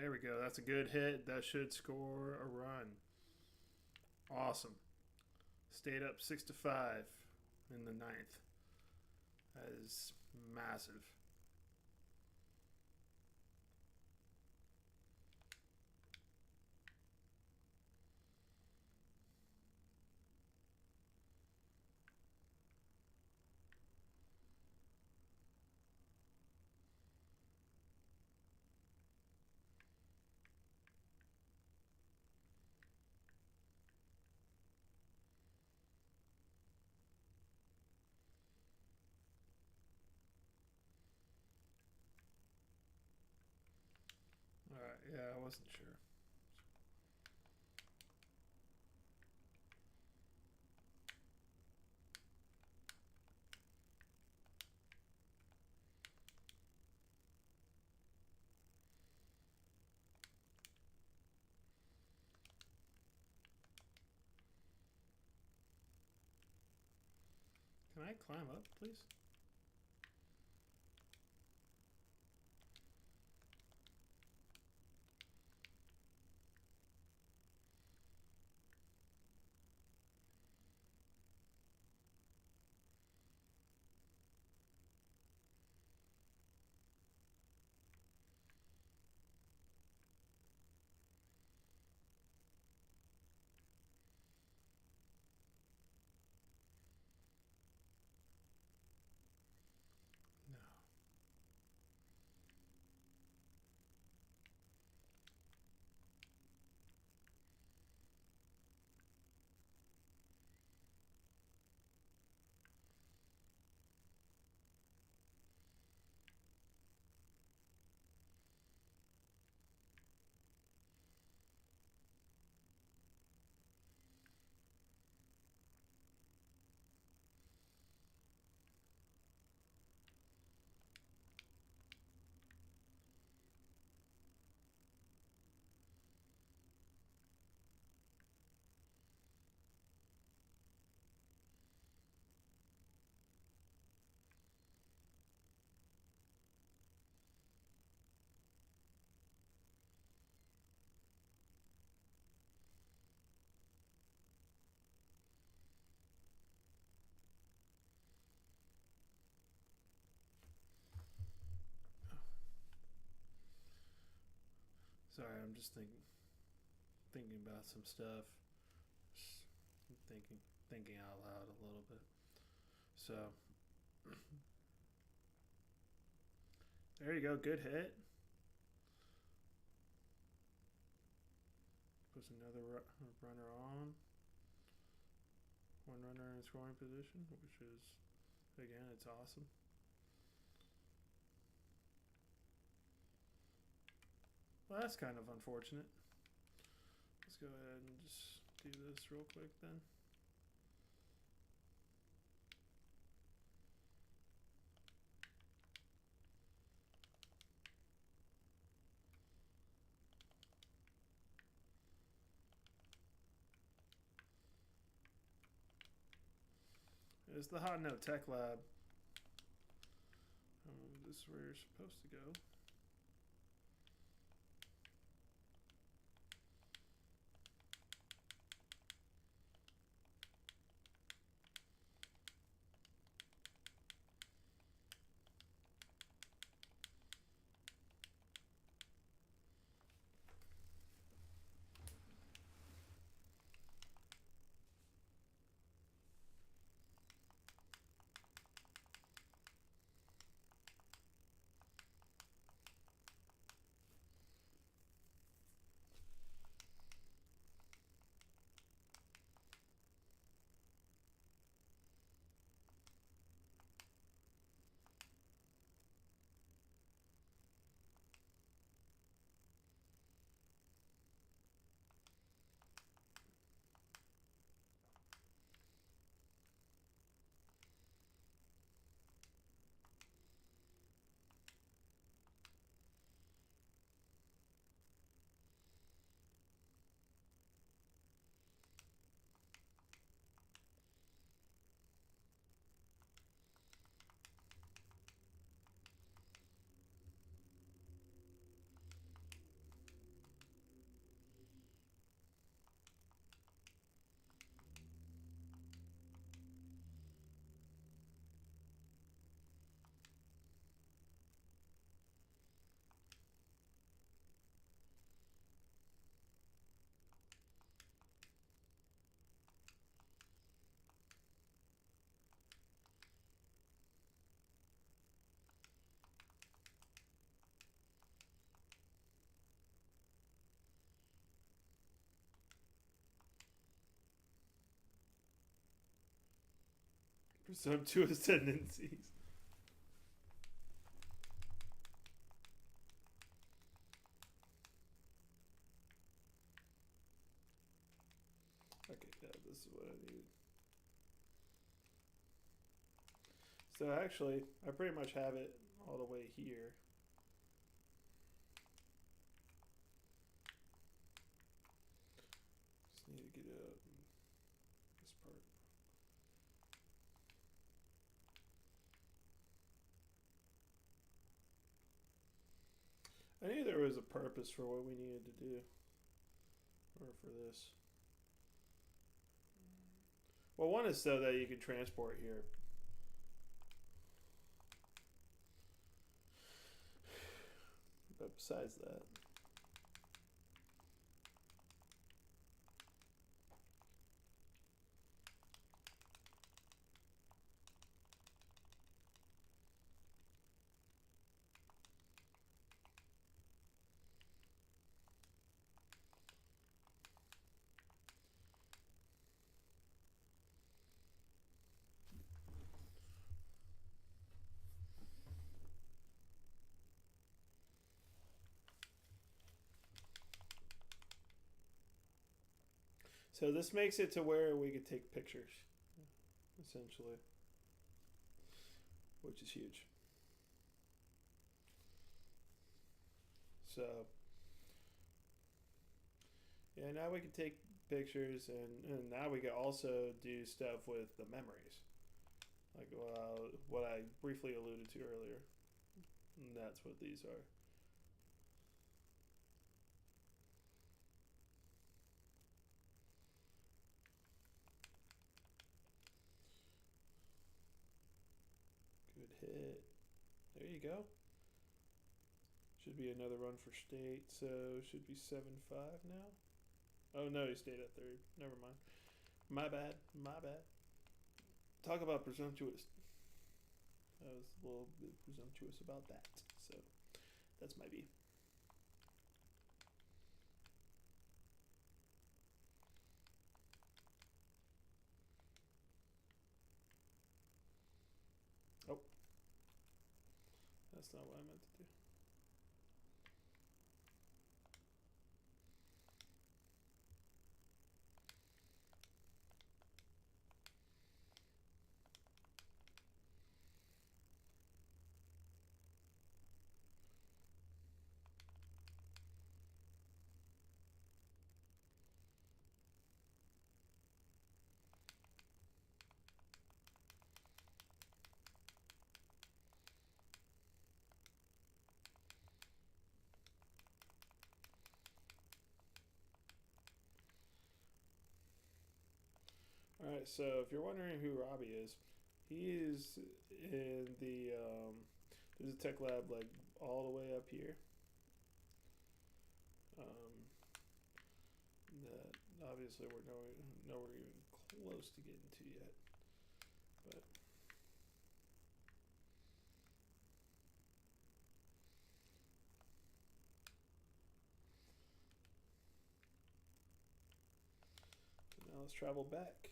There we go. That's a good hit. That should score a run. Awesome. Stayed up 6-5 in the ninth. That is massive. Alright, yeah, I wasn't sure. Can I climb up, please? Sorry, I'm just thinking about some stuff. Just thinking out loud a little bit. So there you go, good hit. Puts another runner on. One runner in scoring position, which is, again, it's awesome. Well, that's kind of unfortunate. Let's go ahead and just do this real quick then. It's the Hot Note Tech Lab. This is where you're supposed to go. Presumptuous tendencies. Okay, yeah, this is what I need. So actually, I pretty much have it all the way here. Just need to get out this part. I knew there was a purpose for what we needed to do. Or for this. Well, one is so that you can transport here. But besides that, so this makes it to where we could take pictures, essentially, which is huge. So, yeah, now we can take pictures, and now we can also do stuff with the memories, like what I briefly alluded to earlier. And that's what these are. Good hit. There you go. Should be another run for state, so should be 7-5 now. Oh no, he stayed at third. Never mind. My bad. My bad. Talk about presumptuous. I was a little bit presumptuous about that. So that's my B. Oh. That's not what I meant to do. Alright, so if you're wondering who Robbie is, he is in the there's a tech lab like all the way up here. That obviously we're nowhere even close to getting to yet. But so now let's travel back.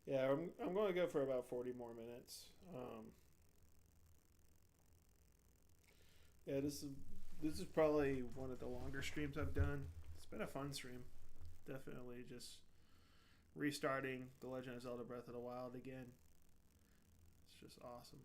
Yeah, I'm going to go for about 40 more minutes. Yeah, this is probably one of the longer streams I've done. It's been a fun stream. Definitely just restarting The Legend of Zelda Breath of the Wild again. It's just awesome.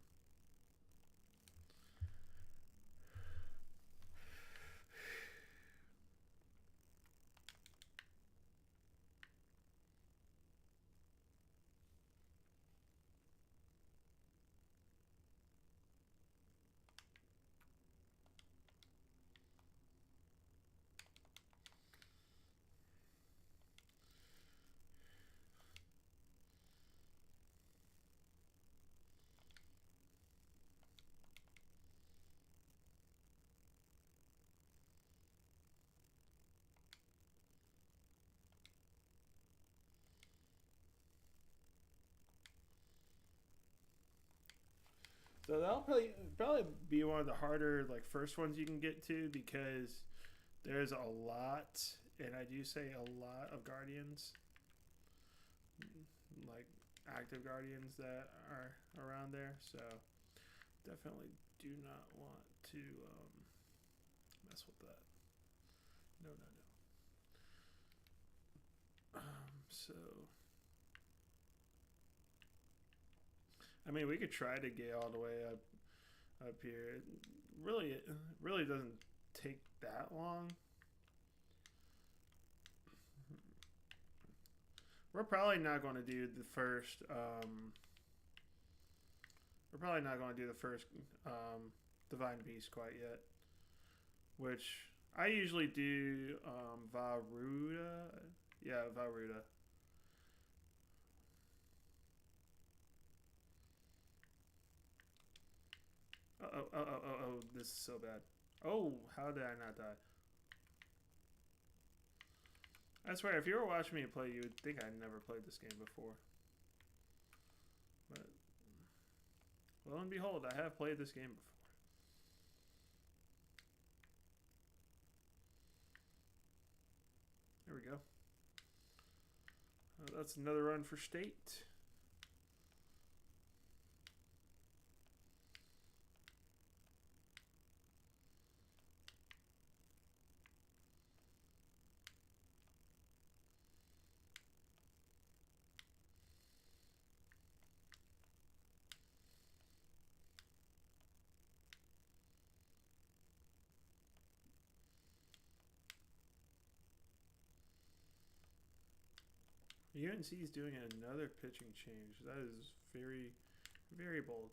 So that'll probably be one of the harder like first ones you can get to because there's a lot, and I do say a lot of guardians, like active guardians that are around there. So definitely do not want to mess with that. No, no, no. So I mean, we could try to get all the way up here. It really doesn't take that long. We're probably not going to do the first. We're probably not going to do the first Divine Beast quite yet. Which I usually do Varuda. Yeah, Varuda. Oh, this is so bad. Oh, how did I not die? I swear, if you were watching me play, you would think I never played this game before. But, lo and behold, I have played this game before. There we go. That's another run for state. UNC is doing another pitching change. That is very, very bold.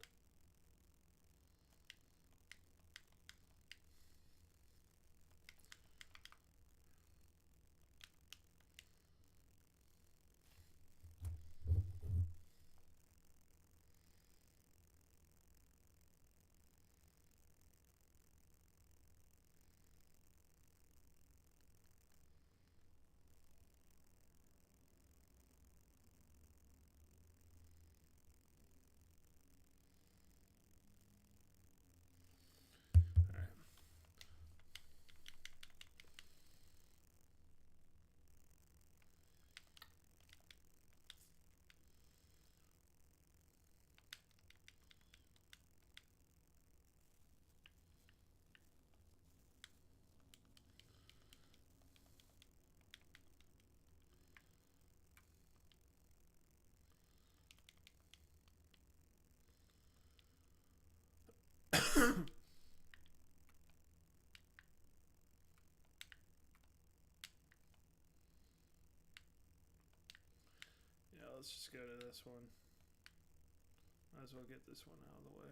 Yeah, let's just go to this one. Might as well get this one out of the way.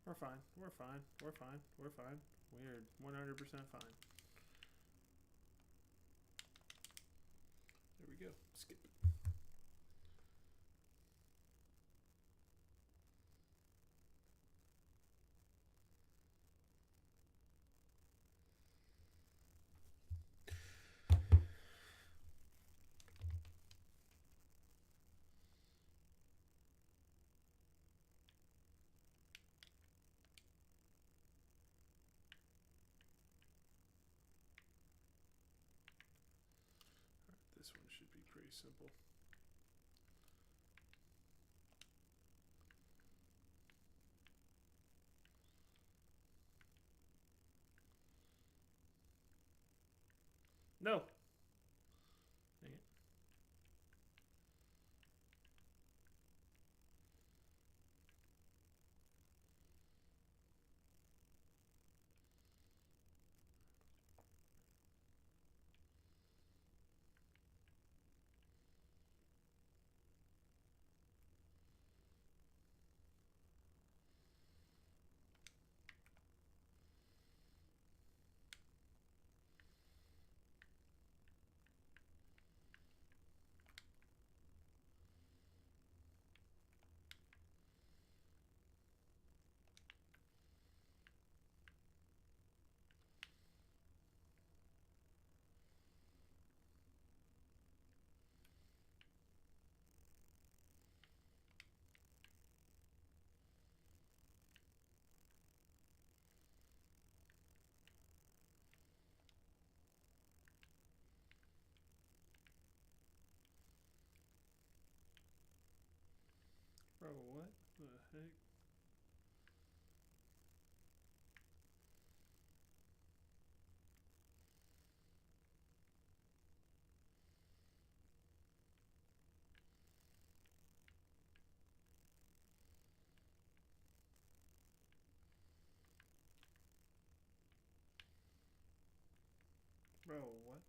We're fine. We're fine. We're fine. We're fine. We're 100% fine. There we go. Skip it. This one should be pretty simple. No. Dang it. Bro, what the heck? Bro, what?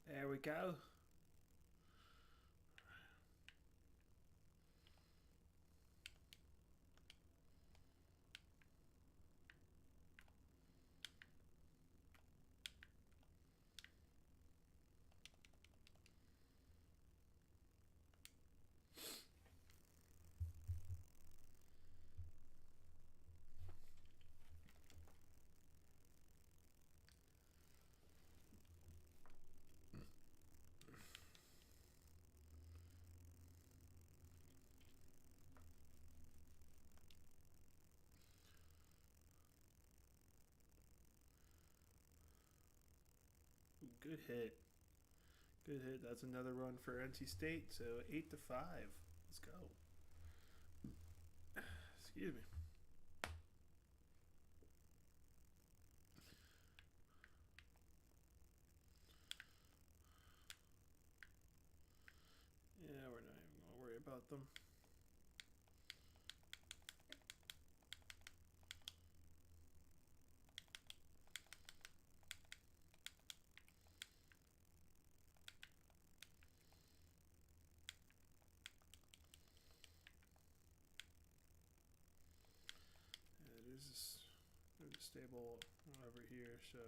There we go. Good hit. Good hit. That's another run for NC State. So 8-5. Let's go. Excuse me. Yeah, we're not even gonna worry about them. There's a stable over here, so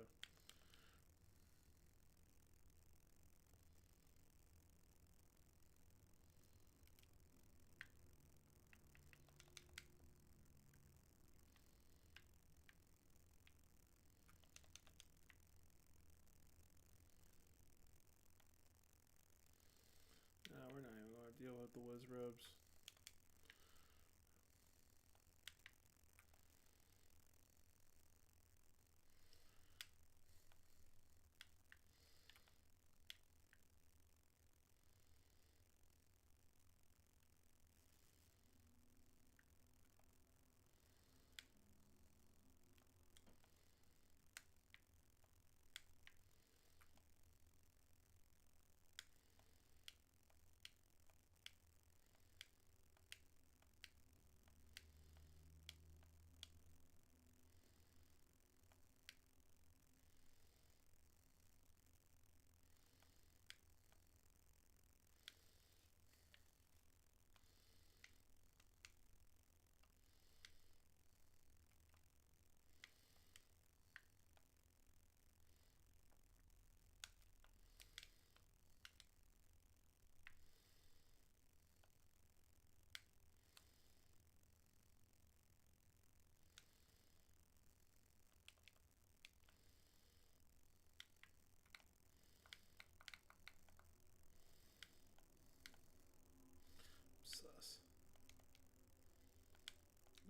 no, we're not even going to deal with the Wiz Robes.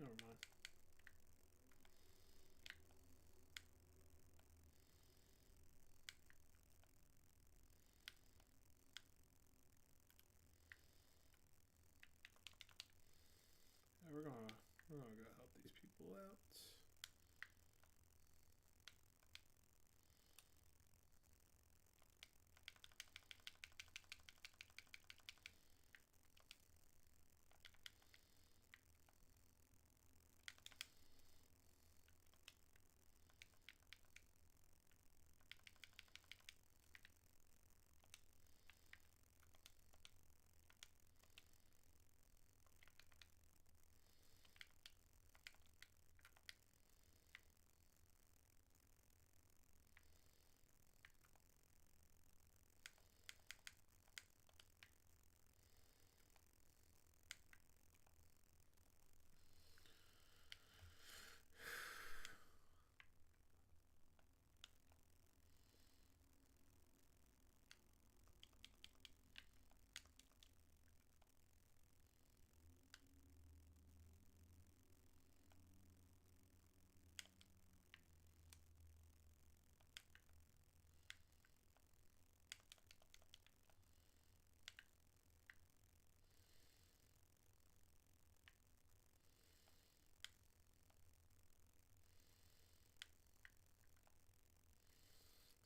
Never mind. We're gonna go help these people out.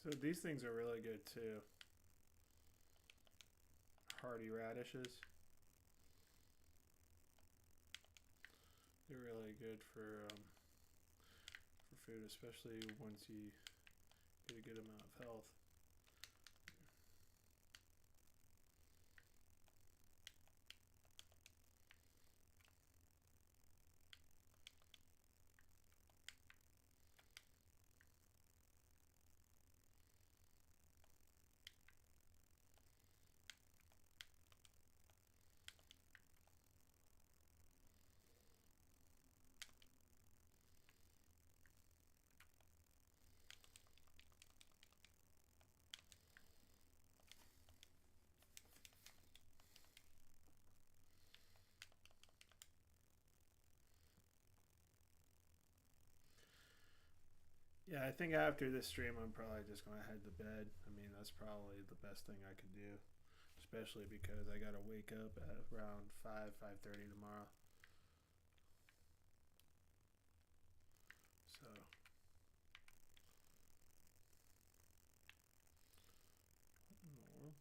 So these things are really good too. Hardy radishes. They're really good for food, especially once you get a good amount of health. Yeah, I think after this stream, I'm probably just going to head to bed. I mean, that's probably the best thing I could do, especially because I got to wake up at around 5:30 tomorrow. So. What in the world?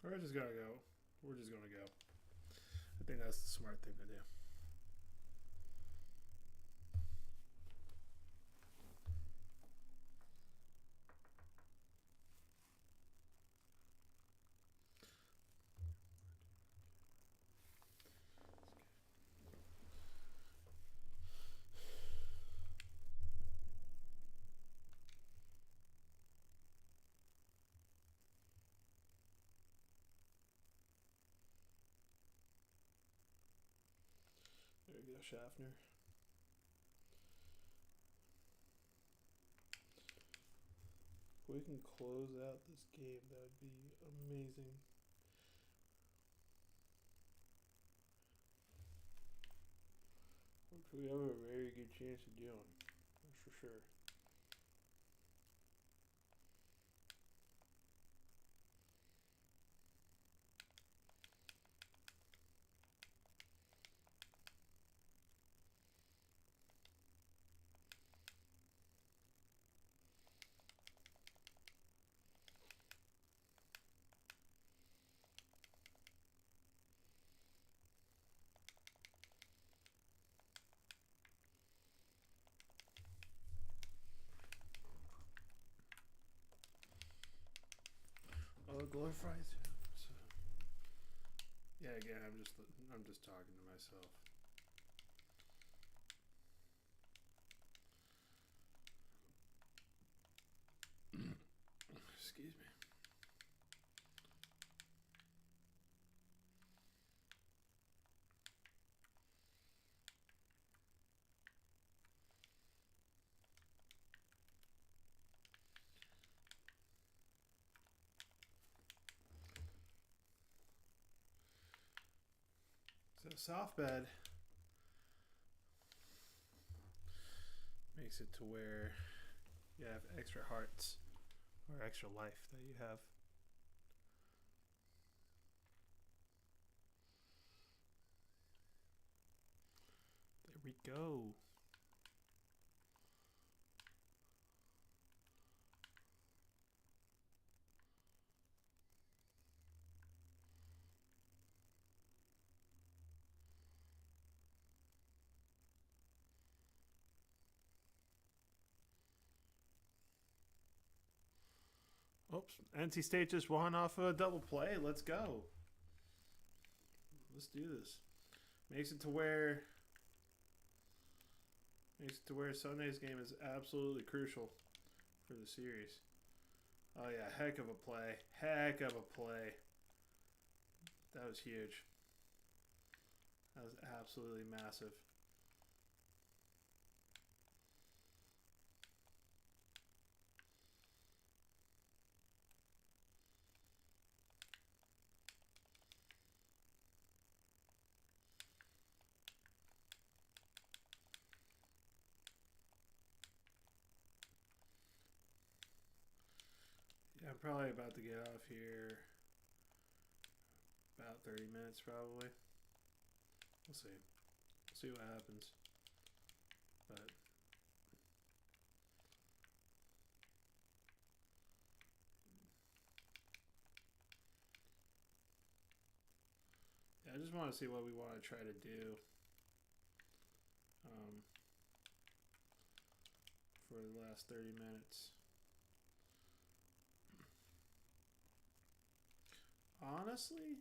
We're just gonna go. We're just gonna go. I think that's the smart thing to do. Schaffner. If we can close out this game, that would be amazing. Which we have a very good chance of doing, that's for sure. Oh, glorifies. So, yeah, again, I'm just talking to myself. Excuse me. So soft bed makes it to where you have extra hearts or extra life that you have. There we go. Oops, NC State just won off a double play. Let's go. Let's do this. Makes it to where Sunday's game is absolutely crucial for the series. Oh yeah, heck of a play. Heck of a play. That was huge. That was absolutely massive. Yeah, I'm probably about to get off here. About 30 minutes, probably. We'll see. We'll see what happens. But yeah, I just want to see what we want to try to do for the last 30 minutes. Honestly,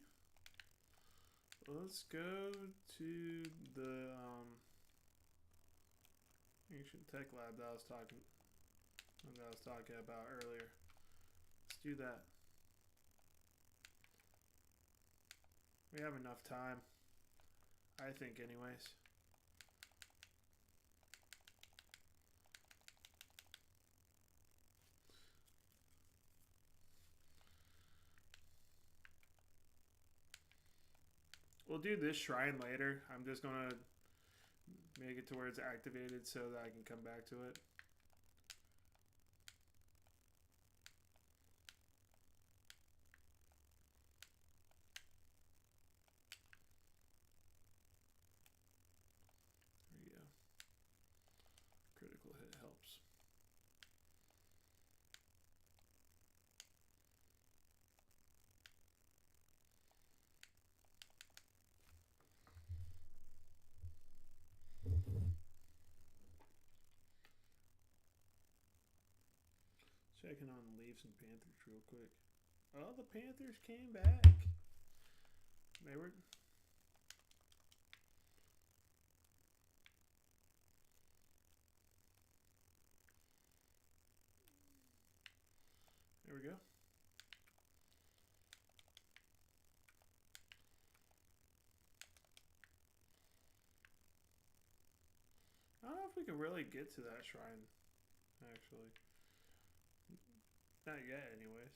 let's go to the ancient tech lab that I was talking about earlier. Let's do that. We have enough time, I think, anyways. We'll do this shrine later. I'm just gonna make it to where it's activated so that I can come back to it. There you go. Critical hit helps. Checking on the Leafs and Panthers real quick. Oh, the Panthers came back. They were. There we go. if we can really get to that shrine, actually. Not yet, anyways.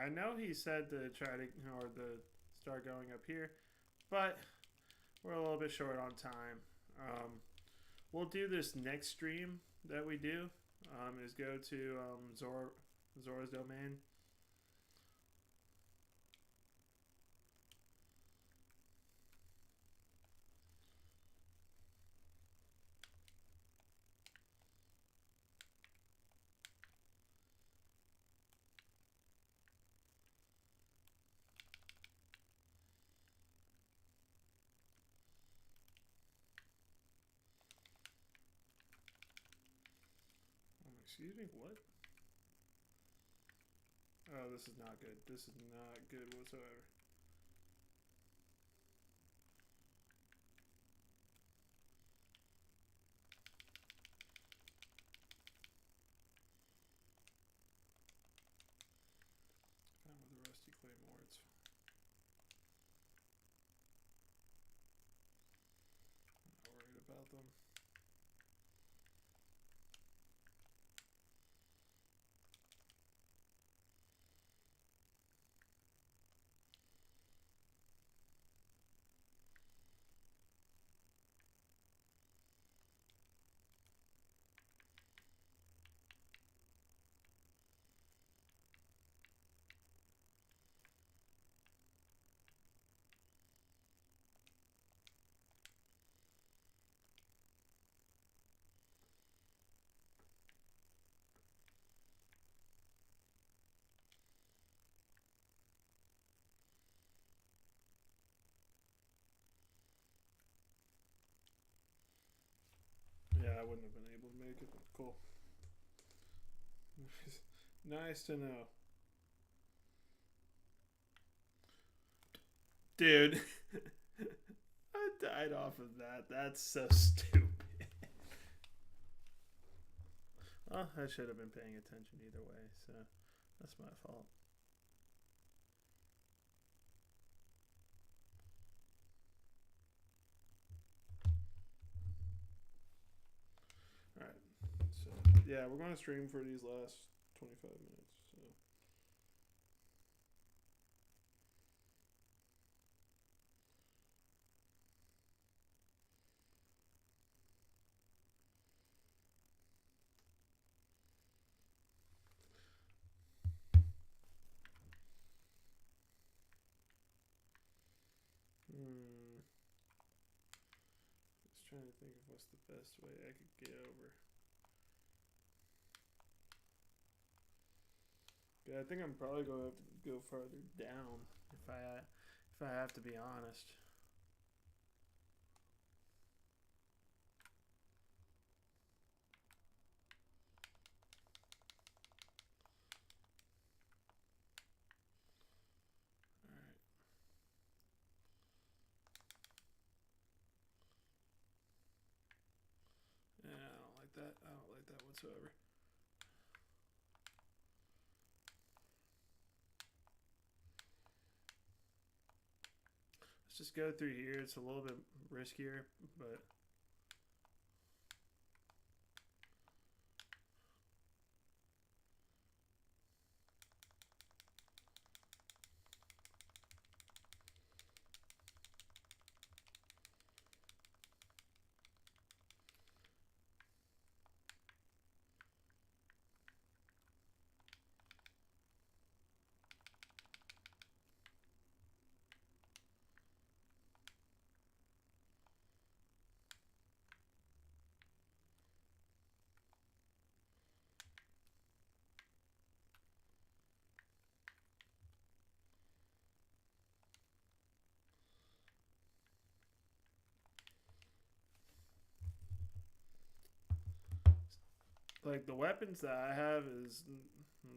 I know he said to try to, or to start going up here, but we're a little bit short on time. We'll do this next stream that we do. Is go to Zora's domain. Excuse me, what? Oh, this is not good. This is not good whatsoever. Found with the rusty claymores. I'm not worried about them. Yeah, I wouldn't have been able to make it. Cool. Nice to know. Dude. I died off of that. That's so stupid. Well, I should have been paying attention either way, so that's my fault. Alright, so yeah, we're going to stream for these last 25 minutes, so. Just trying to think of what's the best way I could get over. Yeah, I think I'm probably going to have to go farther down if I have to be honest. All right. Yeah, I don't like that. I don't like that whatsoever. Let's just go through here. It's a little bit riskier, but like the weapons that I have is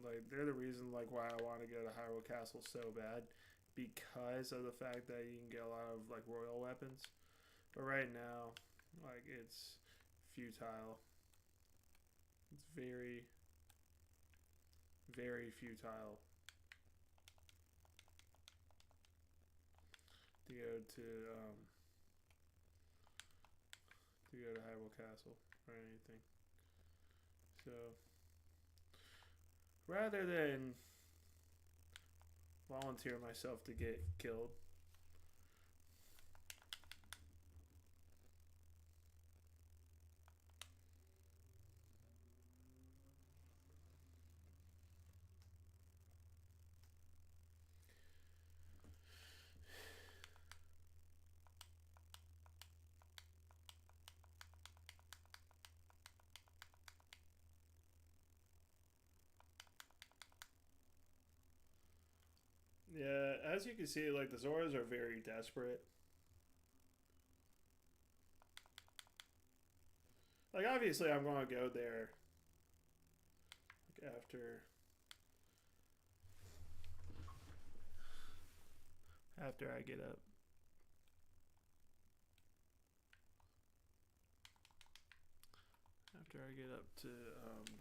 like they're the reason like why I want to go to Hyrule Castle so bad because of the fact that you can get a lot of like royal weapons. But right now, like it's futile. It's very very futile to go to Hyrule Castle or anything. So rather than volunteer myself to get killed. Yeah, as you can see, like the Zoras are very desperate. Like obviously, I'm gonna go there like after I get up. After I get up to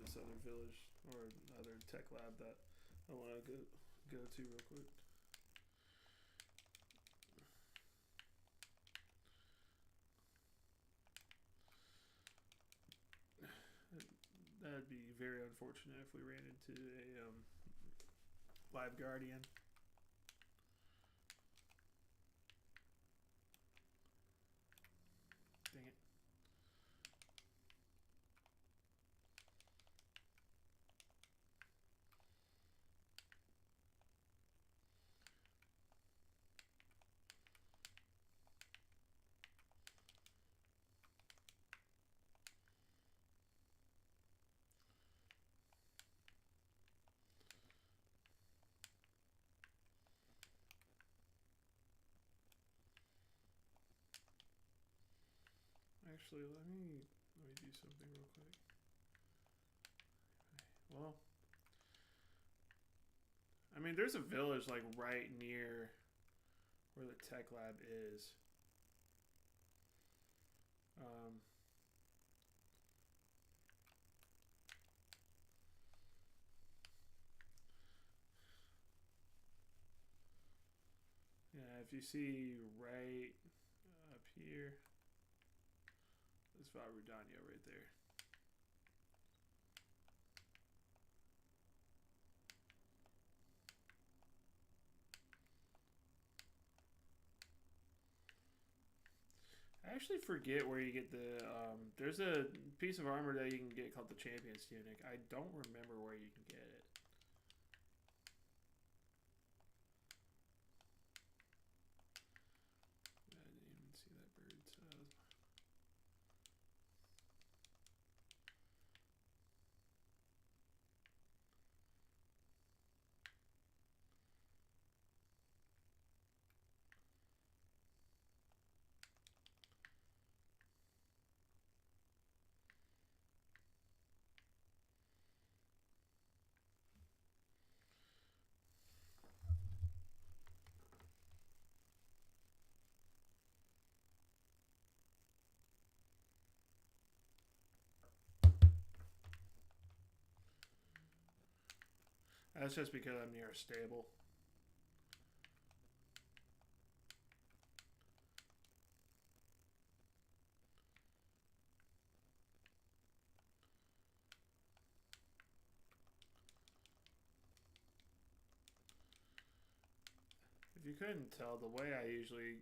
this other village or other tech lab that I want to go to real quick. That'd be very unfortunate if we ran into a live guardian. Dang it. Actually, let me do something real quick. Well, I mean, there's a village like right near where the tech lab is. Um, yeah, if you see right up here, there's Valrudania right there. I actually forget where you get the. There's a piece of armor that you can get called the Champion's Tunic. I don't remember where you can get it. I didn't even see that bird. That's just because I'm near a stable. If you couldn't tell, the way I usually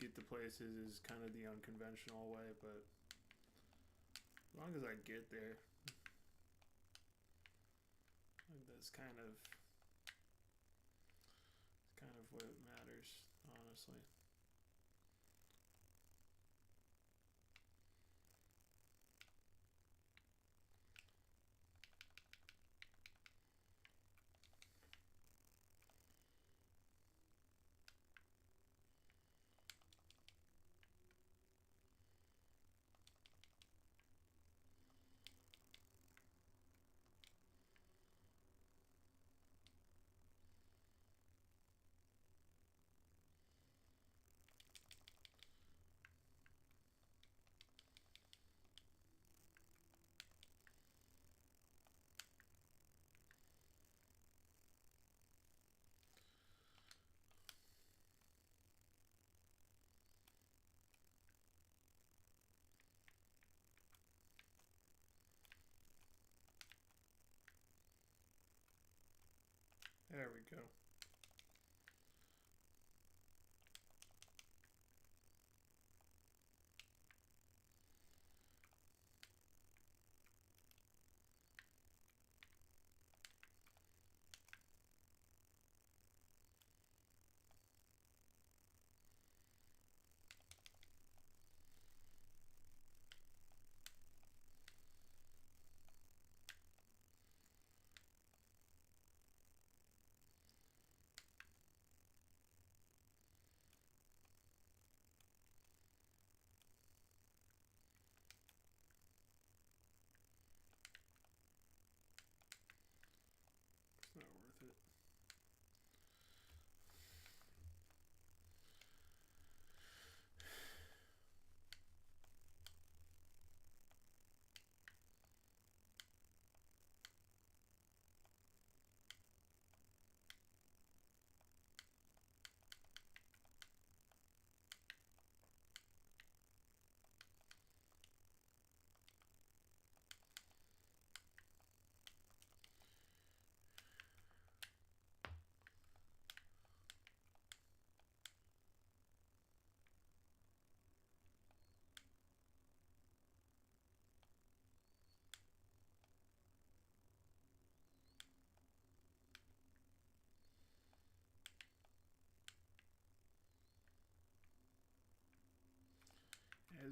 get to places is kind of the unconventional way, but as long as I get there, that's kind of what matters, honestly.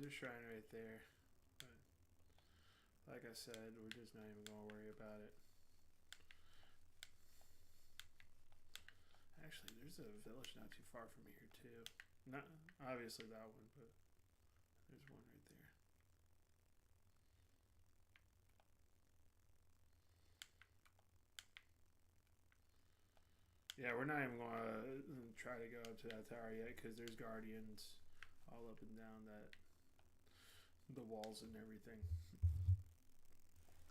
there's a shrine right there. But like I said, we're just not even going to worry about it. Actually, there's a village not too far from here too. Not obviously that one, but there's one right there. Yeah, we're not even going to try to go up to that tower yet because there's guardians all up and down that the walls and everything.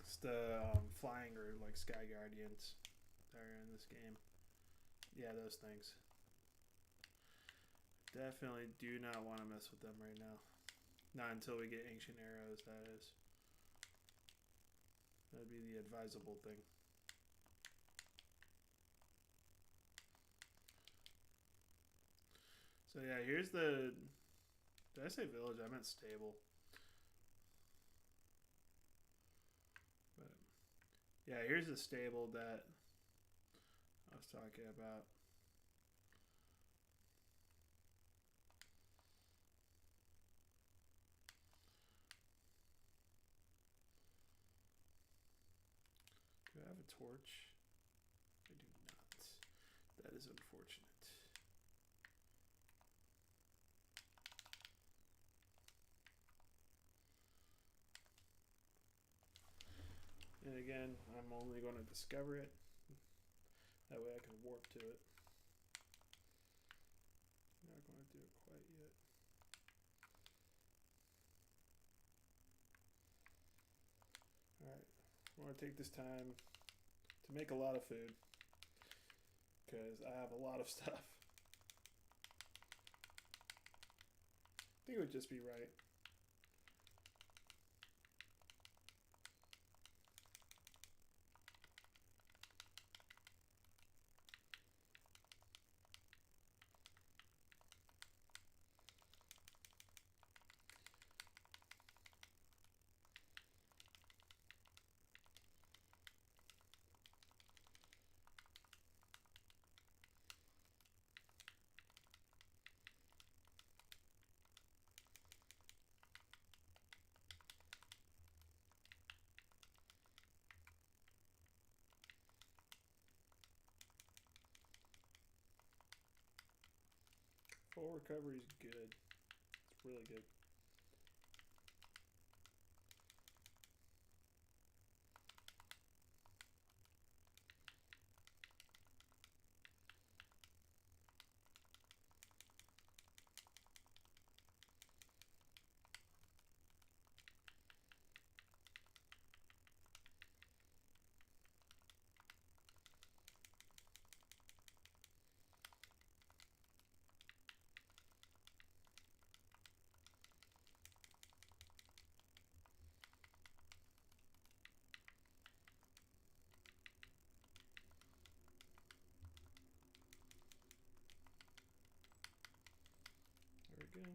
It's the flying or like sky guardians that are in this game. Yeah, those things. Definitely do not want to mess with them right now. Not until we get ancient arrows, that is. That'd be the advisable thing. So yeah, here's the... Did I say village? I meant stable. But yeah, here's the stable that I was talking about. Do I have a torch? I do not. That is unfortunate. And again, I'm only going to discover it. That way I can warp to it. Not going to do it quite yet. Alright, I want to take this time to make a lot of food. Because I have a lot of stuff. I think it would just be right. Full recovery is good. It's really good. There we go.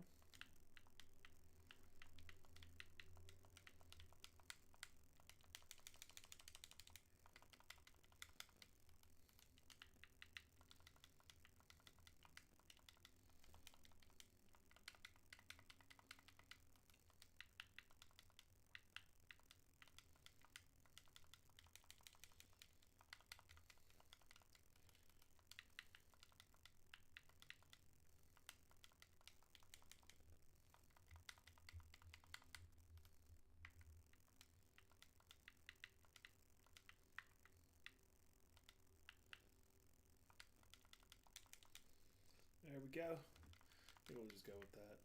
There we go. I think we'll just go with that.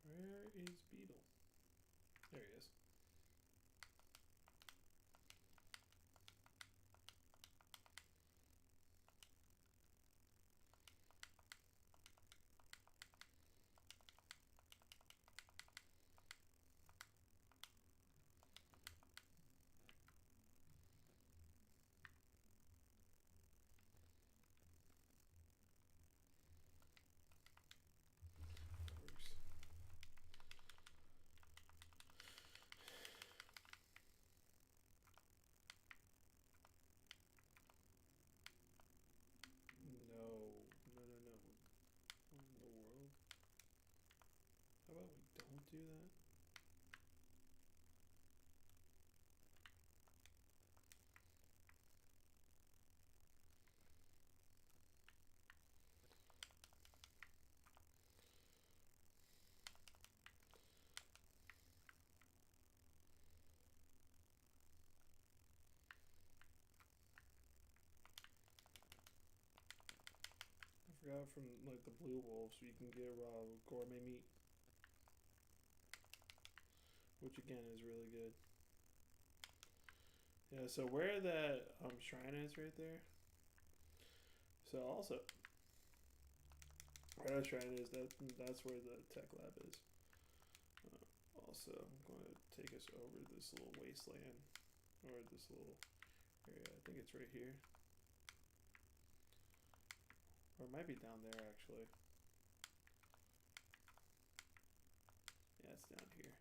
Where is Beetle? There he is. do that? I forgot from like the Blue Wolves, you can get raw gourmet meat, which again is really good. Yeah, so where that shrine is right there. So also, where that shrine is, that's where the tech lab is. Also, I'm going to take us over this little wasteland, or this little area. I think it's right here. Or it might be down there, actually. Yeah, it's down here.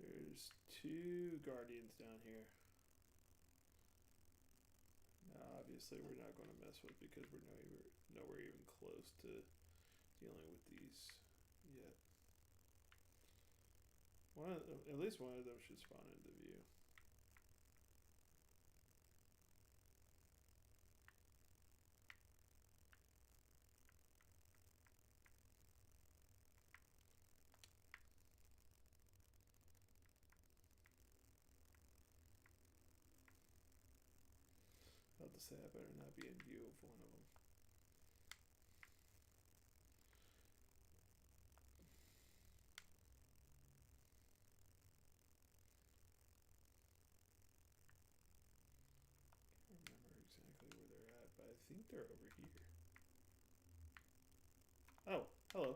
There's 2 guardians down here. Now, obviously, we're not going to mess with because we're nowhere even close to dealing with these yet. At least one of them should spawn into view. I have to say, I better not be in view of one of them. I can't remember exactly where they're at, but I think they're over here. Oh, hello.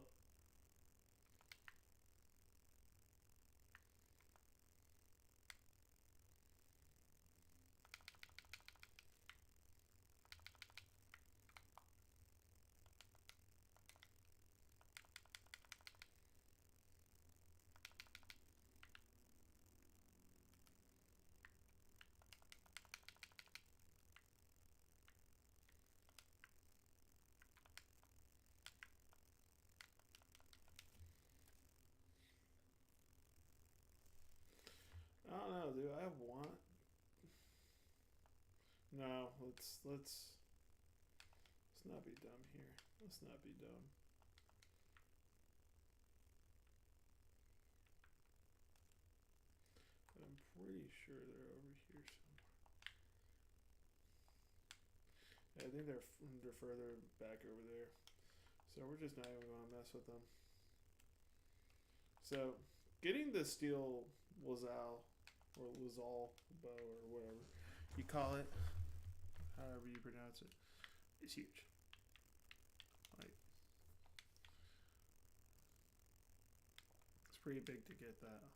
I don't know, dude. I want. No, let's not be dumb here. Let's not be dumb. But I'm pretty sure they're over here somewhere. Yeah, I think they're further back over there. So we're just not even going to mess with them. So getting the steel Lazal or Lazal bow or whatever you call it, however you pronounce it, is huge. Like, it's pretty big to get that.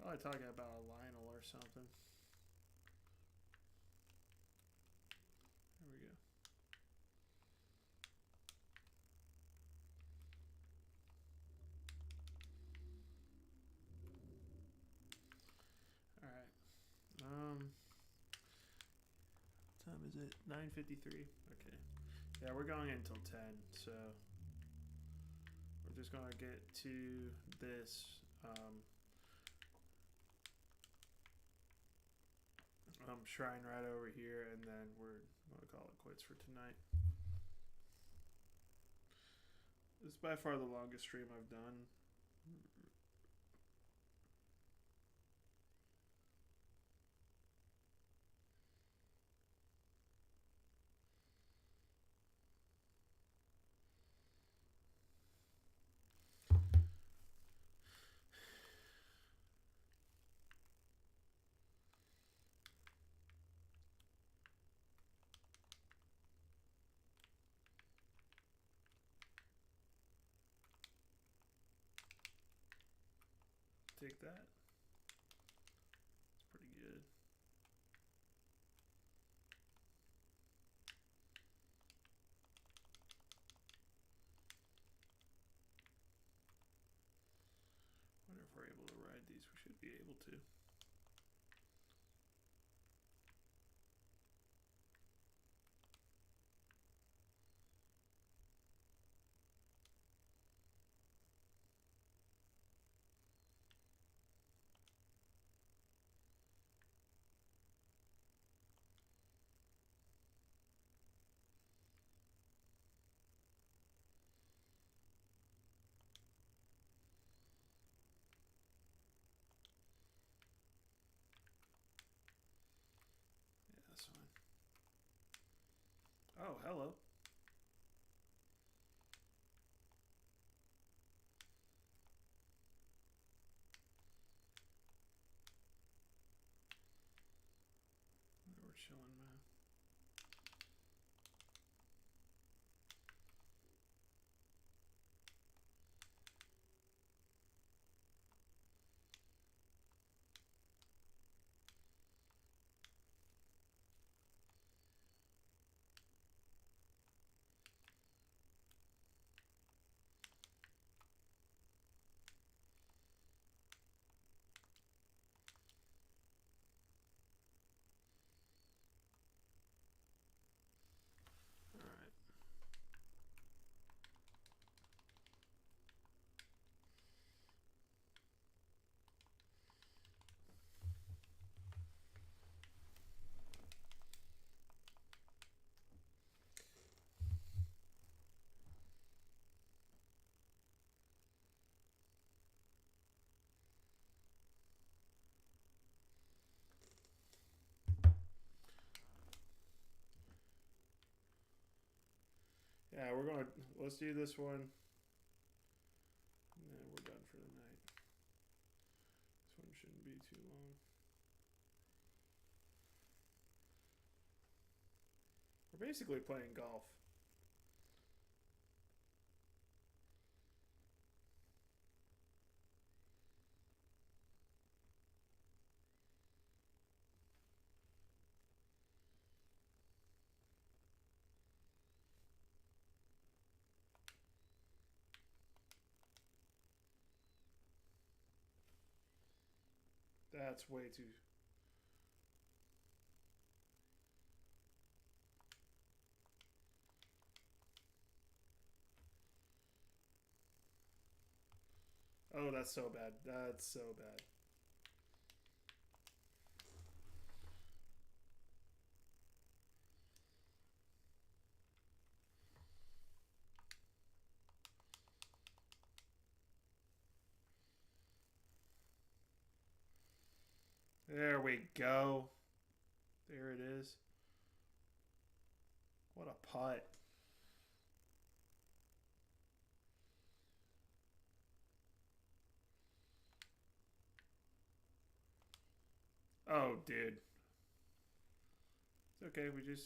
Probably talking about a Lionel or something. There we go. All right. What time is it? 9:53. Okay. Yeah, we're going until 10, so we're just gonna get to this shrine right over here, and then we're gonna call it quits for tonight. This is by far the longest stream I've done. Take that. It's pretty good. we're able to ride these, we should be able to. That's fine. Oh, hello. We're chilling, man. Yeah, we're going to, let's do this one. And then we're done for the night. This one shouldn't be too long. We're basically playing golf. That's way too... Oh, that's so bad. That's so bad. There we go. There it is. What a putt. Oh, dude. It's okay, we just...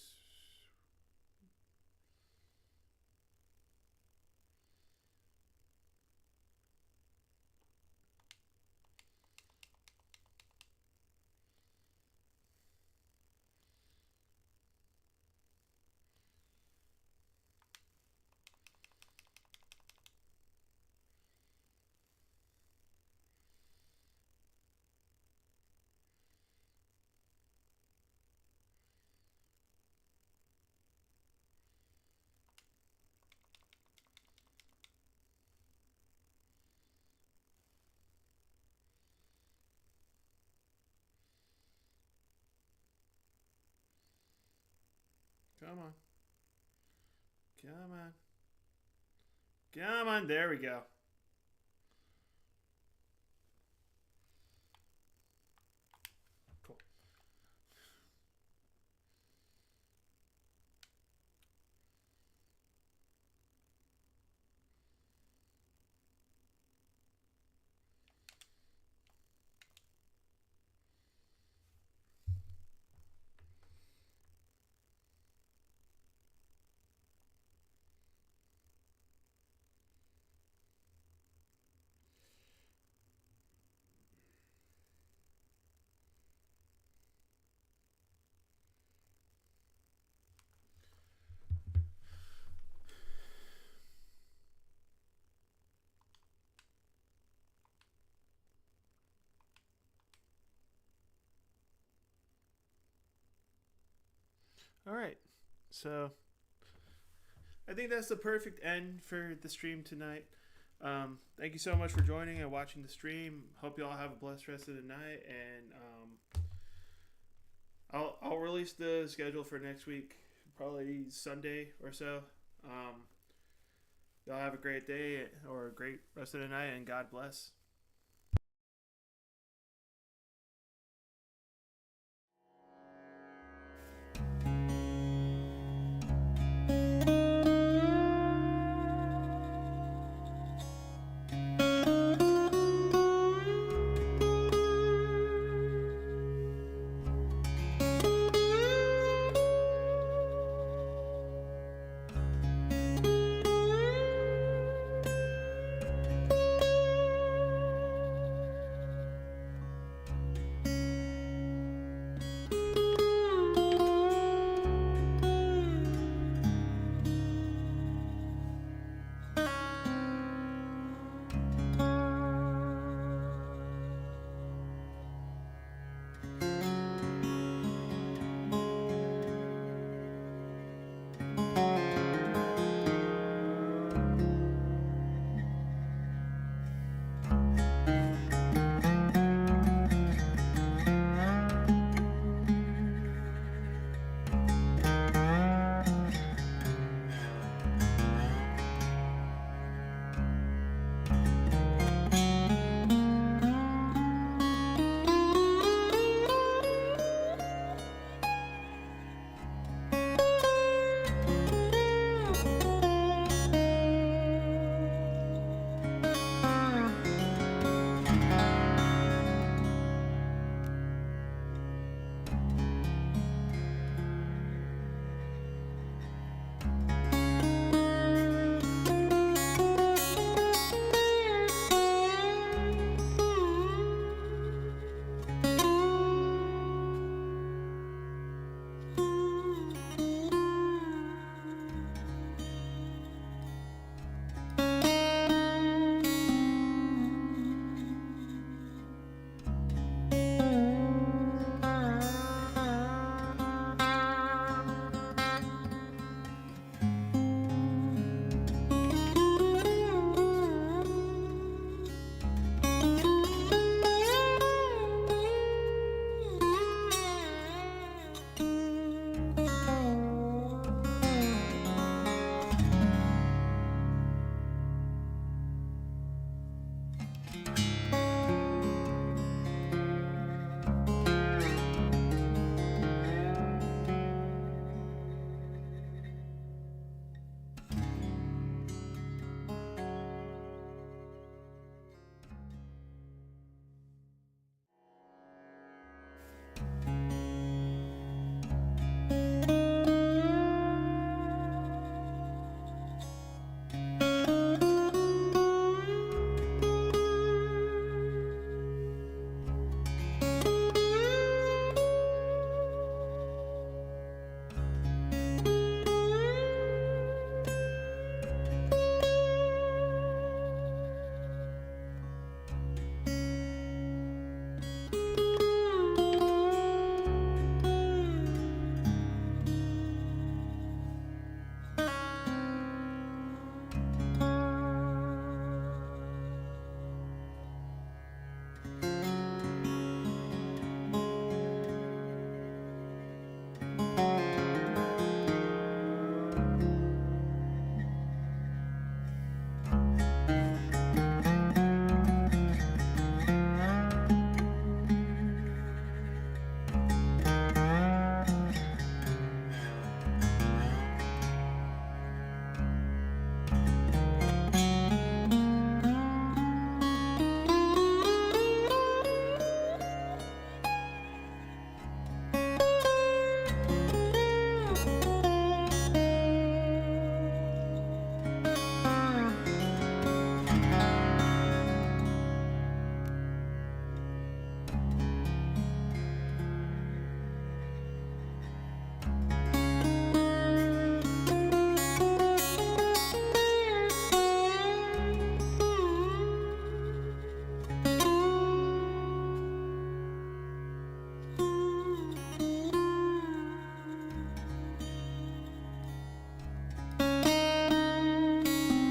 Come on. Come on. Come on. There we go. Cool. All right. So I think that's the perfect end for the stream tonight. Thank you so much for joining and watching the stream. Hope you all have a blessed rest of the night, and I'll release the schedule for next week, probably Sunday or so. Y'all have a great day or a great rest of the night, and God bless.